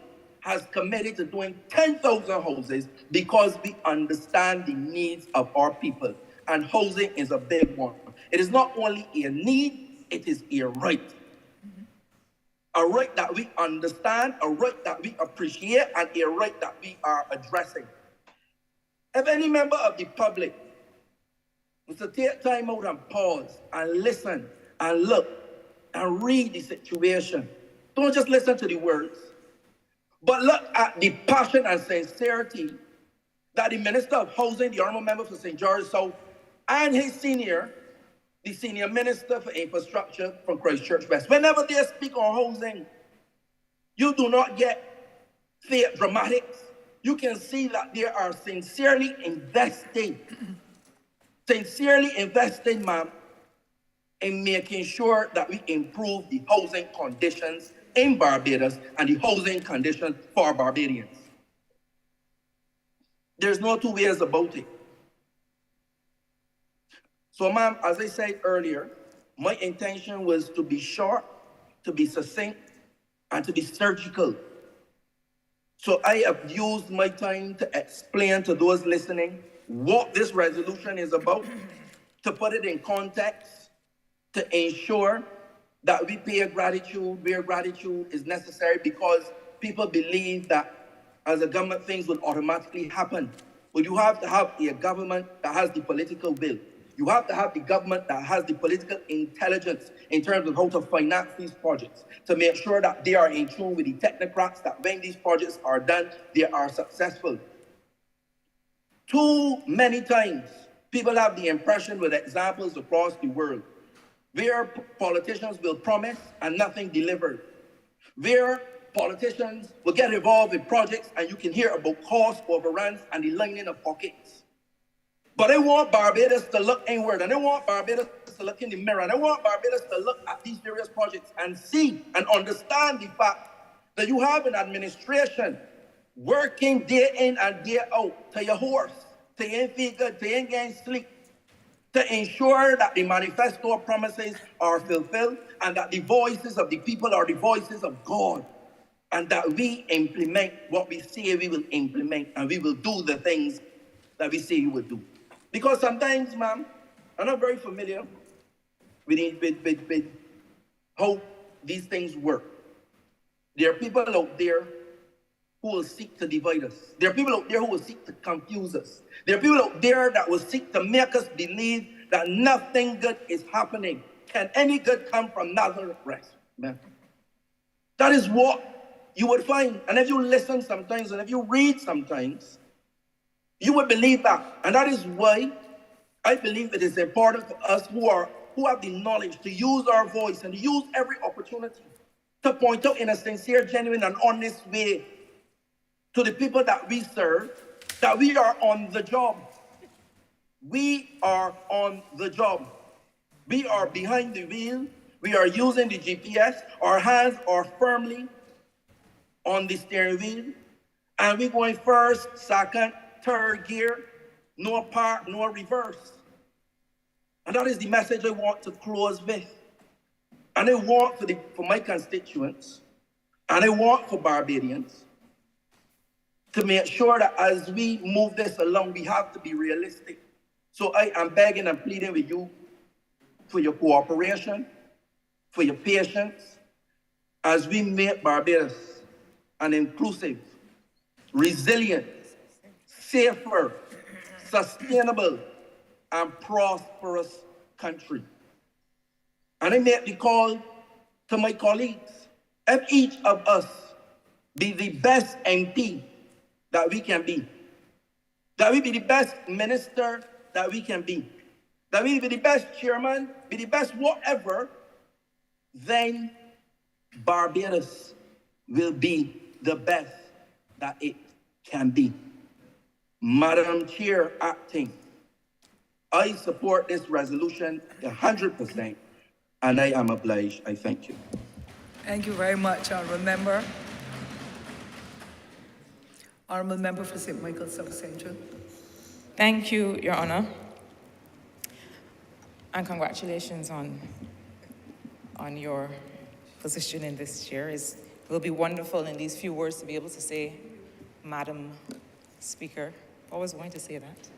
has committed to doing 10,000 houses because we understand the needs of our people. and housing is a big one. It is not only a need, it is a right. A right that we understand, a right that we appreciate, and a right that we are addressing. If any member of the public was to take time out and pause and listen and look and read the situation, don't just listen to the words, but look at the passion and sincerity that the Minister of Housing, the Honourable Member for St. George South, and his senior, the Senior Minister for Infrastructure from Christchurch West, whenever they speak on housing, you do not get fake dramatics. You can see that they are sincerely investing, ma'am, in making sure that we improve the housing conditions in Barbados and the housing conditions for Barbadians. There's no two ways about it. So, ma'am, as I said earlier, my intention was to be short, to be succinct, and to be surgical. So I have used my time to explain to those listening what this resolution is about, to put it in context, to ensure that we pay gratitude where gratitude is necessary, because people believe that as a government things will automatically happen. But you have to have a government that has the political will. You have to have the government that has the political intelligence in terms of how to finance these projects, to make sure that they are in tune with the technocrats, that when these projects are done, they are successful. Too many times, people have the impression with examples across the world where politicians will promise and nothing delivered, where politicians will get involved in projects and you can hear about cost overruns and the lining of pockets. But I want Barbados to look inward, and I want Barbados to look in the mirror, and I want Barbados to look at these various projects and see and understand the fact that you have an administration working day in and day out to your horse, to your feel good, to your gain sleep, to ensure that the manifesto promises are fulfilled and that the voices of the people are the voices of God, and that we implement what we say we will implement, and we will do the things that we say we will do. Because sometimes, ma'am, I'm not very familiar with how these things work. There are people out there who will seek to divide us. There are people out there who will seek to confuse us. There are people out there that will seek to make us believe that nothing good is happening. Can any good come from Nazareth? Man? That is what you would find. And if you listen sometimes, and if you read sometimes, you would believe that. And that is why I believe it is important for us who have the knowledge to use our voice and to use every opportunity to point out in a sincere, genuine, and honest way to the people that we serve that we are on the job. We are on the job. We are behind the wheel. We are using the GPS. Our hands are firmly on the steering wheel. And we're going first, second, third gear, no park, no reverse. And that is the message I want to close with. And I want for my constituents, and I want for Barbadians, to make sure that as we move this along, we have to be realistic. So I am begging and pleading with you for your cooperation, for your patience, as we make Barbados an inclusive, resilient, safer, sustainable, and prosperous country. And I make the call to my colleagues, if each of us be the best MP that we can be, that we be the best minister that we can be, that we be the best chairman, be the best whatever, then Barbados will be the best that it can be. Madam Chair Acting, I support this resolution 100%, and I am obliged. I thank you. Thank you very much, Honourable Member. Honourable Member for St. Michael South Central. Thank you, Your Honour. And congratulations on your position in this chair. It will be wonderful in these few words to be able to say, Madam Speaker. Always wanting to say that.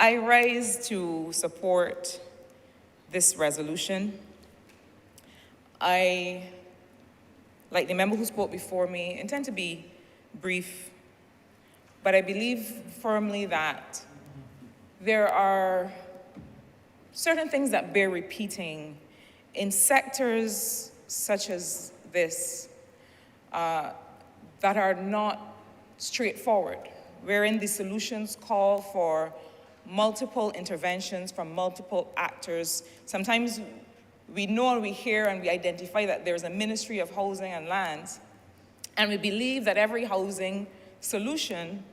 I rise to support this resolution. I, like the member who spoke before me, intend to be brief, but I believe firmly that there are certain things that bear repeating in sectors such as this that are not straightforward, wherein the solutions call for multiple interventions from multiple actors. Sometimes we know and we hear and we identify that there's a Ministry of Housing and Lands, and we believe that every housing solution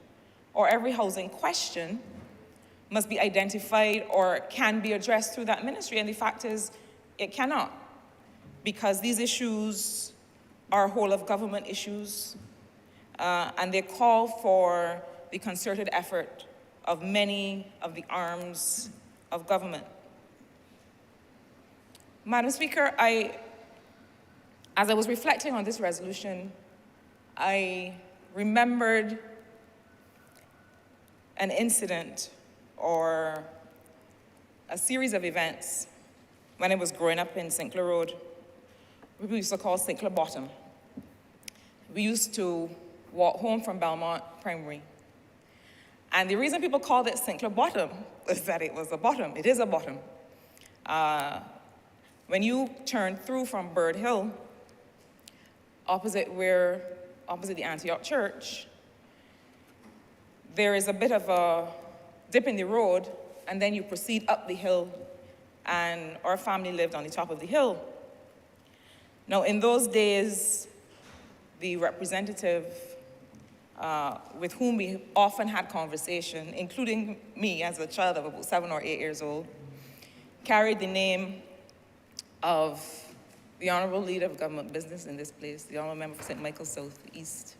or every housing question must be identified or can be addressed through that ministry. And the fact is, it cannot, because these issues are whole of government issues, and they call for the concerted effort of many of the arms of government. Madam Speaker, as I was reflecting on this resolution, I remembered an incident or a series of events when I was growing up in St. Clair Road. We used to call St. Clair Bottom. We used to walk home from Belmont Primary. And the reason people called it St. Clair Bottom is that it was a bottom. It is a bottom. When you turn through from Bird Hill, opposite the Antioch Church, there is a bit of a dip in the road, and then you proceed up the hill, and our family lived on the top of the hill. Now, in those days, the representative with whom we often had conversation, including me as a child of about 7 or 8 years old, carried the name of the Honourable Leader of Government Business in this place, the Honourable Member for St. Michael South East.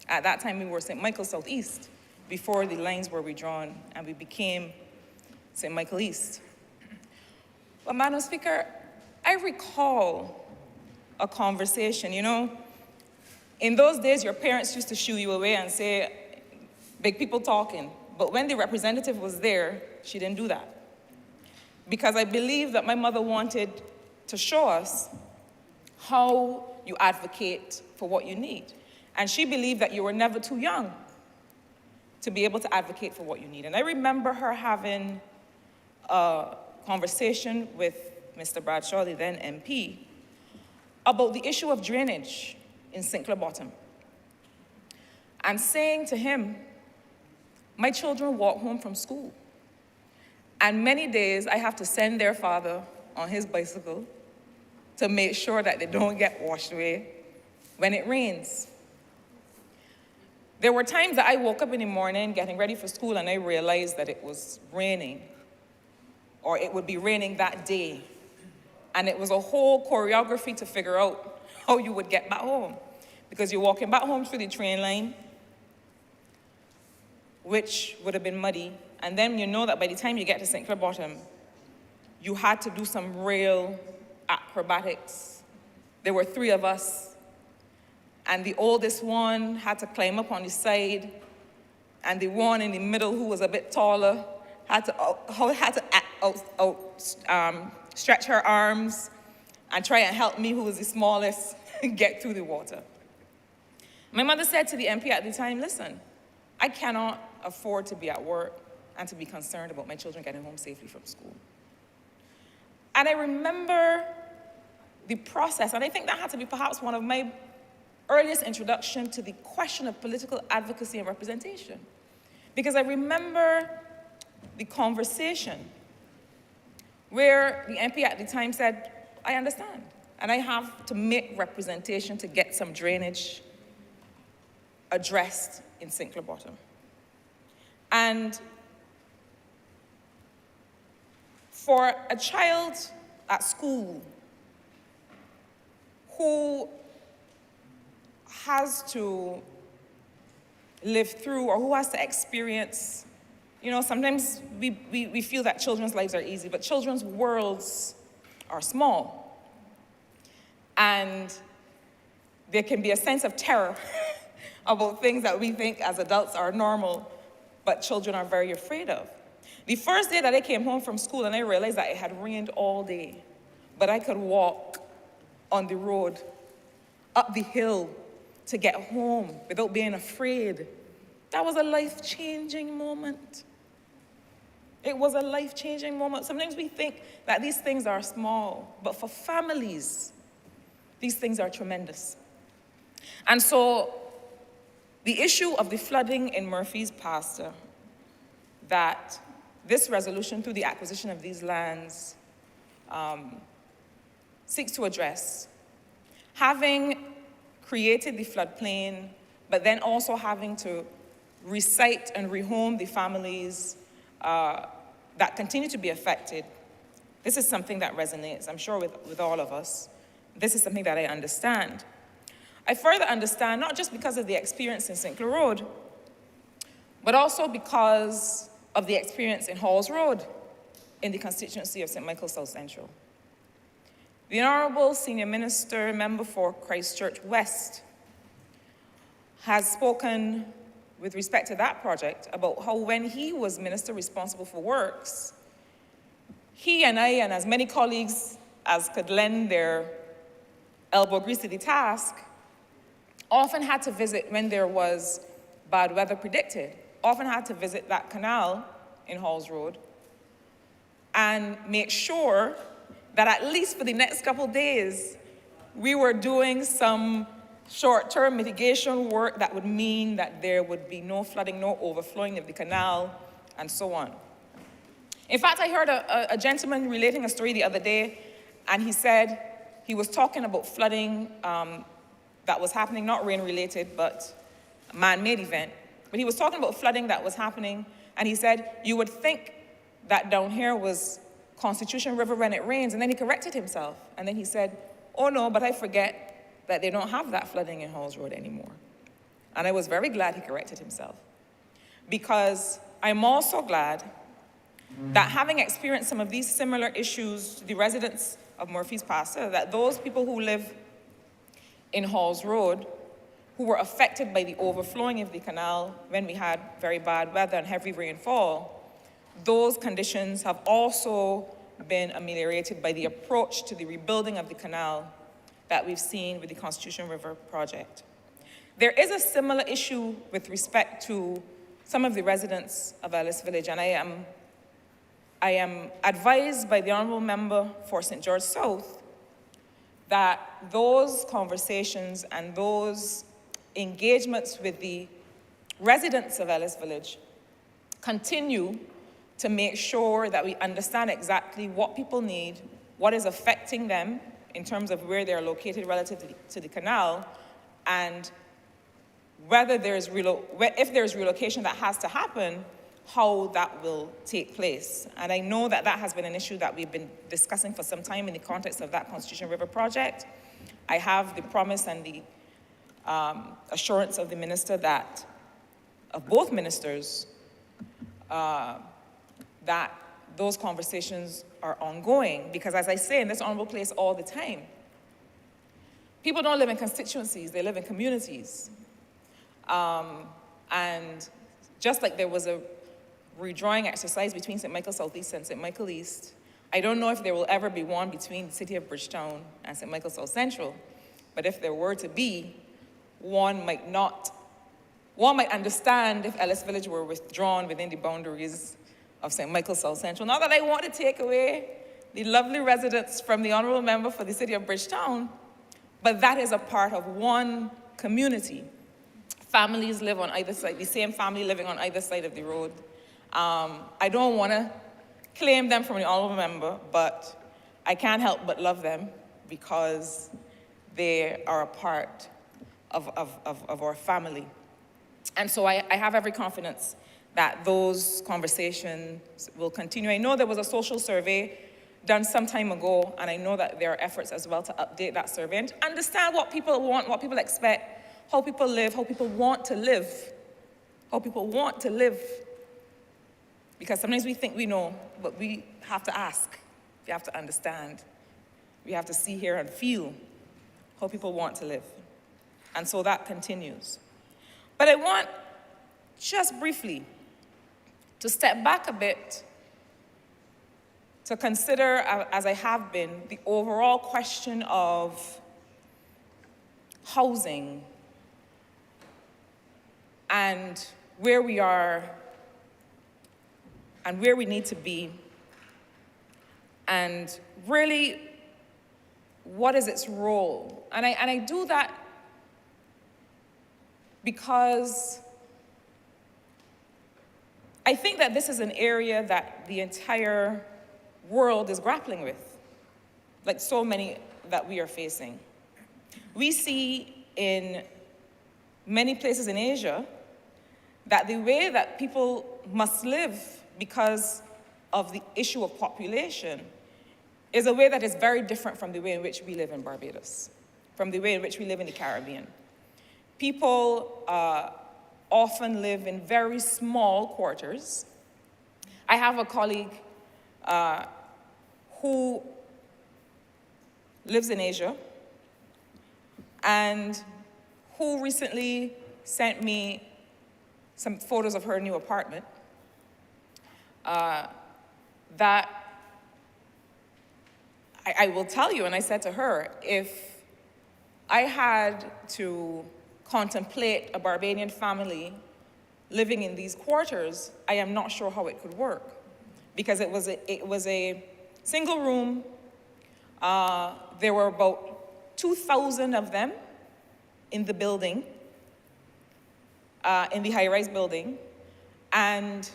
At that time, we were St. Michael South East, before the lines were redrawn, and we became St. Michael East. But Madam Speaker, I recall a conversation, you know, in those days, your parents used to shoo you away and say, big people talking. But when the representative was there, she didn't do that. Because I believe that my mother wanted to show us how you advocate for what you need. And she believed that you were never too young to be able to advocate for what you need. And I remember her having a conversation with Mr. Bradshaw, the then MP, about the issue of drainage in St. Clair Bottom, and saying to him, my children walk home from school, and many days I have to send their father on his bicycle to make sure that they don't get washed away when it rains. There were times that I woke up in the morning getting ready for school and I realized that it was raining, or it would be raining that day. And it was a whole choreography to figure out how you would get back home. Because you're walking back home through the train line, which would have been muddy. And then you know that by the time you get to St. Clair Bottom, you had to do some real acrobatics. There were 3 of us, and the oldest one had to climb up on the side, and the one in the middle, who was a bit taller, had to stretch her arms and try and help me, who was the smallest, get through the water. My mother said to the MP at the time, listen, I cannot afford to be at work and to be concerned about my children getting home safely from school. And I remember the process, and I think that had to be perhaps one of my earliest introduction to the question of political advocacy and representation. Because I remember the conversation where the MP at the time said, I understand, and I have to make representation to get some drainage addressed in St. Clair Bottom. And for a child at school who has to live through, or who has to experience, you know, sometimes we feel that children's lives are easy, but children's worlds are small. And there can be a sense of terror about things that we think as adults are normal, but children are very afraid of. The first day that I came home from school and I realized that it had rained all day, but I could walk on the road, up the hill to get home without being afraid. That was a life-changing moment. It was a life-changing moment. Sometimes we think that these things are small, but for families, these things are tremendous. And so the issue of the flooding in Murphy's Pasture, that this resolution through the acquisition of these lands seeks to address, having created the floodplain, but then also having to recite and rehome the families that continue to be affected. This is something that resonates, I'm sure, with all of us. This is something that I understand. I further understand, not just because of the experience in St. Clair Road, but also because of the experience in Halls Road in the constituency of St. Michael South Central. The Honourable Senior Minister, Member for Christchurch West, has spoken with respect to that project about how when he was Minister responsible for Works, he and I and as many colleagues as could lend their elbow grease to the task often had to visit when there was bad weather predicted, often had to visit that canal in Halls Road and make sure that at least for the next couple days, we were doing some short-term mitigation work that would mean that there would be no flooding, no overflowing of the canal, and so on. In fact, I heard a gentleman relating a story the other day, and he said he was talking about flooding that was happening, not rain-related, but a man-made event. But he was talking about flooding that was happening, and he said, you would think that down here was Constitution River when it rains, and then he corrected himself. And then he said, oh no, but I forget that they don't have that flooding in Halls Road anymore. And I was very glad he corrected himself, because I'm also glad that having experienced some of these similar issues, the residents of Murphy's Pasture, that those people who live in Halls Road, who were affected by the overflowing of the canal when we had very bad weather and heavy rainfall, those conditions have also been ameliorated by the approach to the rebuilding of the canal that we've seen with the Constitution River project. There is a similar issue with respect to some of the residents of Ellis Village, and I am advised by the Honourable Member for St. George South that those conversations and those engagements with the residents of Ellis Village continue to make sure that we understand exactly what people need, what is affecting them in terms of where they're located relative to the canal, and whether if there's relocation that has to happen, how that will take place. And I know that that has been an issue that we've been discussing for some time in the context of that Constitution River project. I have the promise and the assurance of the minister that, of both ministers, that those conversations are ongoing, because as I say in this honorable place all the time, people don't live in constituencies, they live in communities. And just like there was a redrawing exercise between St. Michael Southeast and St. Michael East, I don't know if there will ever be one between the city of Bridgetown and St. Michael South Central, but if there were to be, one might understand if Ellis Village were withdrawn within the boundaries of St. Michael South Central. Not that I want to take away the lovely residents from the Honourable Member for the city of Bridgetown, but that is a part of one community. Families live on either side, the same family living on either side of the road. I don't want to claim them from the Honourable Member, but I can't help but love them because they are a part of our family. And so I have every confidence that those conversations will continue. I know there was a social survey done some time ago, and I know that there are efforts as well to update that survey and to understand what people want, what people expect, how people live, how people want to live, how people want to live. Because sometimes we think we know, but we have to ask, we have to understand, we have to see, hear, and feel how people want to live. And so that continues. But I want, just briefly, to step back a bit to consider, as I have been, the overall question of housing and where we are and where we need to be, and really what is its role. And I do that because I think that this is an area that the entire world is grappling with, like so many that we are facing. We see in many places in Asia that the way that people must live because of the issue of population is a way that is very different from the way in which we live in Barbados, from the way in which we live in the Caribbean. People often live in very small quarters. I have a colleague who lives in Asia and who recently sent me some photos of her new apartment that I will tell you, and I said to her, if I had to contemplate a Barbadian family living in these quarters, I am not sure how it could work, because it was a single room. There were about 2,000 of them in the building, in the high-rise building, and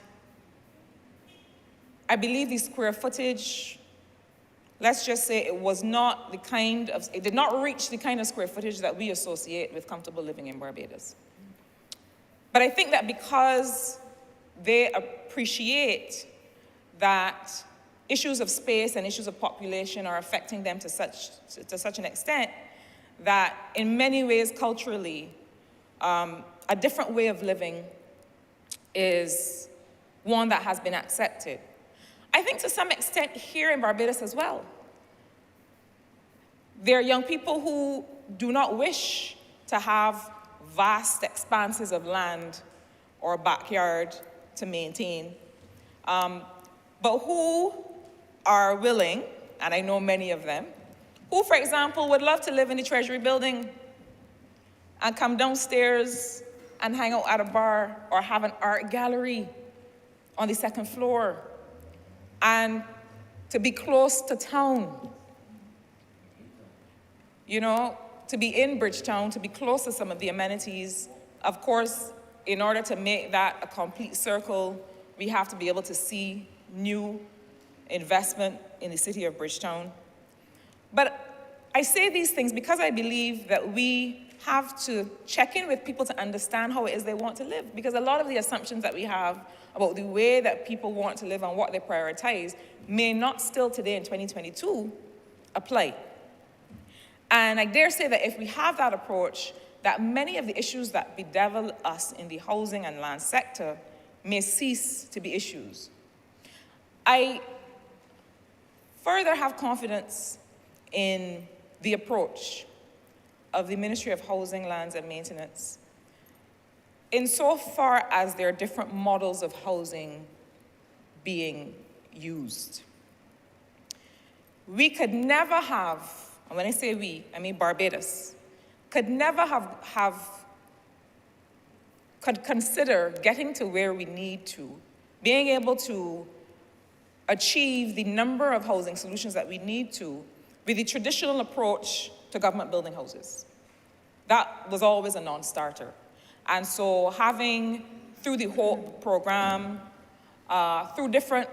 I believe the square footage, let's just say it did not reach the kind of square footage that we associate with comfortable living in Barbados. But I think that because they appreciate that issues of space and issues of population are affecting them to such an extent that in many ways culturally, a different way of living is one that has been accepted. I think to some extent here in Barbados as well. There are young people who do not wish to have vast expanses of land or backyard to maintain, but who are willing, and I know many of them, who, for example, would love to live in the Treasury building and come downstairs and hang out at a bar or have an art gallery on the second floor, and to be close to town, you know, to be in Bridgetown, to be close to some of the amenities. Of course, in order to make that a complete circle, we have to be able to see new investment in the city of Bridgetown. But I say these things because I believe that we have to check in with people to understand how it is they want to live, because a lot of the assumptions that we have about the way that people want to live and what they prioritize may not still today in 2022 apply. And I dare say that if we have that approach, that many of the issues that bedevil us in the housing and land sector may cease to be issues. I further have confidence in the approach of the Ministry of Housing, Lands and Maintenance insofar as there are different models of housing being used. We could never have, and when I say we, I mean Barbados, could never could consider getting to where we need to, being able to achieve the number of housing solutions that we need to with the traditional approach to government building houses. That was always a non-starter. And so having, through the HOPE program, through different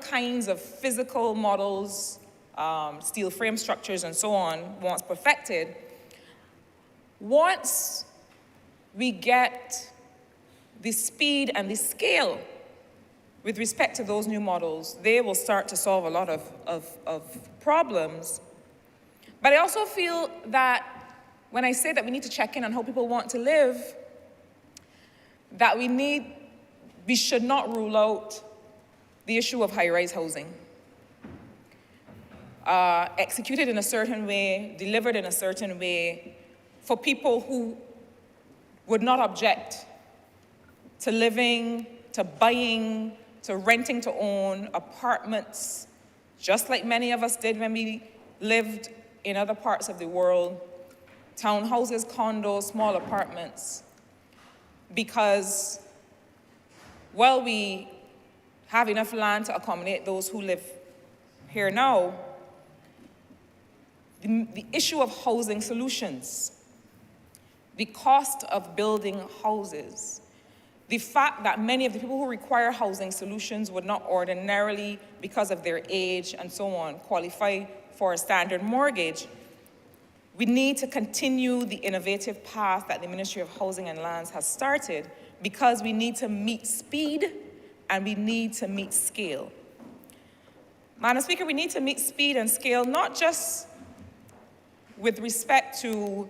kinds of physical models, steel frame structures and so on, once perfected, once we get the speed and the scale with respect to those new models, they will start to solve a lot of problems. But I also feel that when I say that we need to check in on how people want to live, that we should not rule out the issue of high-rise housing. Executed in a certain way, delivered in a certain way, for people who would not object to living, to buying, to renting to own apartments just like many of us did when we lived in other parts of the world, townhouses, condos, small apartments, because, while we have enough land to accommodate those who live here now, the issue of housing solutions, the cost of building houses, the fact that many of the people who require housing solutions would not ordinarily, because of their age and so on, qualify for a standard mortgage. We need to continue the innovative path that the Ministry of Housing and Lands has started, because we need to meet speed and we need to meet scale. Madam Speaker, we need to meet speed and scale, not just with respect to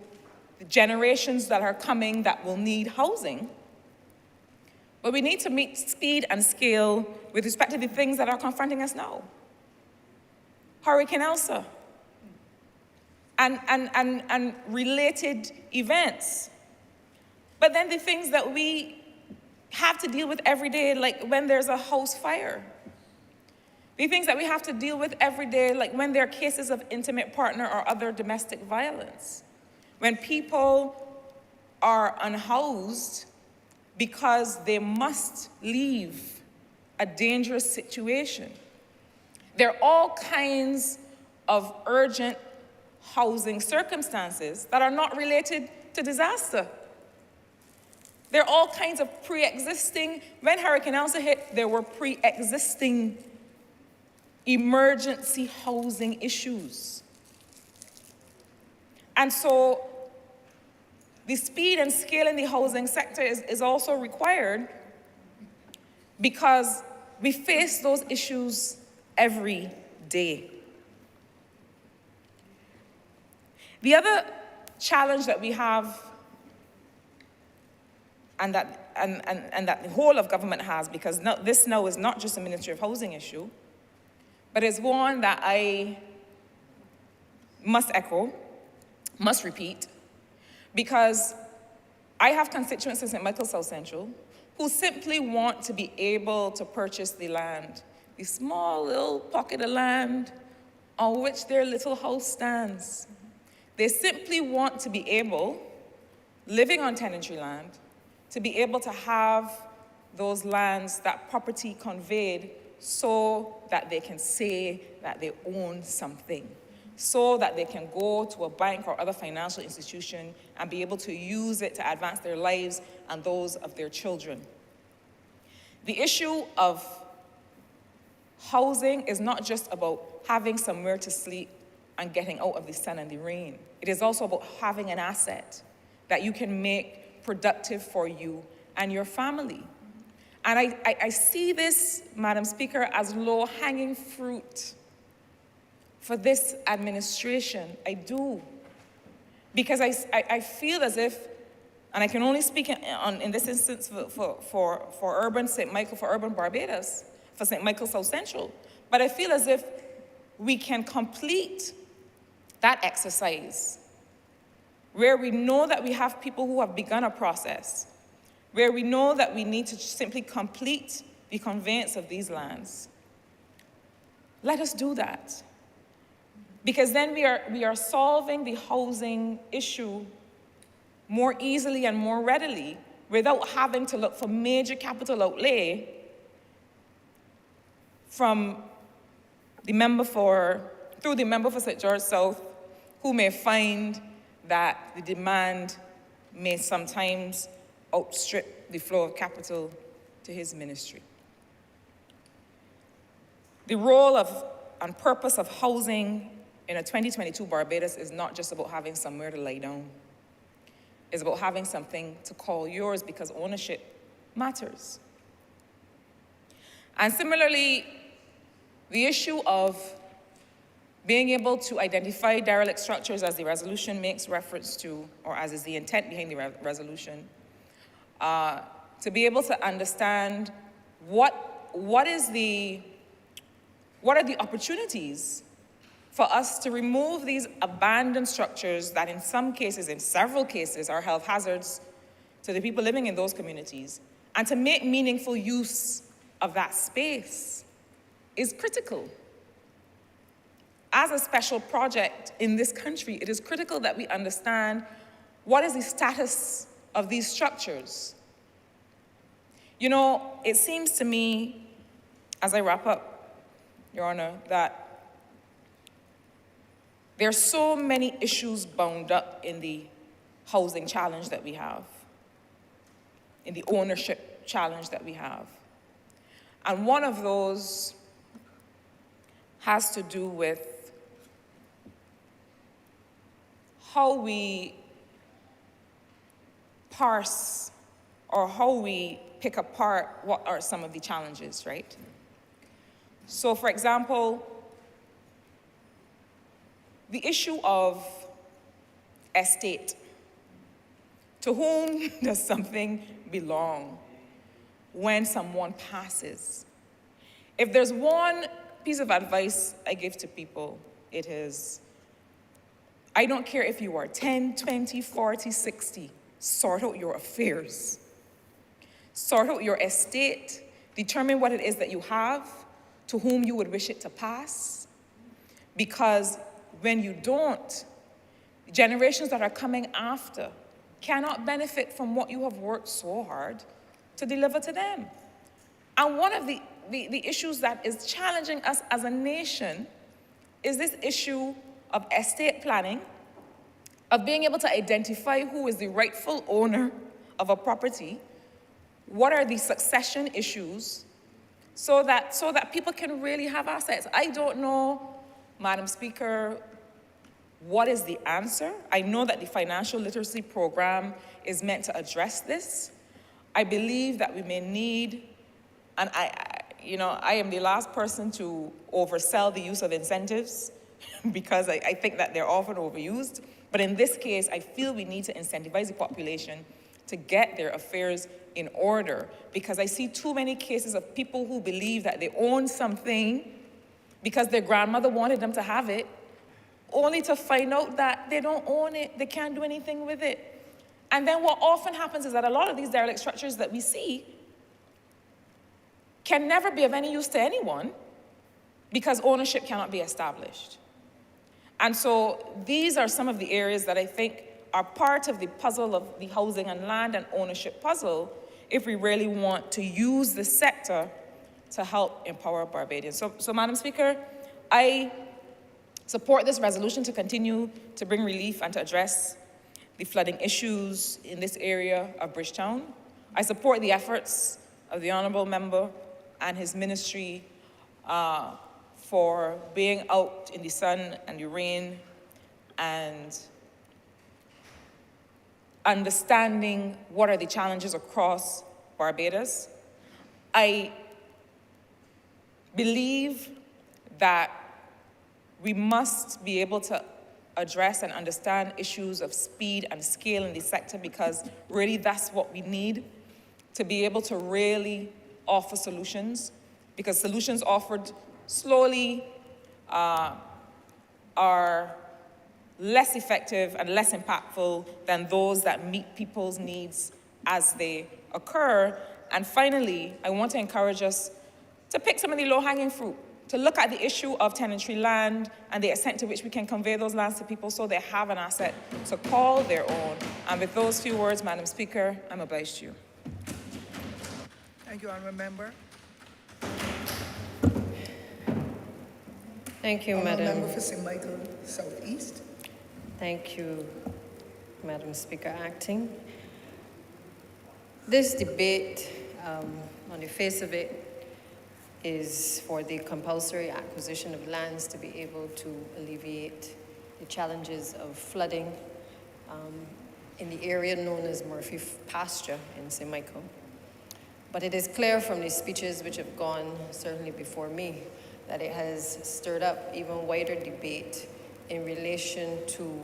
the generations that are coming that will need housing, but we need to meet speed and scale with respect to the things that are confronting us now. Hurricane Elsa and related events. But then the things that we have to deal with every day, like when there's a house fire. The things that we have to deal with every day, like when there are cases of intimate partner or other domestic violence. When people are unhoused because they must leave a dangerous situation. There are all kinds of urgent housing circumstances that are not related to disaster. There are all kinds of pre-existing, when Hurricane Elsa hit, there were pre-existing emergency housing issues. And so the speed and scale in the housing sector is also required, because we face those issues every day. The other challenge that we have, and that the whole of government has, because this now is not just a Ministry of Housing issue, but it's one that I must echo, must repeat, because I have constituents in St. Michael South Central who simply want to be able to purchase the land, the small little pocket of land on which their little house stands. They simply want to be able, living on tenantry land, to be able to have those lands, that property conveyed, so that they can say that they own something, so that they can go to a bank or other financial institution and be able to use it to advance their lives and those of their children. The issue of housing is not just about having somewhere to sleep and getting out of the sun and the rain. It is also about having an asset that you can make productive for you and your family. And I see this, Madam Speaker, as low-hanging fruit for this administration. I do. Because I feel as if, and I can only speak in this instance for urban St. Michael, for urban Barbados, for St. Michael South Central, but I feel as if we can complete that exercise where we know that we have people who have begun a process, where we know that we need to simply complete the conveyance of these lands. Let us do that. Because then we are solving the housing issue more easily and more readily without having to look for major capital outlay from the member for St. George South, who may find that the demand may sometimes outstrip the flow of capital to his ministry. The role and purpose of housing in a 2022 Barbados is not just about having somewhere to lie down. It's about having something to call yours, because ownership matters. And similarly, the issue of being able to identify derelict structures, as the resolution makes reference to, or as is the intent behind the resolution, to be able to understand what are the opportunities for us to remove these abandoned structures that in some cases, in several cases, are health hazards to the people living in those communities, and to make meaningful use of that space is critical. as a special project in this country, it is critical that we understand what is the status of these structures. You know, it seems to me, as I wrap up, Your Honor, that there are so many issues bound up in the housing challenge that we have, in the ownership challenge that we have. And one of those has to do with how we parse or how we pick apart what are some of the challenges, right? So, for example, the issue of estate. To whom does something belong when someone passes? If there's one piece of advice I give to people, it is, I don't care if you are 10, 20, 40, 60, sort out your affairs. Sort out your estate, determine what it is that you have, to whom you would wish it to pass, because when you don't, generations that are coming after cannot benefit from what you have worked so hard to deliver to them. And one of the issues that is challenging us as a nation is this issue of estate planning, of being able to identify who is the rightful owner of a property, what are the succession issues, so that people can really have assets. I don't know, Madam Speaker, what is the answer? I know that the financial literacy program is meant to address this. I believe that we may need, and I am the last person to oversell the use of incentives because I think that they're often overused. But in this case, I feel we need to incentivize the population to get their affairs in order, because I see too many cases of people who believe that they own something because their grandmother wanted them to have it, only to find out that they don't own it, they can't do anything with it. And then what often happens is that a lot of these derelict structures that we see can never be of any use to anyone because ownership cannot be established. And so these are some of the areas that I think are part of the puzzle of the housing and land and ownership puzzle if we really want to use the sector to help empower Barbadians. So Madam Speaker, I support this resolution to continue to bring relief and to address the flooding issues in this area of Bridgetown. I support the efforts of the Honourable Member and his ministry for being out in the sun and the rain and understanding what are the challenges across Barbados. I believe that we must be able to address and understand issues of speed and scale in the sector, because really that's what we need to be able to really offer solutions, because solutions offered slowly are less effective and less impactful than those that meet people's needs as they occur. And finally, I want to encourage us to pick some of the low-hanging fruit, to look at the issue of tenantry land and the extent to which we can convey those lands to people so they have an asset to call their own. And with those few words, Madam Speaker, I'm obliged to you. Thank you, Honourable Member. Thank you, Honourable Madam. Member for St. Michael Southeast. Thank you, Madam Speaker Acting. This debate, on the face of it, is for the compulsory acquisition of lands to be able to alleviate the challenges of flooding in the area known as Murphy Pasture in St. Michael. But it is clear from the speeches which have gone, certainly before me, that it has stirred up even wider debate in relation to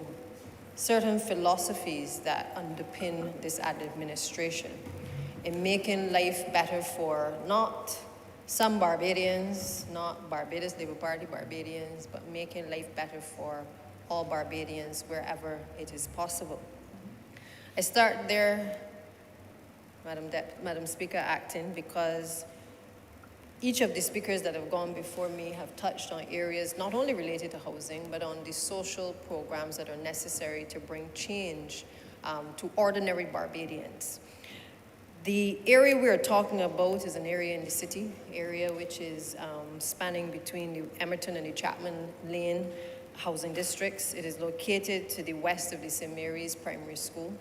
certain philosophies that underpin this administration in making life better for not some Barbadians, not Barbados Labour Party Barbadians, but making life better for all Barbadians wherever it is possible. I start there, Madam Speaker Acting, because Each of the speakers that have gone before me have touched on areas not only related to housing, but on the social programs that are necessary to bring change to ordinary Barbadians. The area we are talking about is an area in the city, area which is spanning between the Emerton and the Chapman Lane housing districts. It is located to the west of the St. Mary's Primary School.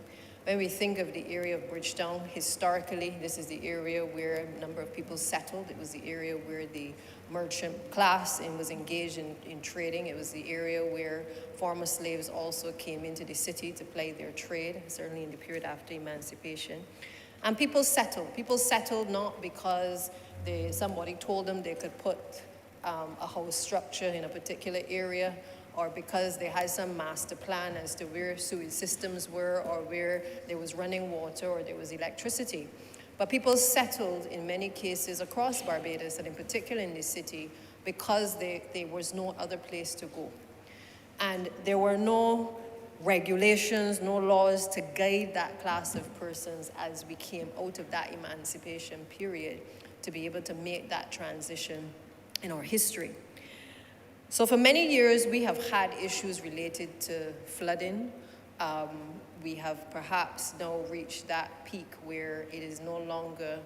When we think of the area of Bridgetown, historically, this is the area where a number of people settled. It was the area where the merchant class was engaged in trading. It was the area where former slaves also came into the city to ply their trade, certainly in the period after emancipation. And people settled. People settled not because somebody told them they could put a house structure in a particular area, or because they had some master plan as to where sewage systems were, or where there was running water, or there was electricity. But people settled in many cases across Barbados, and in particular in the city, because there was no other place to go. And there were no regulations, no laws to guide that class of persons as we came out of that emancipation period to be able to make that transition in our history. So for many years, we have had issues related to flooding. We have perhaps now reached that peak where it is no longer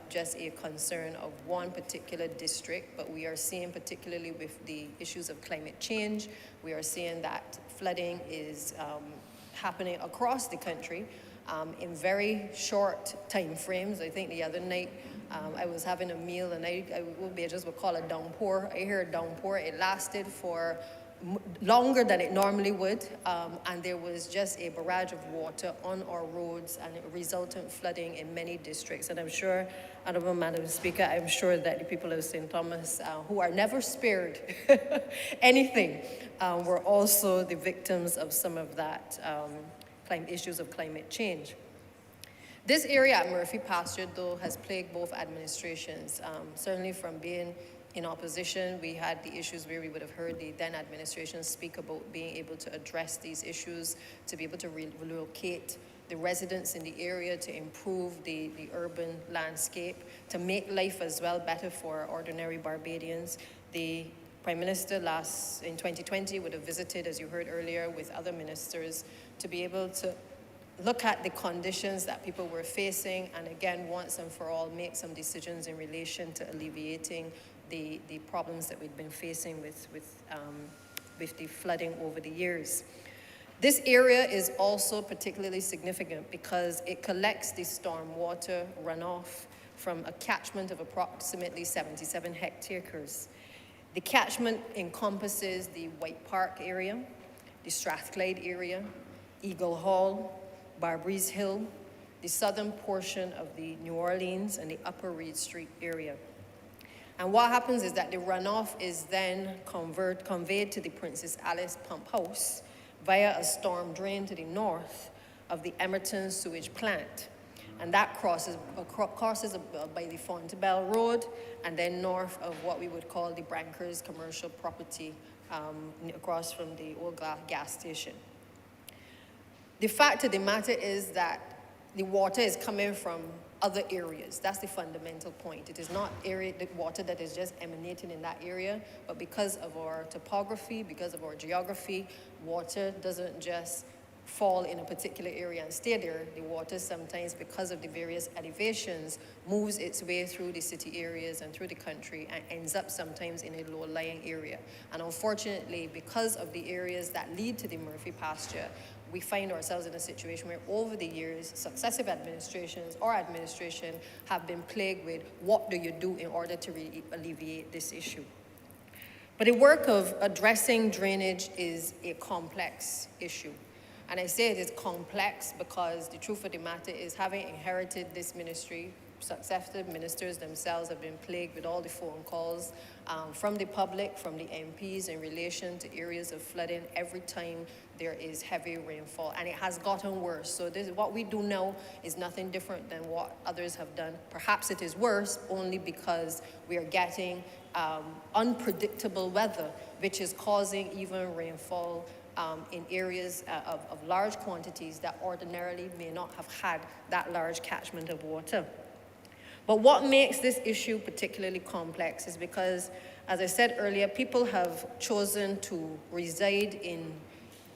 just a concern of one particular district, but we are seeing, particularly with the issues of climate change, we are seeing that flooding is happening across the country in very short time frames. I think the other night, I was having a meal and I would call it downpour. I heard downpour. It lasted for longer than it normally would, and there was just a barrage of water on our roads and resultant flooding in many districts. And I'm sure, Honourable Madam Speaker, I'm sure that the people of St. Thomas, who are never spared anything, were also the victims of some of that issues of climate change. This area at Murphy Pasture, though, has plagued both administrations. Certainly from being in opposition, we had the issues where we would have heard the then administration speak about being able to address these issues, to be able to relocate the residents in the area, to improve the urban landscape, to make life as well better for ordinary Barbadians. The Prime Minister in 2020 would have visited, as you heard earlier, with other ministers to be able to look at the conditions that people were facing, and again, once and for all, make some decisions in relation to alleviating the problems that we've been facing with the flooding over the years. This area is also particularly significant because it collects the storm water runoff from a catchment of approximately 77 hectares. The catchment encompasses the White Park area, the Strathclyde area, Eagle Hall, Barbries Hill, the southern portion of the New Orleans and the Upper Reed Street area. And what happens is that the runoff is then conveyed to the Princess Alice Pump House via a storm drain to the north of the Emerton sewage plant. And that crosses by the Fontebelle Road and then north of what we would call the Brankers commercial property across from the old gas station. The fact of the matter is that the water is coming from other areas. That's the fundamental point. It is not the water that is just emanating in that area, but because of our topography, because of our geography, water doesn't just fall in a particular area and stay there. The water sometimes, because of the various elevations, moves its way through the city areas and through the country and ends up sometimes in a low-lying area. And unfortunately, because of the areas that lead to the Murphy Pasture, we find ourselves in a situation where over the years, successive administrations or administration have been plagued with what do you do in order to really alleviate this issue. But the work of addressing drainage is a complex issue. And I say it is complex because the truth of the matter is, having inherited this ministry, successive ministers themselves have been plagued with all the phone calls from the public, from the MPs in relation to areas of flooding every time there is heavy rainfall. And it has gotten worse. So what we do now is nothing different than what others have done. Perhaps it is worse only because we are getting unpredictable weather, which is causing even rainfall in areas of large quantities that ordinarily may not have had that large catchment of water. But what makes this issue particularly complex is because, as I said earlier, people have chosen to reside in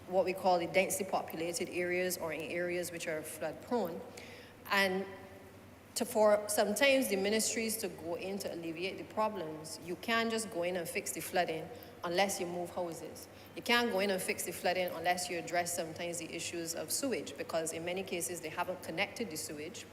what we call the densely populated areas or in areas which are flood prone. And for sometimes the ministries to go in to alleviate the problems, you can't just go in and fix the flooding unless you move houses. You can't go in and fix the flooding unless you address sometimes the issues of sewage, because in many cases they haven't connected the sewage,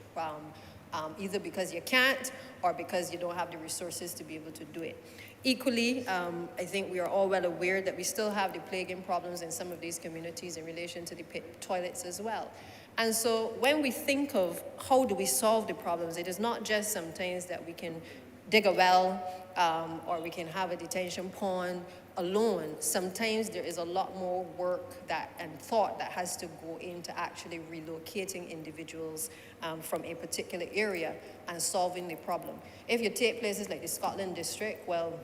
either because you can't or because you don't have the resources to be able to do it. Equally, I think we are all well aware that we still have the plaguing problems in some of these communities in relation to the pit toilets as well. And so when we think of how do we solve the problems, it is not just sometimes that we can dig a well or we can have a detention pond alone. Sometimes there is a lot more work and thought that has to go into actually relocating individuals from a particular area and solving the problem. If you take places like the Scotland district, well,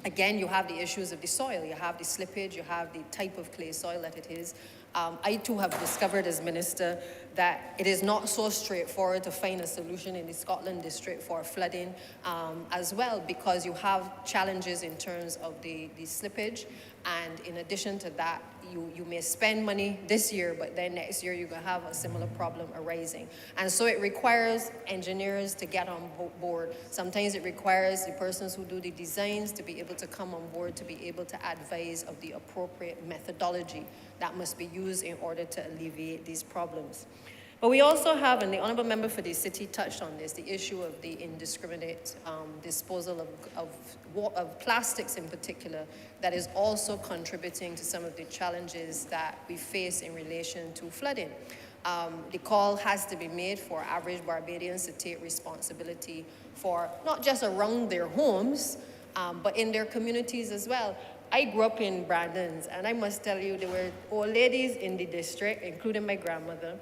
again, you have the issues of the soil, you have the slippage, you have the type of clay soil that it is. I too have discovered as minister that it is not so straightforward to find a solution in the Scotland district for flooding as well, because you have challenges in terms of the slippage. And in addition to that, you may spend money this year, but then next year you're going to have a similar problem arising. And so it requires engineers to get on board. Sometimes it requires the persons who do the designs to be able to come on board, to be able to advise of the appropriate methodology that must be used in order to alleviate these problems. But we also have, and the Honourable Member for the City touched on this, the issue of the indiscriminate disposal of plastics in particular, that is also contributing to some of the challenges that we face in relation to flooding. The call has to be made for average Barbadians to take responsibility for not just around their homes, but in their communities as well. I grew up in Brandon's, and I must tell you, there were old ladies in the district, including my grandmother,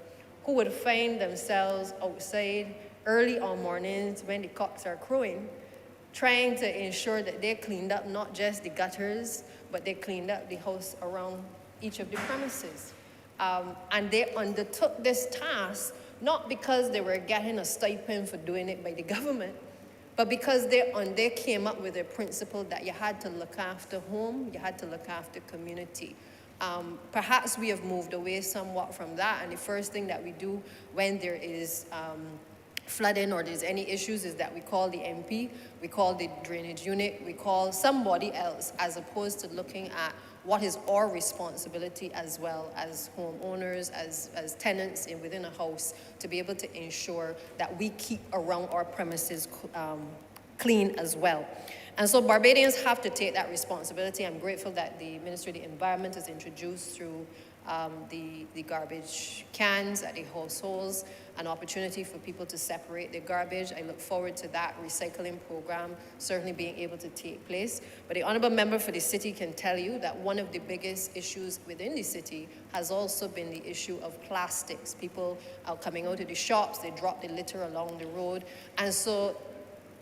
who would find themselves outside early on mornings when the cocks are crowing, trying to ensure that they cleaned up not just the gutters, but they cleaned up the house around each of the premises. And they undertook this task not because they were getting a stipend for doing it by the government, but because they came up with a principle that you had to look after home, you had to look after community. Perhaps we have moved away somewhat from that, and the first thing that we do when there is flooding or there's any issues is that we call the MP, we call the drainage unit, we call somebody else, as opposed to looking at what is our responsibility as well as homeowners, as tenants within a house, to be able to ensure that we keep around our premises clean as well. And so Barbadians have to take that responsibility. I'm grateful that the Ministry of the Environment has introduced through the garbage cans at the households an opportunity for people to separate their garbage. I look forward to that recycling program certainly being able to take place. But the Honourable Member for the City can tell you that one of the biggest issues within the city has also been the issue of plastics. People are coming out of the shops, they drop the litter along the road. And so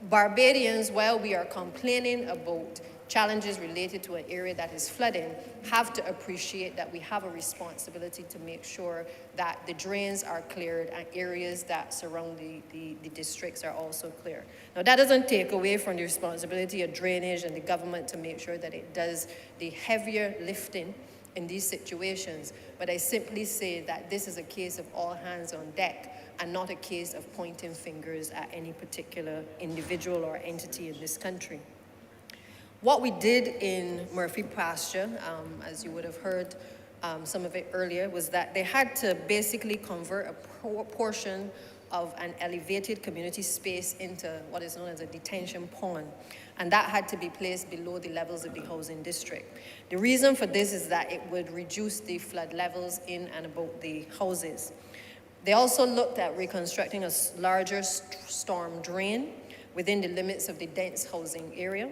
Barbadians, while we are complaining about challenges related to an area that is flooding, have to appreciate that we have a responsibility to make sure that the drains are cleared and areas that surround the districts are also clear. Now, that doesn't take away from the responsibility of drainage and the government to make sure that it does the heavier lifting in these situations, but I simply say that this is a case of all hands on deck and not a case of pointing fingers at any particular individual or entity in this country. What we did in Murphy Pasture, as you would have heard some of it earlier, was that they had to basically convert a portion of an elevated community space into what is known as a detention pond. And that had to be placed below the levels of the housing district. The reason for this is that it would reduce the flood levels in and about the houses. They also looked at reconstructing a larger storm drain within the limits of the dense housing area,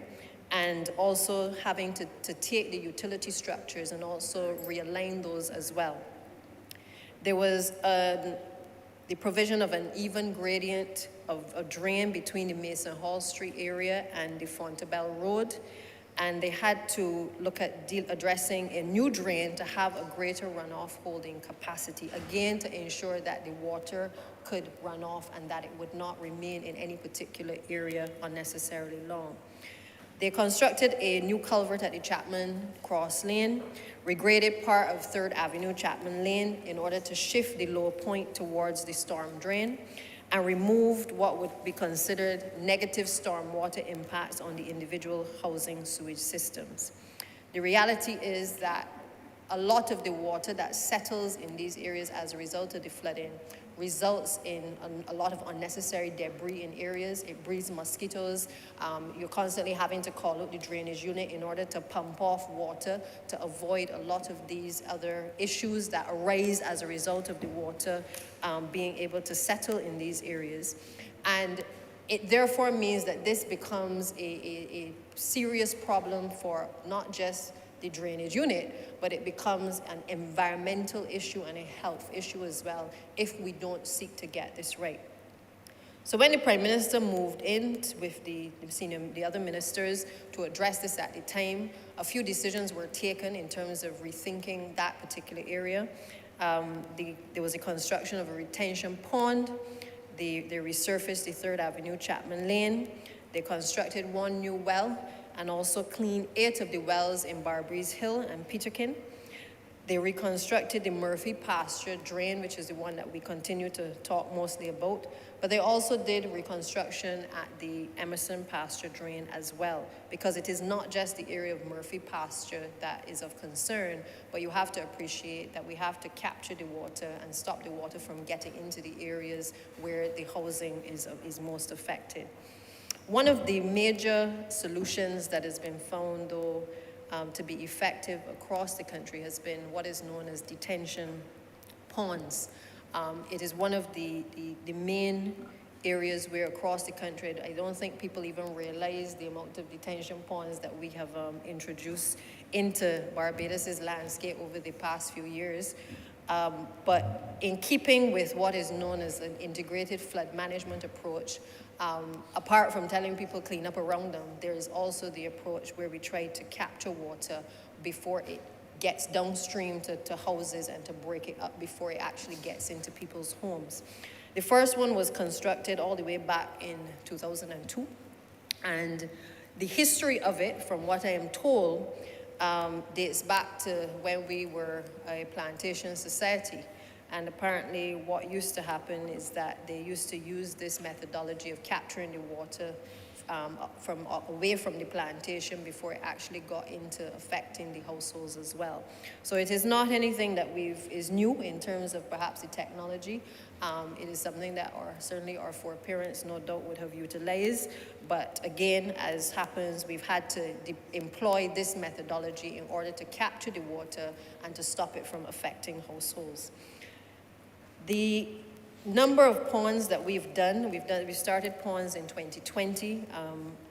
and also having to take the utility structures and also realign those as well. There was the provision of an even gradient of a drain between the Mason Hall Street area and the Fontebelle Road. and they had to look at addressing a new drain to have a greater runoff holding capacity, again to ensure that the water could run off and that it would not remain in any particular area unnecessarily long. They constructed a new culvert at the Chapman Cross Lane, regraded part of 3rd Avenue Chapman Lane in order to shift the low point towards the storm drain, and removed what would be considered negative stormwater impacts on the individual housing sewage systems. The reality is that a lot of the water that settles in these areas as a result of the flooding results in a lot of unnecessary debris in areas. It breeds mosquitoes. You're constantly having to call out the drainage unit in order to pump off water to avoid a lot of these other issues that arise as a result of the water being able to settle in these areas. And it therefore means that this becomes a serious problem for not just the drainage unit, but it becomes an environmental issue and a health issue as well if we don't seek to get this right. So when the Prime Minister moved in with the other ministers to address this at the time, a few decisions were taken in terms of rethinking that particular area. There was a construction of a retention pond. They resurfaced the 3rd Avenue Chapman Lane. They constructed one new well and also cleaned 8 of the wells in Barbries Hill and Peterkin. They reconstructed the Murphy pasture drain, which is the one that we continue to talk mostly about, but they also did reconstruction at the Emerson pasture drain as well, because it is not just the area of Murphy pasture that is of concern, but you have to appreciate that we have to capture the water and stop the water from getting into the areas where the housing is most affected. One of the major solutions that has been found, though, to be effective across the country has been what is known as detention ponds. It is one of the main areas where across the country, I don't think people even realize the amount of detention ponds that we have introduced into Barbados's landscape over the past few years. But in keeping with what is known as an integrated flood management approach, apart from telling people clean up around them, there is also the approach where we try to capture water before it gets downstream to houses and to break it up before it actually gets into people's homes. The first one was constructed all the way back in 2002, and the history of it, from what I am told, dates back to when we were a plantation society. And apparently what used to happen is that they used to use this methodology of capturing the water away from the plantation before it actually got into affecting the households as well. So it is not anything that is new in terms of perhaps the technology. It is something that certainly our foreparents no doubt would have utilized. But again, as happens, we've had to employ this methodology in order to capture the water and to stop it from affecting households. The number of ponds that we've done, we started ponds in 2020.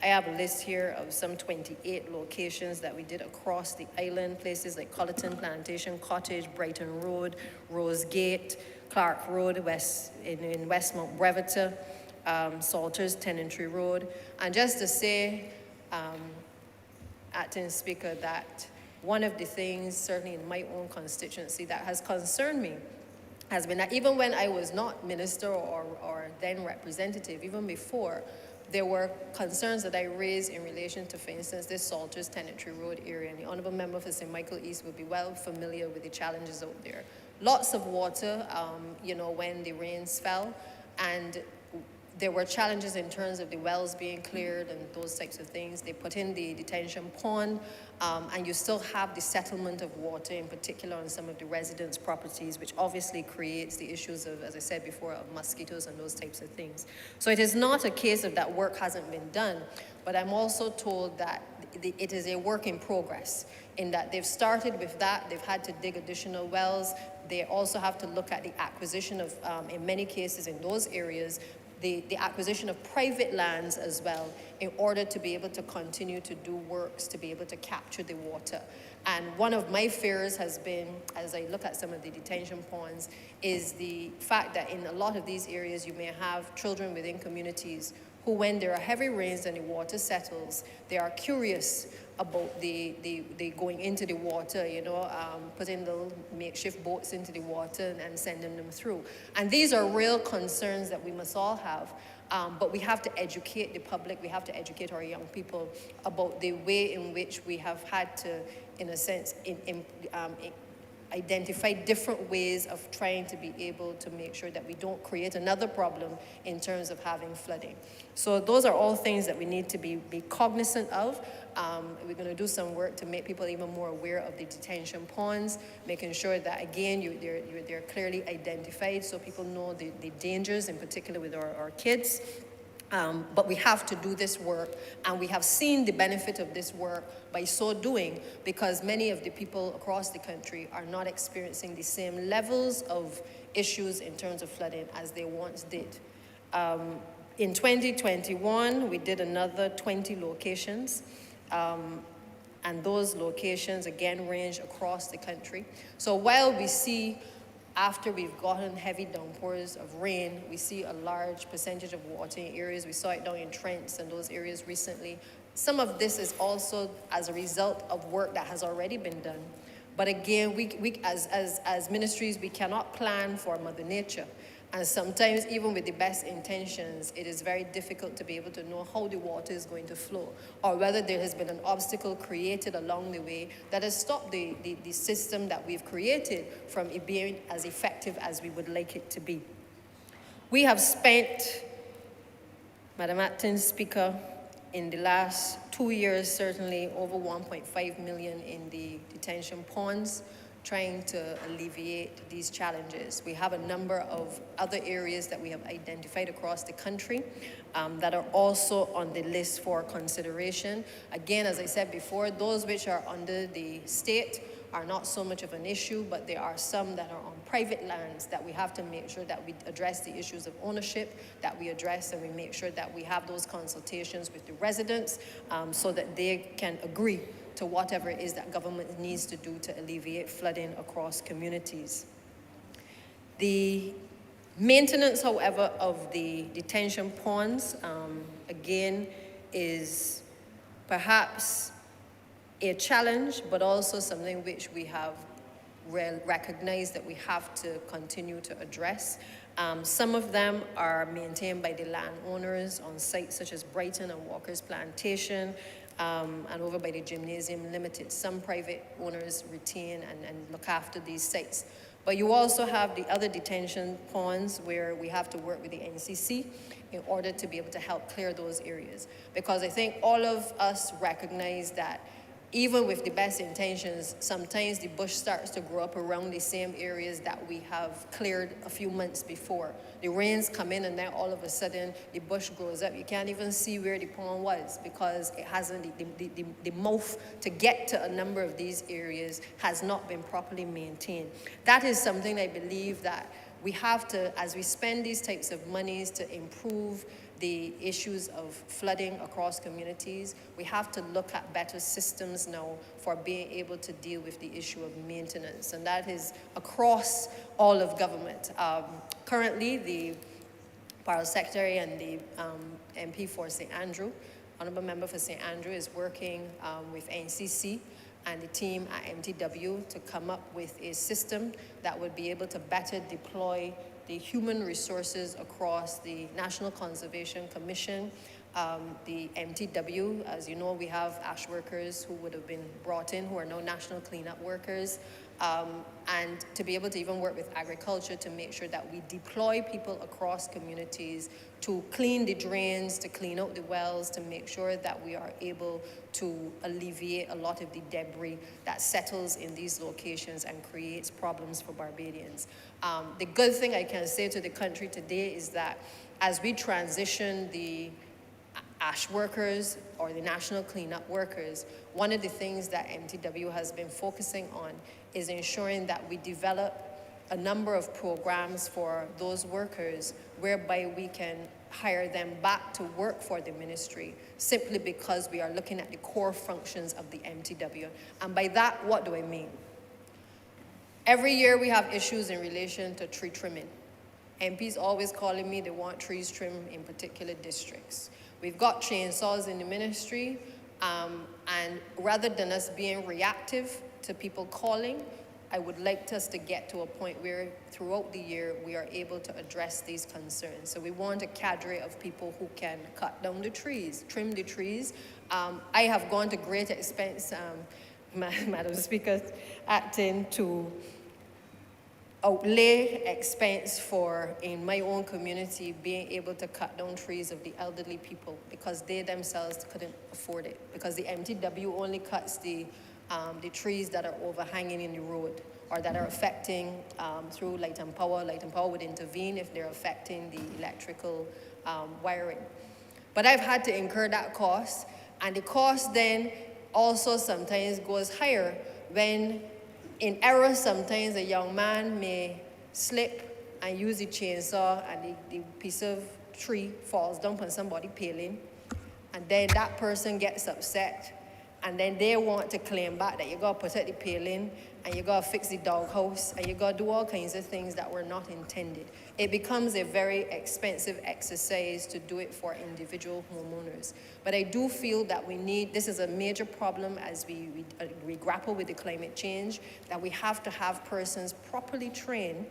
I have a list here of some 28 locations that we did across the island, places like Colleton Plantation Cottage, Brighton Road, Rose Gate, Clark Road, in Westmount Brevita, Salters, Tenantry Road. And just to say, Acting Speaker, that one of the things, certainly in my own constituency, that has concerned me has been that even when I was not minister or then representative, even before, there were concerns that I raised in relation to, for instance, this Salters Tenantry Road area. And the Honourable Member for St. Michael East would be well familiar with the challenges out there. Lots of water, when the rains fell, and there were challenges in terms of the wells being cleared and those types of things. They put in the detention pond, and you still have the settlement of water, in particular on some of the residents' properties, which obviously creates the issues of, as I said before, of mosquitoes and those types of things. So it is not a case of that work hasn't been done, but I'm also told that it is a work in progress, in that they've started with that, they've had to dig additional wells, they also have to look at the acquisition of, in many cases in those areas, the acquisition of private lands as well, in order to be able to continue to do works, to be able to capture the water. And one of my fears has been, as I look at some of the detention ponds, is the fact that in a lot of these areas you may have children within communities who, when there are heavy rains and the water settles, they are curious about the going into the water, putting little makeshift boats into the water and sending them through. And these are real concerns that we must all have. But we have to educate the public, we have to educate our young people about the way in which we have had to, in a sense, identify different ways of trying to be able to make sure that we don't create another problem in terms of having flooding. So those are all things that we need to be cognizant of. We're going to do some work to make people even more aware of the detention ponds, making sure that, again, they're clearly identified so people know the dangers, in particular with our kids. But we have to do this work, and we have seen the benefit of this work by so doing, because many of the people across the country are not experiencing the same levels of issues in terms of flooding as they once did. In 2021, we did another 20 locations, and those locations, again, range across the country. So while we see, after we've gotten heavy downpours of rain, we see a large percentage of water in areas. We saw it down in Trents and those areas recently. Some of this is also as a result of work that has already been done. But again, we as ministries, we cannot plan for Mother Nature. And sometimes, even with the best intentions, it is very difficult to be able to know how the water is going to flow, or whether there has been an obstacle created along the way that has stopped the system that we've created from it being as effective as we would like it to be. We have spent, Madam Acting Speaker, in the last 2 years, certainly over 1.5 million in the detention ponds, trying to alleviate these challenges. We have a number of other areas that we have identified across the country that are also on the list for consideration. Again, as I said before, those which are under the state are not so much of an issue, but there are some that are on private lands that we have to make sure that we address the issues of ownership, that we address and we make sure that we have those consultations with the residents so that they can agree to whatever it is that government needs to do to alleviate flooding across communities. The maintenance, however, of the detention ponds, again, is perhaps a challenge, but also something which we have recognized that we have to continue to address. Some of them are maintained by the landowners on sites such as Brighton and Walker's Plantation, and over by the Gymnasium Limited. Some private owners retain and look after these sites. But you also have the other detention ponds where we have to work with the NCC in order to be able to help clear those areas. Because I think all of us recognize that even with the best intentions, sometimes the bush starts to grow up around the same areas that we have cleared a few months before. The rains come in and then all of a sudden the bush grows up. You can't even see where the pond was because it hasn't, the mouth to get to a number of these areas has not been properly maintained. That is something I believe that we have to, as we spend these types of monies to improve the issues of flooding across communities, we have to look at better systems now for being able to deal with the issue of maintenance, and that is across all of government. Currently, the Parole Secretary and the MP for St. Andrew, Honourable Member for St. Andrew, is working with NCC and the team at MTW to come up with a system that would be able to better deploy the human resources across the National Conservation Commission, the MTW. As you know, we have ash workers who would have been brought in who are now national cleanup workers, and to be able to even work with agriculture to make sure that we deploy people across communities to clean the drains, to clean out the wells, to make sure that we are able to alleviate a lot of the debris that settles in these locations and creates problems for Barbadians. The good thing I can say to the country today is that as we transition the ash workers or the national cleanup workers, one of the things that MTW has been focusing on is ensuring that we develop a number of programs for those workers whereby we can hire them back to work for the ministry simply because we are looking at the core functions of the MTW. And by that, what do I mean? Every year we have issues in relation to tree trimming. MPs always calling me, they want trees trimmed in particular districts. We've got chainsaws in the ministry, and rather than us being reactive to people calling, I would like us to get to a point where throughout the year we are able to address these concerns. So we want a cadre of people who can cut down the trees, trim the trees. I have gone to great expense, Madam Speaker, acting to outlay expense for, in my own community, being able to cut down trees of the elderly people because they themselves couldn't afford it. Because the MTW only cuts the trees that are overhanging in the road or that are affecting through Light and Power. Light and Power would intervene if they're affecting the electrical wiring. But I've had to incur that cost, and the cost then also sometimes goes higher when in error, sometimes a young man may slip and use the chainsaw and the piece of tree falls down on somebody's paling, and then that person gets upset, and then they want to claim back that you gotta protect the paling and you gotta fix the doghouse and you gotta do all kinds of things that were not intended. It becomes a very expensive exercise to do it for individual homeowners. But I do feel that this is a major problem as we grapple with the climate change, that we have to have persons properly trained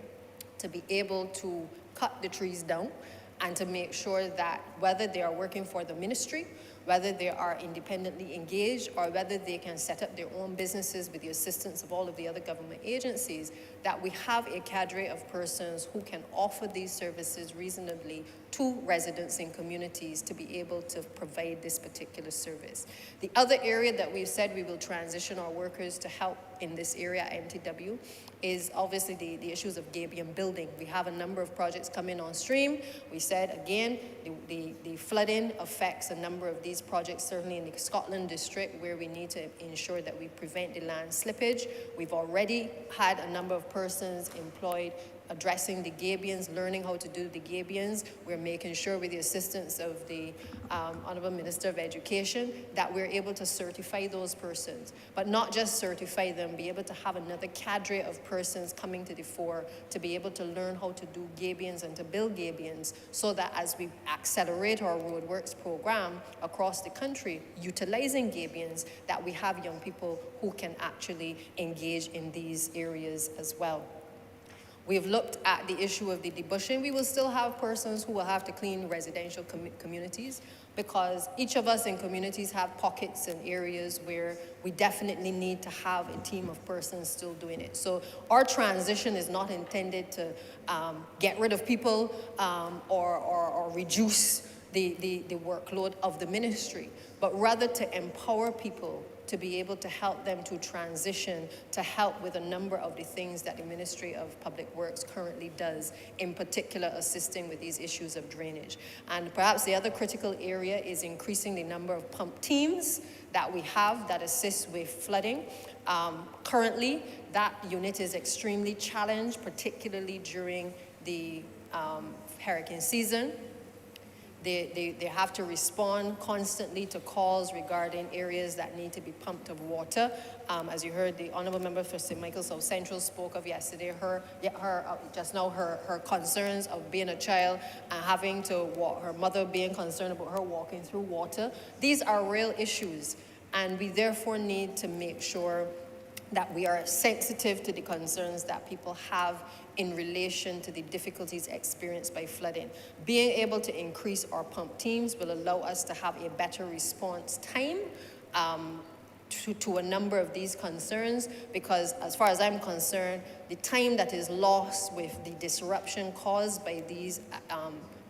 to be able to cut the trees down and to make sure that whether they are working for the ministry, whether they are independently engaged, or whether they can set up their own businesses with the assistance of all of the other government agencies, that we have a cadre of persons who can offer these services reasonably to residents in communities to be able to provide this particular service. The other area that we've said we will transition our workers to help in this area at MTW is obviously the issues of gabion building. We have a number of projects coming on stream. We said, again, the flooding affects a number of these projects, certainly in the Scotland district, where we need to ensure that we prevent the land slippage. We've already had a number of persons employed addressing the gabions, learning how to do the gabions. We're making sure with the assistance of the Honourable Minister of Education that we're able to certify those persons, but not just certify them, be able to have another cadre of persons coming to the fore to be able to learn how to do gabions and to build gabions, so that as we accelerate our roadworks program across the country, utilizing gabions, that we have young people who can actually engage in these areas as well. We've looked at the issue of the debushing. We will still have persons who will have to clean residential communities, because each of us in communities have pockets and areas where we definitely need to have a team of persons still doing it. So our transition is not intended to get rid of people or reduce the workload of the ministry, but rather to empower people to be able to help them to transition, to help with a number of the things that the Ministry of Public Works currently does, in particular assisting with these issues of drainage. And perhaps the other critical area is increasing the number of pump teams that we have that assist with flooding. Currently, that unit is extremely challenged, particularly during the hurricane season. They have to respond constantly to calls regarding areas that need to be pumped of water. As you heard, the Honourable Member for St. Michael South Central spoke of yesterday, her concerns of being a child and having to walk, her mother being concerned about her walking through water. These are real issues, and we therefore need to make sure that we are sensitive to the concerns that people have in relation to the difficulties experienced by flooding. Being able to increase our pump teams will allow us to have a better response time to a number of these concerns, because as far as I'm concerned, the time that is lost with the disruption caused by these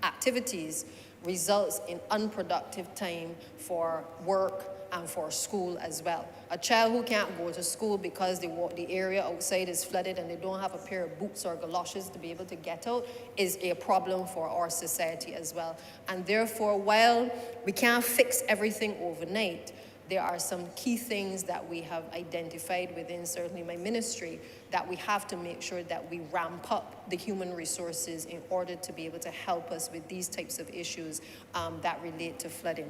activities results in unproductive time for work and for school as well. A child who can't go to school because the area outside is flooded and they don't have a pair of boots or galoshes to be able to get out is a problem for our society as well. And therefore, while we can't fix everything overnight, there are some key things that we have identified within certainly my ministry that we have to make sure that we ramp up the human resources in order to be able to help us with these types of issues that relate to flooding.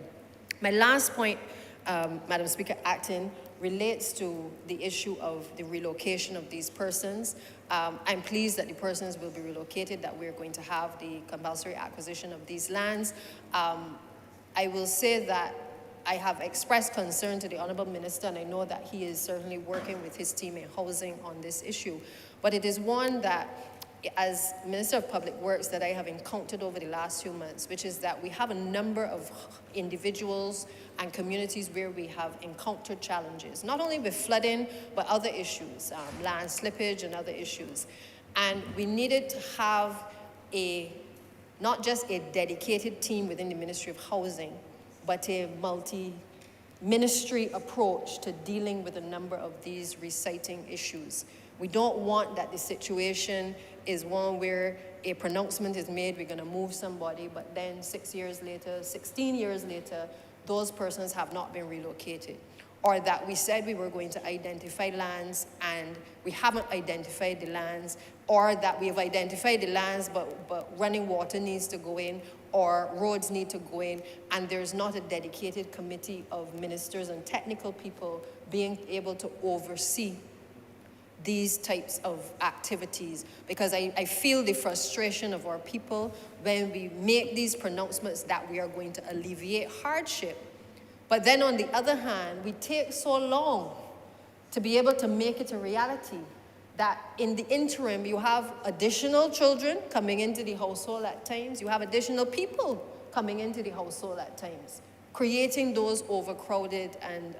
My last point, Madam Speaker, acting, relates to the issue of the relocation of these persons. I'm pleased that the persons will be relocated, that we're going to have the compulsory acquisition of these lands. I will say that I have expressed concern to the Honourable Minister, and I know that he is certainly working with his team in housing on this issue. But it is one that, as Minister of Public Works, that I have encountered over the last few months, which is that we have a number of individuals and communities where we have encountered challenges, not only with flooding, but other issues, land slippage and other issues. And we needed to have not just a dedicated team within the Ministry of Housing, but a multi-ministry approach to dealing with a number of these reciting issues. We don't want that the situation is one where a pronouncement is made, we're going to move somebody, but then 6 years later, 16 years later, those persons have not been relocated. Or that we said we were going to identify lands and we haven't identified the lands, or that we have identified the lands but running water needs to go in, or roads need to go in, and there's not a dedicated committee of ministers and technical people being able to oversee these types of activities. Because I feel the frustration of our people when we make these pronouncements that we are going to alleviate hardship. But then on the other hand, we take so long to be able to make it a reality that in the interim, you have additional children coming into the household at times, you have additional people coming into the household at times, creating those overcrowded and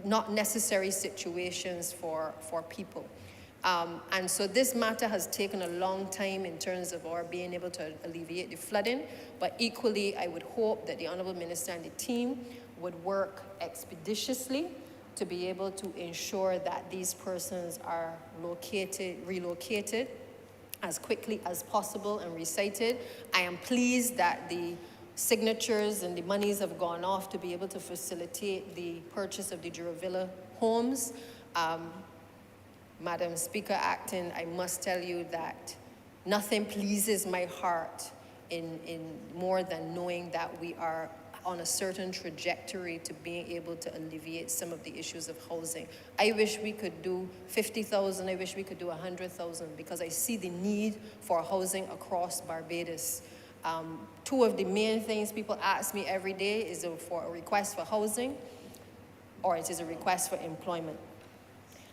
not necessary situations for people. And so this matter has taken a long time in terms of our being able to alleviate the flooding, but equally I would hope that the Honourable Minister and the team would work expeditiously to be able to ensure that these persons are relocated as quickly as possible and recited. I am pleased that the signatures and the monies have gone off to be able to facilitate the purchase of the Derelict homes. Madam Speaker Acting, I must tell you that nothing pleases my heart in more than knowing that we are on a certain trajectory to being able to alleviate some of the issues of housing. I wish we could do 50,000, I wish we could do 100,000, because I see the need for housing across Barbados. Two of the main things people ask me every day is for a request for housing, or it is a request for employment.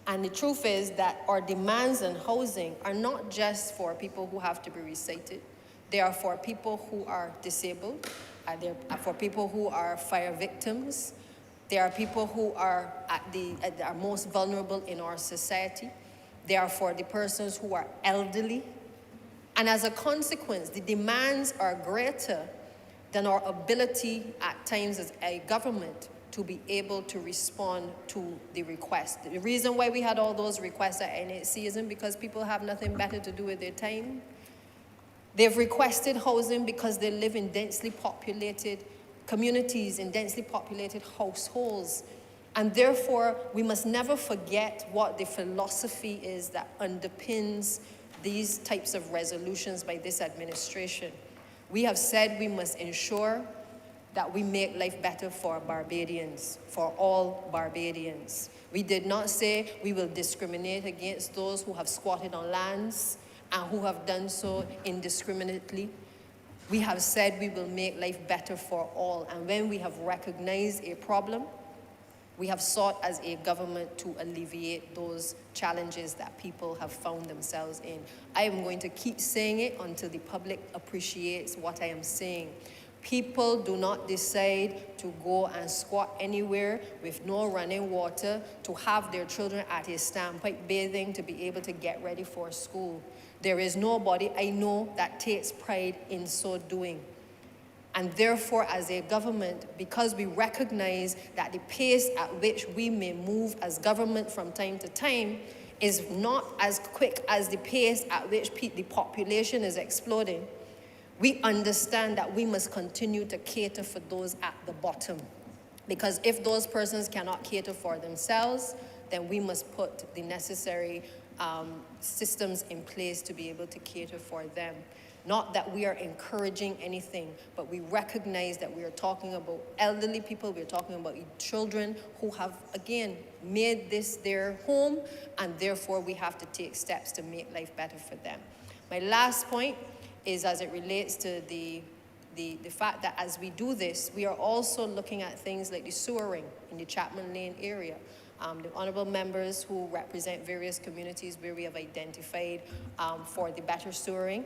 And the truth is that our demands on housing are not just for people who have to be recited. They are for people who are disabled. They are for people who are fire victims. They are people who are are most vulnerable in our society. They are for the persons who are elderly. And as a consequence, the demands are greater than our ability at times as a government to be able to respond to the request. The reason why we had all those requests at NHC isn't because people have nothing better to do with their time. They've requested housing because they live in densely populated communities, in densely populated households. And therefore, we must never forget what the philosophy is that underpins these types of resolutions by this administration. We have said we must ensure that we make life better for Barbadians, for all Barbadians. We did not say we will discriminate against those who have squatted on lands and who have done so indiscriminately. We have said we will make life better for all. And when we have recognized a problem, we have sought as a government to alleviate those challenges that people have found themselves in. I am going to keep saying it until the public appreciates what I am saying. People do not decide to go and squat anywhere with no running water, to have their children at a standpipe bathing to be able to get ready for school. There is nobody I know that takes pride in so doing. And therefore, as a government, because we recognize that the pace at which we may move as government from time to time is not as quick as the pace at which the population is exploding, we understand that we must continue to cater for those at the bottom. Because if those persons cannot cater for themselves, then we must put the necessary systems in place to be able to cater for them. Not that we are encouraging anything, but we recognize that we are talking about elderly people, we're talking about children who have, again, made this their home, and therefore we have to take steps to make life better for them. My last point is as it relates to the fact that as we do this, we are also looking at things like the sewering in the Chapman Lane area. The honourable members who represent various communities where we have identified for the better sewering.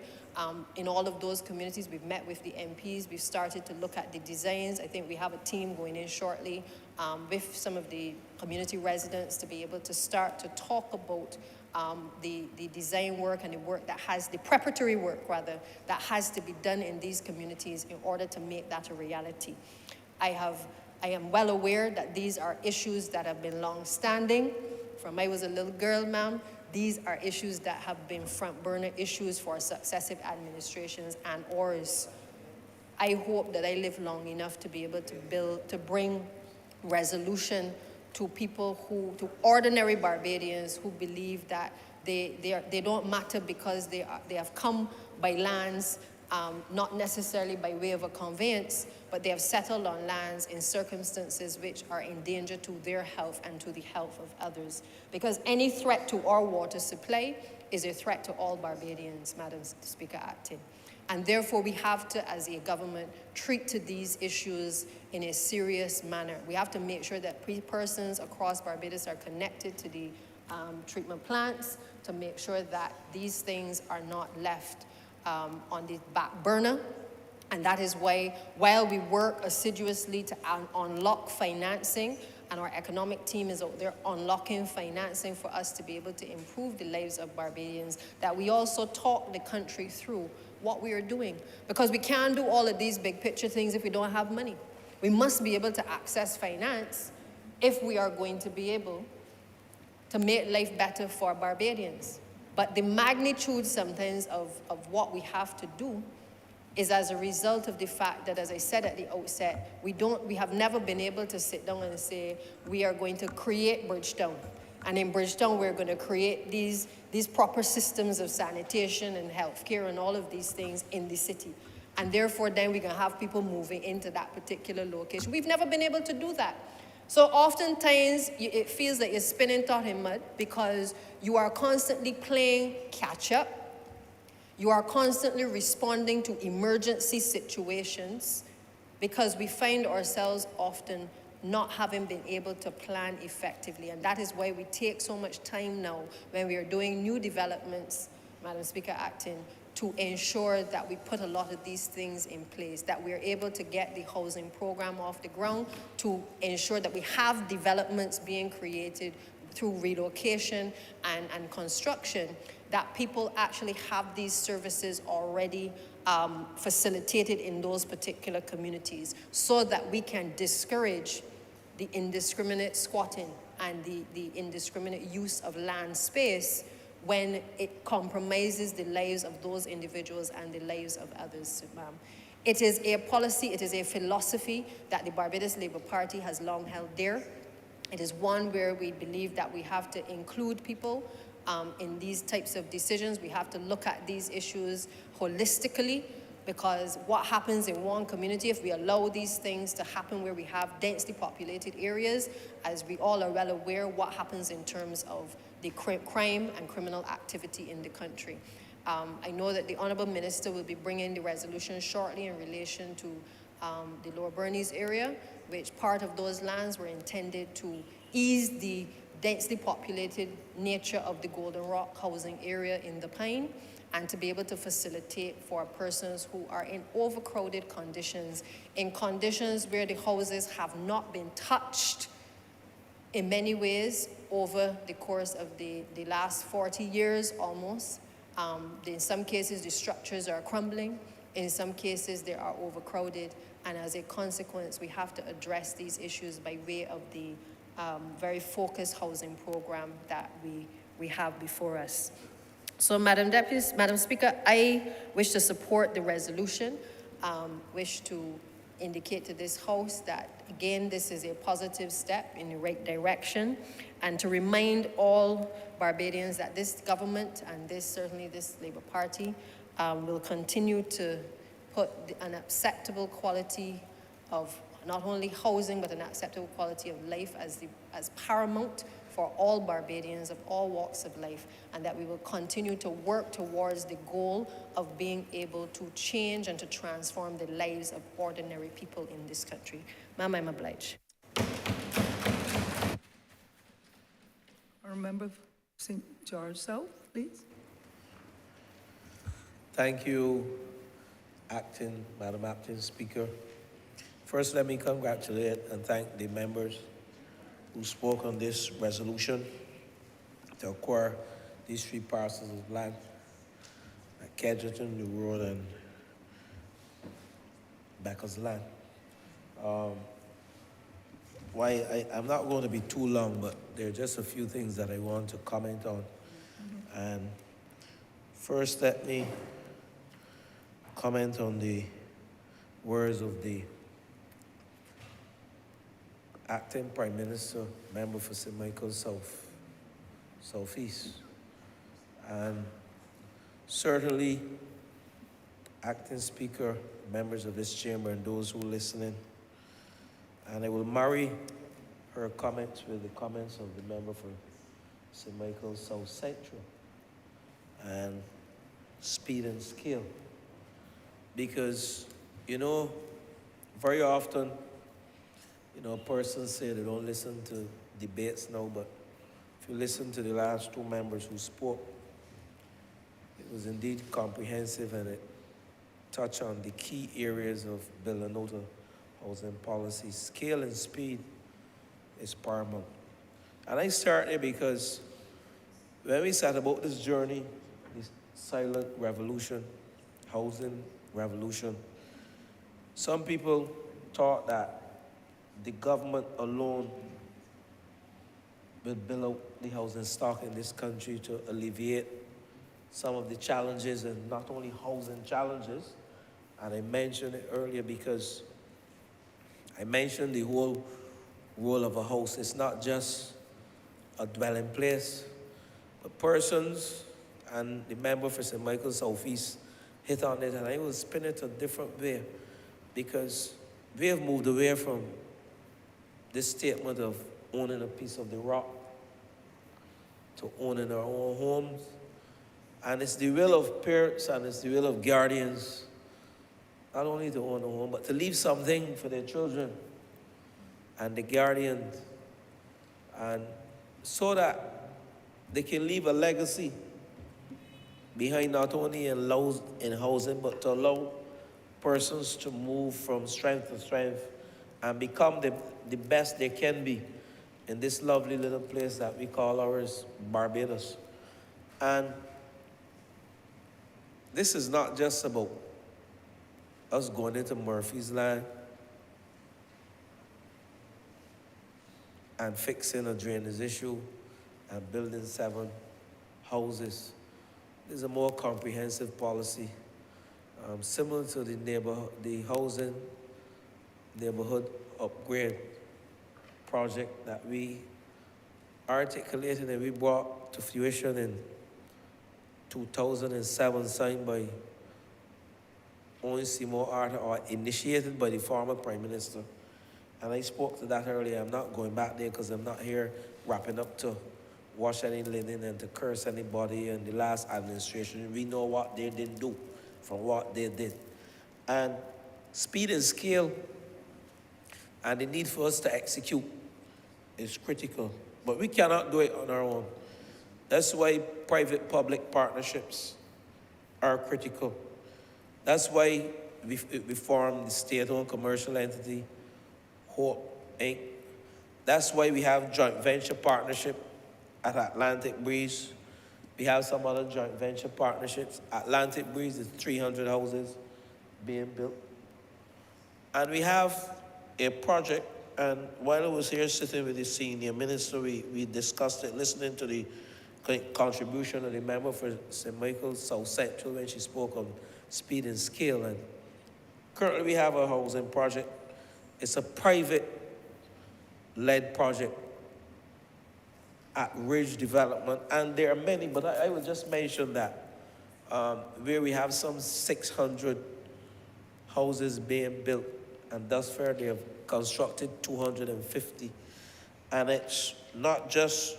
In all of those communities, we've met with the MPs, we've started to look at the designs. I think we have a team going in shortly with some of the community residents to be able to start to talk about the design work and the work that has, the preparatory work rather, that has to be done in these communities in order to make that a reality. I am well aware that these are issues that have been long-standing. From I was a little girl, ma'am, these are issues that have been front-burner issues for successive administrations and ours. I hope that I live long enough to be able to bring resolution to people to ordinary Barbadians who believe that they don't matter because they have come by lands, not necessarily by way of a conveyance, but they have settled on lands in circumstances which are in danger to their health and to the health of others. Because any threat to our water supply is a threat to all Barbadians, Madam Speaker Acting. And therefore, we have to, as a government, treat to these issues in a serious manner. We have to make sure that persons across Barbados are connected to the treatment plants to make sure that these things are not left on the back burner. And that is why, while we work assiduously to unlock financing, and our economic team is out there unlocking financing for us to be able to improve the lives of Barbadians, that we also talk the country through what we are doing. Because we can't do all of these big picture things if we don't have money. We must be able to access finance if we are going to be able to make life better for Barbadians. But the magnitude sometimes of what we have to do is as a result of the fact that, as I said at the outset, we have never been able to sit down and say, we are going to create Bridgetown. And in Bridgetown, we're going to create these proper systems of sanitation and healthcare and all of these things in the city. And therefore, then we can have people moving into that particular location. We've never been able to do that. So oftentimes, it feels like you're spinning top in mud because you are constantly playing catch up. You are constantly responding to emergency situations because we find ourselves often not having been able to plan effectively. And that is why we take so much time now when we are doing new developments, Madam Speaker Acting, to ensure that we put a lot of these things in place, that we are able to get the housing program off the ground, to ensure that we have developments being created through relocation and construction, that people actually have these services already facilitated in those particular communities so that we can discourage the indiscriminate squatting and the indiscriminate use of land space when it compromises the lives of those individuals and the lives of others, ma'am. It is a policy, it is a philosophy that the Barbados Labour Party has long held dear. It is one where we believe that we have to include people in these types of decisions. We have to look at these issues holistically, because what happens in one community, if we allow these things to happen where we have densely populated areas, as we all are well aware, what happens in terms of the crime and criminal activity in the country. I know that the Honourable Minister will be bringing the resolution shortly in relation to the Lower Bernese area, which part of those lands were intended to ease the densely populated nature of the Golden Rock housing area in the Pine, and to be able to facilitate for persons who are in overcrowded conditions, in conditions where the houses have not been touched in many ways over the course of the last 40 years almost. In some cases, the structures are crumbling. In some cases, they are overcrowded. And as a consequence, we have to address these issues by way of the very focused housing program that we have before us. So, Madam Speaker, I wish to support the resolution, wish to indicate to this House that, again, this is a positive step in the right direction, and to remind all Barbadians that this government and certainly this Labour Party will continue to put an acceptable quality of not only housing, but an acceptable quality of life as paramount for all Barbadians of all walks of life, and that we will continue to work towards the goal of being able to change and to transform the lives of ordinary people in this country. Ma'am, I'm obliged. Member of St. George South, please. Thank you, Madam Acting Speaker. First, let me congratulate and thank the members who spoke on this resolution to acquire these 3 parcels of land at Kedgerton, New Road, and Becker's Land. I'm not going to be too long, but there are just a few things that I want to comment on. And first, let me comment on the words of the Acting Prime Minister, member for St. Michael's Southeast. And certainly, Acting Speaker, members of this chamber, and those who are listening, and I will marry her comments with the comments of the member for St. Michael's South Central and speed and skill. Because, very often, persons say they don't listen to debates now, but if you listen to the last 2 members who spoke, it was indeed comprehensive, and it touched on the key areas of building out a housing policy. Scale and speed is paramount. And I start there because when we set about this journey, this silent revolution, housing revolution, some people thought that the government alone will build out the housing stock in this country to alleviate some of the challenges, and not only housing challenges. And I mentioned it earlier because I mentioned the whole role of a house. It's not just a dwelling place, but persons, and the member for St. Michael's Southeast hit on it, and I will spin it a different way, because we have moved away from this statement of owning a piece of the rock to owning our own homes. And it's the will of parents and it's the will of guardians not only to own a home, but to leave something for their children and the guardians, and so that they can leave a legacy behind, not only in housing, but to allow persons to move from strength to strength and become the best they can be in this lovely little place that we call ours, Barbados. And this is not just about us going into Murphy's Land and fixing a drainage issue and building 7 houses. There's a more comprehensive policy, similar to the housing neighborhood upgrade project that we articulated and we brought to fruition in 2007, signed by Owen Seymour Arthur, or initiated by the former Prime Minister. And I spoke to that earlier. I'm not going back there because I'm not here wrapping up to wash any linen and to curse anybody in the last administration. We know what they didn't do from what they did. And speed and scale and the need for us to execute is critical. But we cannot do it on our own. That's why private-public partnerships are critical. That's why we formed the state-owned commercial entity, Hope Inc. That's why we have joint venture partnership at Atlantic Breeze. We have some other joint venture partnerships. Atlantic Breeze is 300 houses being built. And we have a project, and while I was here sitting with the senior minister, we discussed it, listening to the contribution of the member for St. Michael's South Central when she spoke on speed and scale. And currently we have a housing project. It's a private-led project at Redevelopment, and there are many, but I will just mention that. where we have some 600 houses being built, and thus far they have constructed 250. And it's not just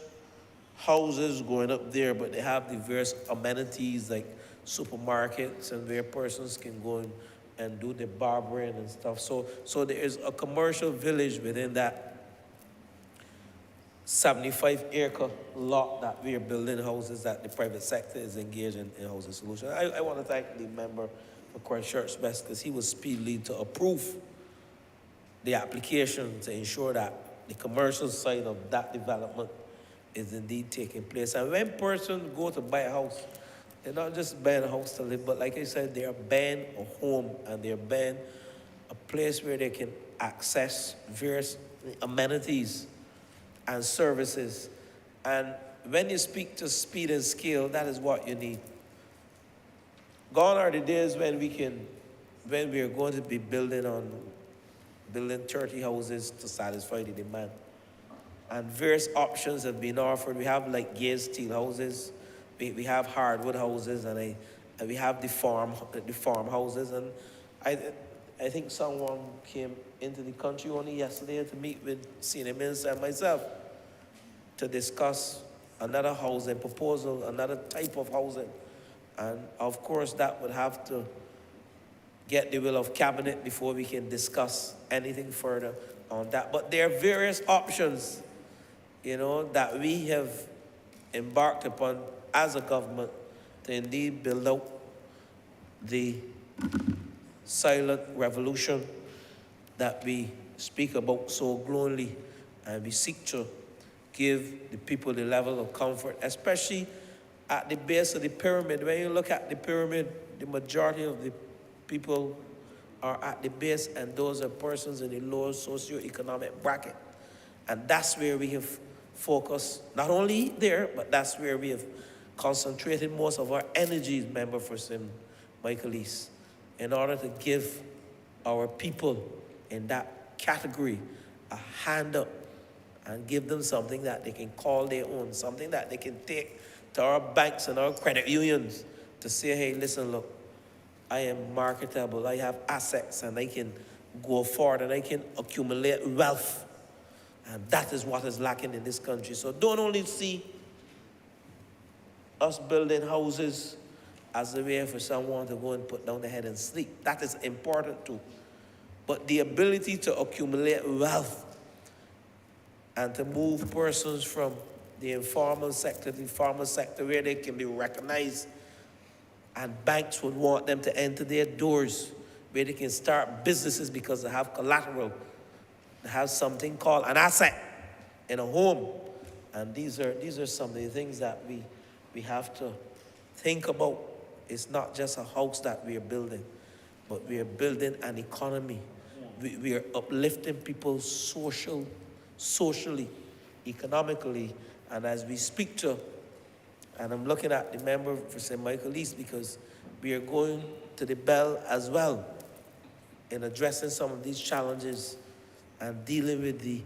houses going up there, but they have diverse amenities like supermarkets and where persons can go and do the barbering and stuff. So there is a commercial village within that 75-acre lot that we are building houses that the private sector is engaged in housing solution. I want to thank the member for Christchurch West because he was speedily to approve the application to ensure that the commercial side of that development is indeed taking place. And when persons go to buy a house, they're not just buying a house to live, but like I said, they are buying a home and they're buying a place where they can access various amenities and services. And when you speak to speed and scale, that is what you need. Gone are the days when we are going to be building 30 houses to satisfy the demand. And various options have been offered. We have like gaze steel houses, we have hardwood houses, and we have the farm houses. And I think someone came into the country only yesterday to meet with senior minister and myself to discuss another housing proposal, another type of housing. And of course that would have to get the will of cabinet before we can discuss anything further on that. But there are various options, that we have embarked upon as a government to indeed build out the silent revolution that we speak about so glowingly, and we seek to give the people the level of comfort, especially at the base of the pyramid. When you look at the pyramid, the majority of the people are at the base, and those are persons in the lower socioeconomic bracket. And that's where we have focused, not only there, but that's where we have concentrated most of our energies, Member for St. Michaelis, in order to give our people in that category a hand up and give them something that they can call their own, something that they can take to our banks and our credit unions to say, hey, listen, look, I am marketable, I have assets, and I can go forward and I can accumulate wealth. And that is what is lacking in this country. So don't only see us building houses as a way for someone to go and put down their head and sleep. That is important too. But the ability to accumulate wealth and to move persons from the informal sector to the formal sector where they can be recognized, and banks would want them to enter their doors, where they can start businesses because they have collateral, they have something called an asset in a home. And these are some of the things that we have to think about. It's not just a house that we are building, but we are building an economy. We are uplifting people socially, economically. And as we speak to, and I'm looking at the member for St. Michaelis because we are going to the bell as well in addressing some of these challenges and dealing with the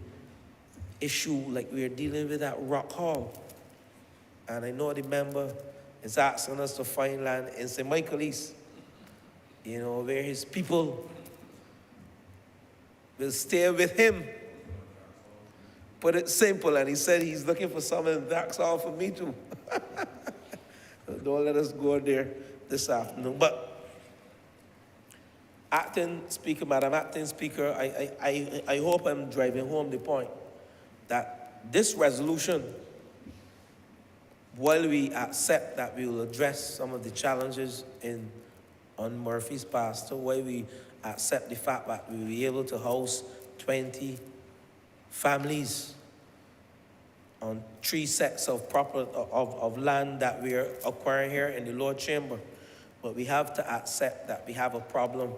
issue like we are dealing with at Rock Hall. And I know the member is asking us to find land in St. Michaelis, where his people will stay with him. Put it simple, and he said he's looking for something. That's all for me too. Don't let us go there this afternoon. But Acting Speaker, Madam Acting Speaker, I hope I'm driving home the point that this resolution, while we accept that we will address some of the challenges on Murphy's Pasture, while we accept the fact that we will be able to house 20 families on 3 sets of land that we are acquiring here in the Lord Chamber. But we have to accept that we have a problem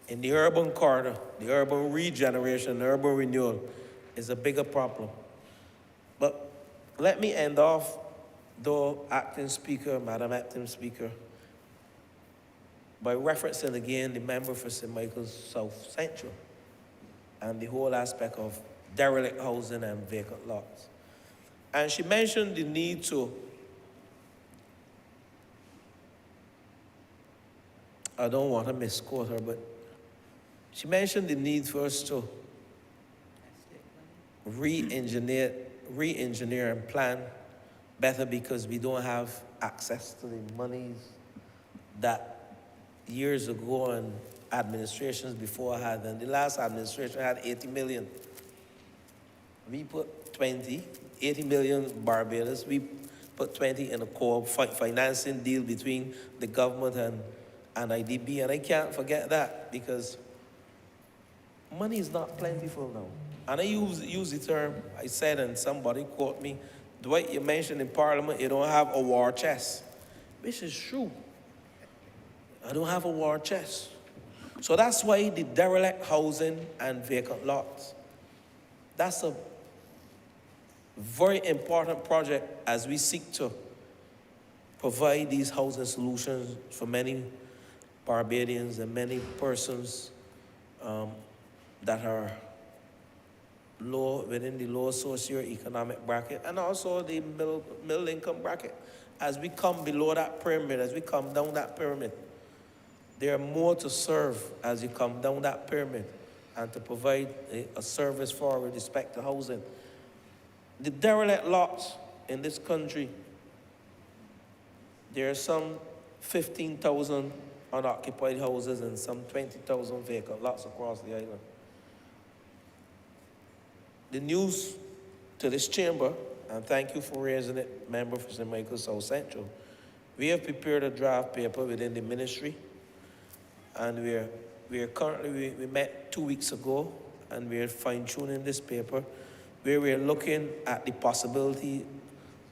in the urban corridor. The urban regeneration, the urban renewal is a bigger problem. But let me end off, though, Acting Speaker, Madam Acting Speaker, by referencing again the member for St. Michael's South Central and the whole aspect of derelict housing and vacant lots. And she mentioned the need to I don't want to misquote her, but she mentioned the need for us to re-engineer and plan better because we don't have access to the monies that years ago and administrations before had. And the last administration had 80 million. We put 80 million Barbados. We put 20 in a co-financing deal between the government and IDB. And I can't forget that because money is not plentiful now. And I use the term, I said, and somebody quote me, Dwight, you mentioned in Parliament, you don't have a war chest. Which is true. I don't have a war chest. So that's why the derelict housing and vacant lots, that's a very important project as we seek to provide these housing solutions for many Barbadians and many persons that are within the low socio-economic bracket and also the middle income bracket. As we come below that pyramid, as we come down that pyramid, there are more to serve as you come down that pyramid and to provide a service for with respect to housing. The derelict lots in this country, there are some 15,000 unoccupied houses and some 20,000 vacant lots across the island. The news to this chamber, and thank you for raising it, member for St. Michael South Central, we have prepared a draft paper within the ministry, and we are currently, we met 2 weeks ago, and we are fine-tuning this paper, where we are looking at the possibility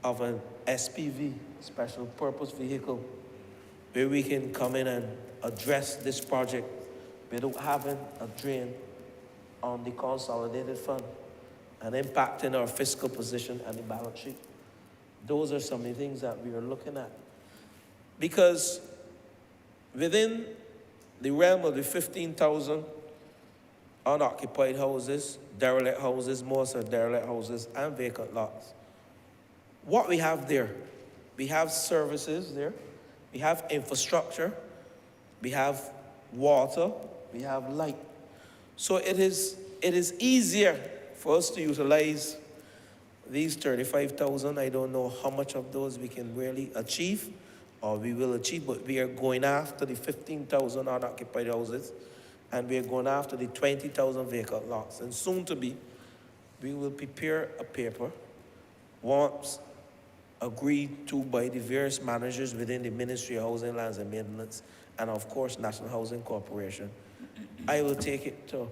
of an SPV, special purpose vehicle, where we can come in and address this project without having a drain on the consolidated fund and impacting our fiscal position and the balance sheet. Those are some of the things that we are looking at. Because within the realm of the 15,000 unoccupied houses, derelict houses, most are derelict houses, and vacant lots, what we have there, we have services there, we have infrastructure, we have water, we have light. So it is easier for us to utilize these 35,000. I don't know how much of those we can really achieve or we will achieve, but we are going after the 15,000 unoccupied houses and we are going after the 20,000 vacant lots. And soon to be, we will prepare a paper once agreed to by the various managers within the Ministry of Housing, Lands and Maintenance, and of course, National Housing Corporation. I will take it to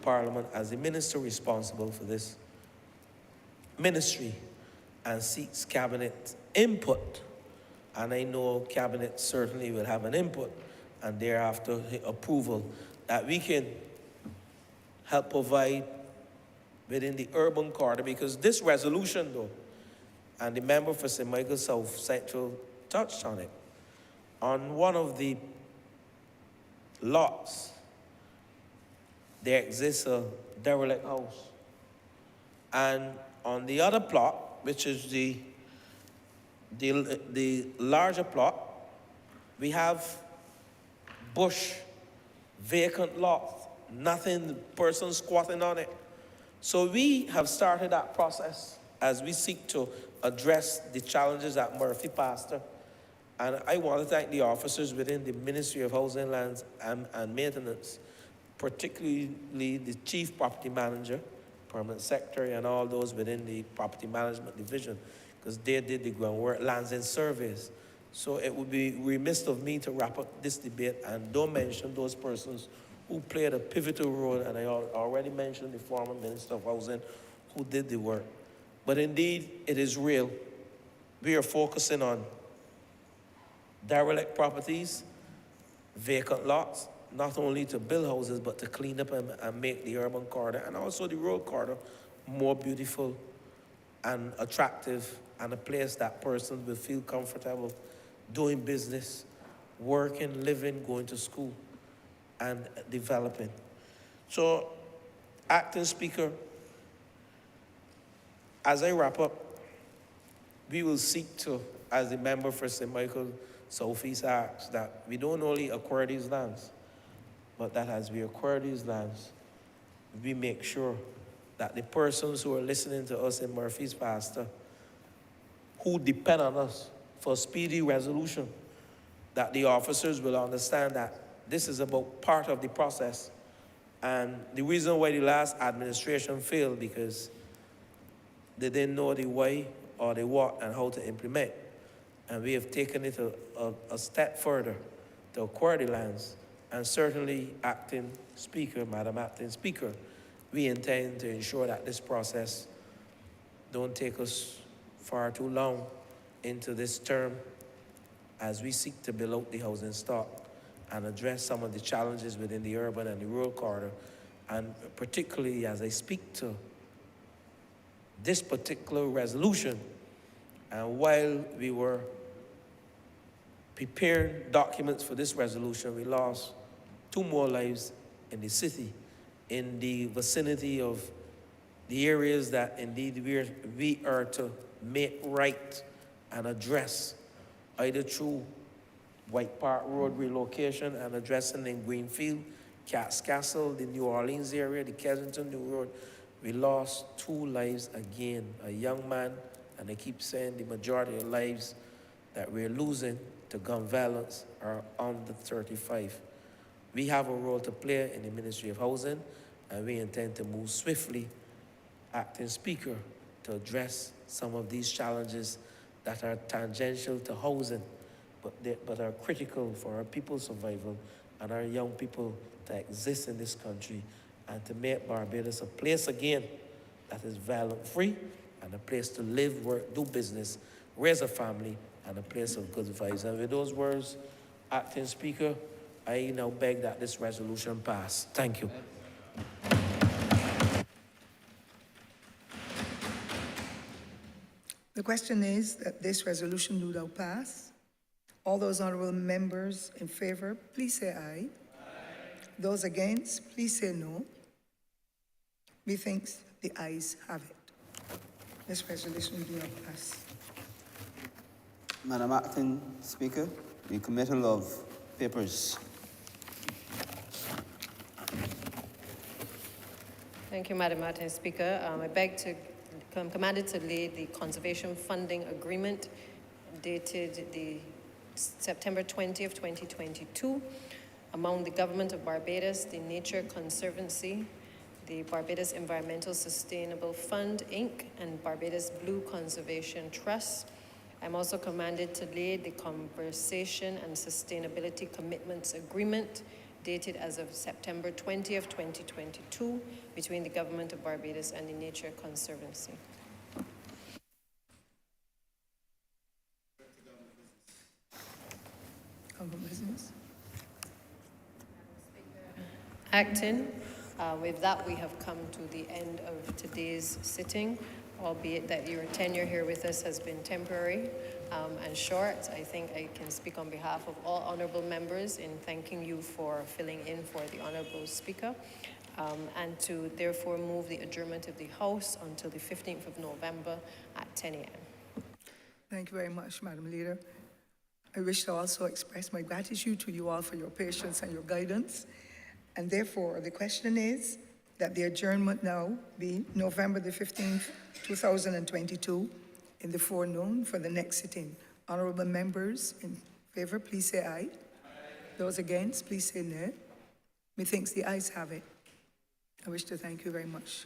Parliament as the minister responsible for this ministry and seeks cabinet input. And I know cabinet certainly will have an input and thereafter approval that we can help provide within the urban corridor, because this resolution though, and the member for St. Michael South Central touched on it, on one of the lots, there exists a derelict house. And on the other plot, which is the larger plot, we have bush, vacant lot, nothing, person squatting on it. So we have started that process as we seek to address the challenges at Murphy Pastor. And I want to thank the officers within the Ministry of Housing, Lands and Maintenance, particularly the Chief Property Manager, Permanent Secretary, and all those within the Property Management Division, because they did the groundwork, lands and surveys. So it would be remiss of me to wrap up this debate and don't mention those persons who played a pivotal role, and I already mentioned the former Minister of Housing who did the work. But indeed, it is real. We are focusing on derelict properties, vacant lots, not only to build houses, but to clean up and make the urban corridor and also the road corridor more beautiful and attractive, and a place that persons will feel comfortable doing business, working, living, going to school, and developing. So, Acting Speaker, as I wrap up, we will seek to, as the member for St. Michael Southeast asks that we don't only acquire these lands, but that as we acquire these lands, we make sure that the persons who are listening to us in Murphy's Pastor, who depend on us for speedy resolution, that the officers will understand that this is about part of the process. And the reason why the last administration failed, because they didn't know the why or the what and how to implement. And we have taken it a step further to acquire the lands. And certainly, Madam Acting Speaker, we intend to ensure that this process don't take us far too long into this term as we seek to build out the housing stock and address some of the challenges within the urban and the rural corridor. And particularly as I speak to this particular resolution, and while we were preparing documents for this resolution, we lost 2 more lives in the city, in the vicinity of the areas that indeed we are to make right and address, either through White Park Road relocation and addressing in Greenfield, Cat's Castle, the New Orleans area, the Kensington New Road. We lost 2 lives again, a young man, and I keep saying the majority of lives that we're losing to gun violence are under 35. We have a role to play in the Ministry of Housing, and we intend to move swiftly, Acting Speaker, to address some of these challenges that are tangential to housing, but are critical for our people's survival and our young people to exist in this country and to make Barbados a place again that is violent-free and a place to live, work, do business, raise a family, and a place of good vibes. And with those words, Acting Speaker, I now beg that this resolution pass. Thank you. The question is that this resolution do now pass. All those honourable members in favour, please say aye. Aye. Those against, please say no. Methinks the ayes have it. This resolution do not pass. Madam Acting Speaker, the committal of papers. Thank you, Madam Acting Speaker. I beg to commanded to lay the conservation funding agreement dated the September 20th, 2022 among the Government of Barbados, the Nature Conservancy, the Barbados Environmental Sustainable Fund, Inc., and Barbados Blue Conservation Trust. I'm also commanded to lay the Conservation and Sustainability Commitments Agreement dated as of September 20th, 2022 between the Government of Barbados and the Nature Conservancy. Business. Acting. With that, we have come to the end of today's sitting, albeit that your tenure here with us has been temporary and short. I think I can speak on behalf of all honourable members in thanking you for filling in for the Honourable Speaker, and to therefore move the adjournment of the House until the 15th of November at 10 a.m. Thank you very much, Madam Leader. I wish to also express my gratitude to you all for your patience and your guidance. And therefore, the question is that the adjournment now be November the 15th, 2022 in the forenoon for the next sitting. Honourable members in favour, please say aye. Aye. Those against, please say nay. Methinks the ayes have it. I wish to thank you very much.